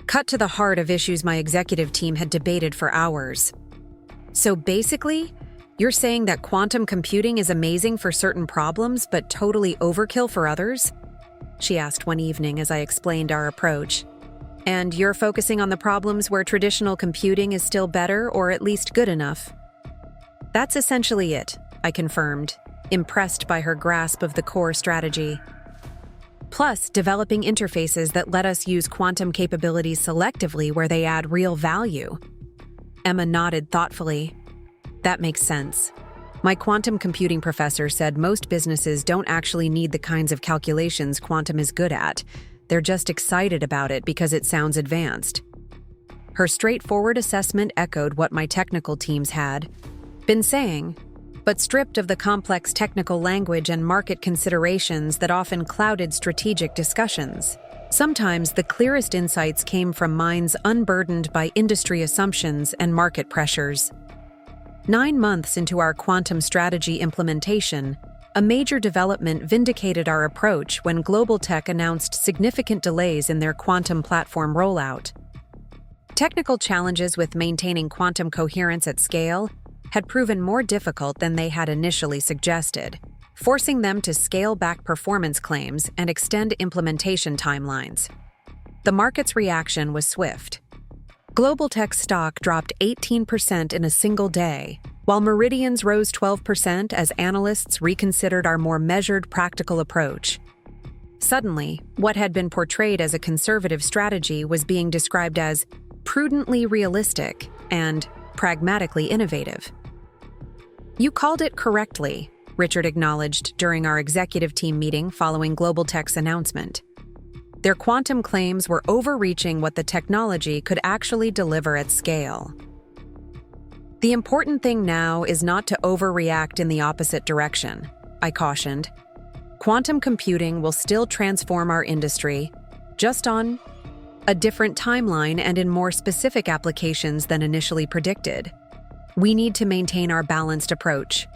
cut to the heart of issues my executive team had debated for hours. "So basically, you're saying that quantum computing is amazing for certain problems but totally overkill for others?" she asked one evening as I explained our approach. "And you're focusing on the problems where traditional computing is still better or at least good enough?" "That's essentially it," I confirmed, impressed by her grasp of the core strategy. "Plus, developing interfaces that let us use quantum capabilities selectively where they add real value." Emma nodded thoughtfully. "That makes sense. My quantum computing professor said most businesses don't actually need the kinds of calculations quantum is good at. They're just excited about it because it sounds advanced." Her straightforward assessment echoed what my technical teams had been saying, but stripped of the complex technical language and market considerations that often clouded strategic discussions. Sometimes the clearest insights came from minds unburdened by industry assumptions and market pressures. 9 months into our quantum strategy implementation, a major development vindicated our approach when Global Tech announced significant delays in their quantum platform rollout. Technical challenges with maintaining quantum coherence at scale had proven more difficult than they had initially suggested, forcing them to scale back performance claims and extend implementation timelines. The market's reaction was swift. Global Tech stock dropped 18% in a single day, while Meridian's rose 12% as analysts reconsidered our more measured, practical approach. Suddenly, what had been portrayed as a conservative strategy was being described as prudently realistic and pragmatically innovative. "You called it correctly," Richard acknowledged during our executive team meeting following Global Tech's announcement. Their quantum claims were overreaching what the technology could actually deliver at scale. "The important thing now is not to overreact in the opposite direction," I cautioned. "Quantum computing will still transform our industry, just on a different timeline and in more specific applications than initially predicted. We need to maintain our balanced approach."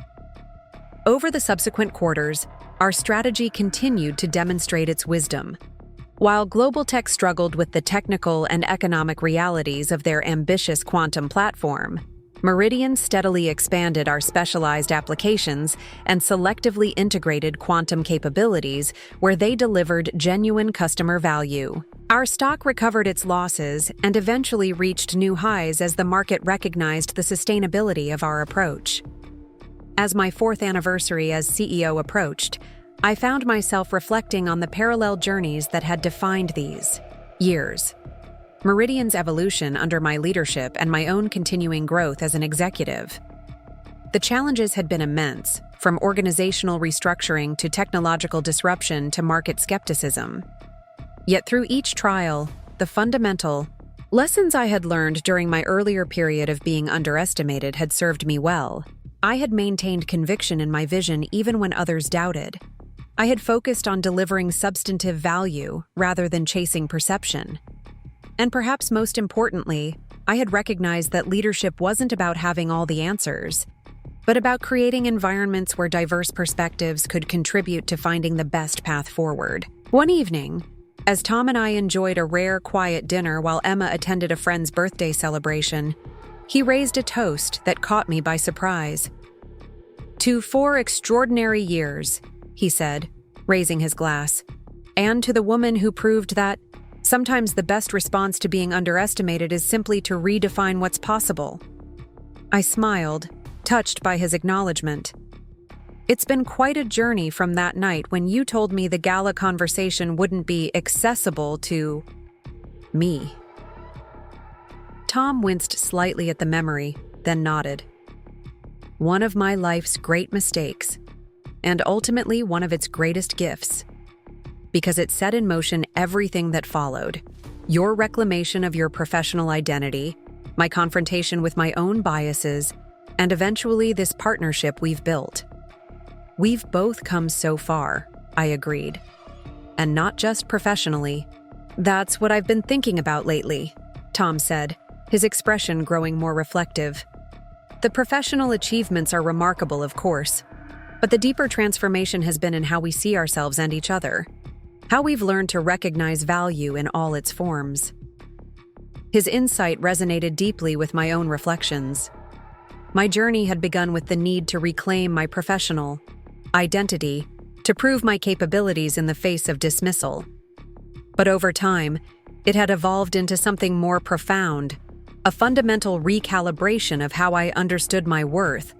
Over the subsequent quarters, our strategy continued to demonstrate its wisdom. While Global Tech struggled with the technical and economic realities of their ambitious quantum platform, Meridian steadily expanded our specialized applications and selectively integrated quantum capabilities where they delivered genuine customer value. Our stock recovered its losses and eventually reached new highs as the market recognized the sustainability of our approach. As my 4th anniversary as CEO approached, I found myself reflecting on the parallel journeys that had defined these years. Meridian's evolution under my leadership and my own continuing growth as an executive. The challenges had been immense, from organizational restructuring to technological disruption to market skepticism. Yet through each trial, the fundamental lessons I had learned during my earlier period of being underestimated had served me well. I had maintained conviction in my vision even when others doubted. I had focused on delivering substantive value rather than chasing perception. And perhaps most importantly, I had recognized that leadership wasn't about having all the answers, but about creating environments where diverse perspectives could contribute to finding the best path forward. One evening, as Tom and I enjoyed a rare, quiet dinner while Emma attended a friend's birthday celebration, he raised a toast that caught me by surprise. "To 4 extraordinary years," he said, raising his glass, "and to the woman who proved that sometimes the best response to being underestimated is simply to redefine what's possible." I smiled, touched by his acknowledgement. "It's been quite a journey from that night when you told me the gala conversation wouldn't be accessible to me." Tom winced slightly at the memory, then nodded. "One of my life's great mistakes, and ultimately one of its greatest gifts, because it set in motion everything that followed. Your reclamation of your professional identity, my confrontation with my own biases, and eventually this partnership we've built. We've both come so far," I agreed. "And not just professionally." "That's what I've been thinking about lately," Tom said, his expression growing more reflective. "The professional achievements are remarkable, of course, but the deeper transformation has been in how we see ourselves and each other, how we've learned to recognize value in all its forms." His insight resonated deeply with my own reflections. My journey had begun with the need to reclaim my professional identity, to prove my capabilities in the face of dismissal. But over time, it had evolved into something more profound, a fundamental recalibration of how I understood my worth,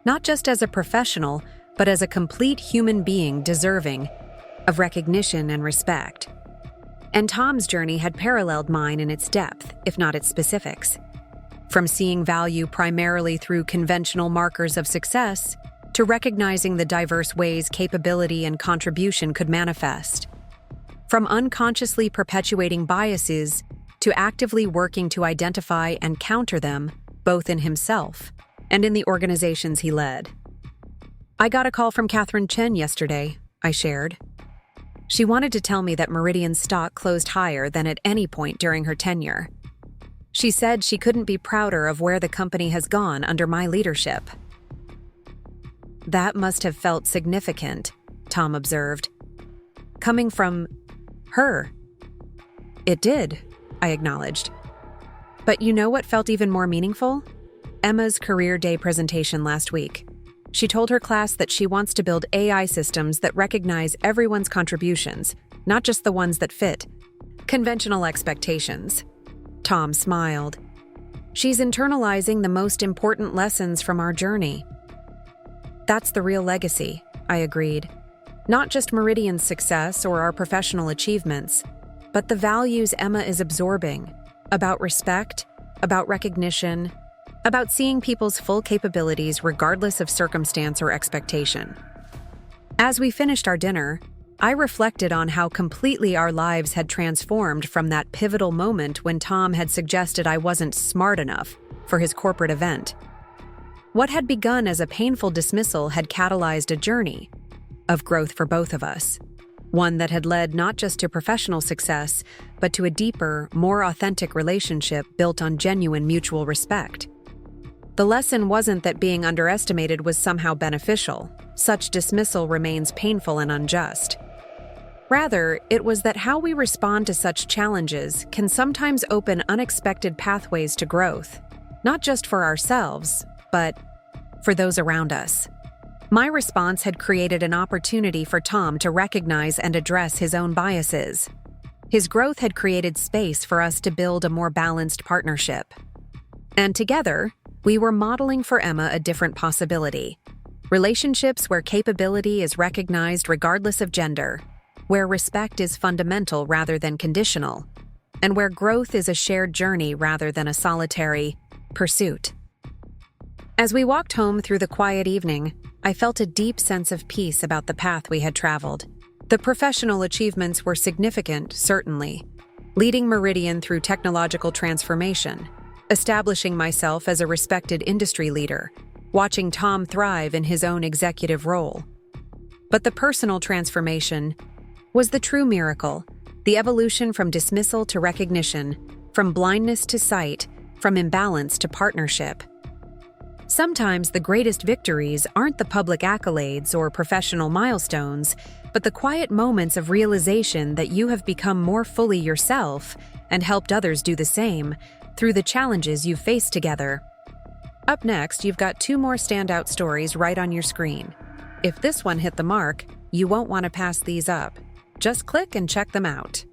not just as a professional, but as a complete human being deserving of recognition and respect. And Tom's journey had paralleled mine in its depth, if not its specifics. From seeing value primarily through conventional markers of success, to recognizing the diverse ways capability and contribution could manifest. From unconsciously perpetuating biases to actively working to identify and counter them, both in himself and in the organizations he led. "I got a call from Catherine Chen yesterday," I shared. "She wanted to tell me that Meridian's stock closed higher than at any point during her tenure. She said she couldn't be prouder of where the company has gone under my leadership. That must have felt significant, Tom observed. Coming from her. It did, I acknowledged. But you know what felt even more meaningful? Emma's career day presentation last week. She told her class that she wants to build AI systems that recognize everyone's contributions, not just the ones that fit conventional expectations. Tom smiled. She's internalizing the most important lessons from our journey. That's the real legacy, I agreed. Not just Meridian's success or our professional achievements, but the values Emma is absorbing about respect, about recognition, about seeing people's full capabilities regardless of circumstance or expectation. As we finished our dinner, I reflected on how completely our lives had transformed from that pivotal moment when Tom had suggested I wasn't smart enough for his corporate event. What had begun as a painful dismissal had catalyzed a journey of growth for both of us, one that had led not just to professional success, but to a deeper, more authentic relationship built on genuine mutual respect. The lesson wasn't that being underestimated was somehow beneficial. Such dismissal remains painful and unjust. Rather, it was that how we respond to such challenges can sometimes open unexpected pathways to growth, not just for ourselves, but for those around us. My response had created an opportunity for Tom to recognize and address his own biases. His growth had created space for us to build a more balanced partnership. And together, we were modeling for Emma a different possibility. Relationships where capability is recognized regardless of gender, where respect is fundamental rather than conditional, and where growth is a shared journey rather than a solitary pursuit. As we walked home through the quiet evening, I felt a deep sense of peace about the path we had traveled. The professional achievements were significant, certainly, leading Meridian through technological transformation, establishing myself as a respected industry leader, watching Tom thrive in his own executive role. But the personal transformation was the true miracle, the evolution from dismissal to recognition, from blindness to sight, from imbalance to partnership. Sometimes the greatest victories aren't the public accolades or professional milestones, but the quiet moments of realization that you have become more fully yourself and helped others do the same through the challenges you've faced together. Up next, you've got 2 more standout stories right on your screen. If this one hit the mark, you won't want to pass these up. Just click and check them out.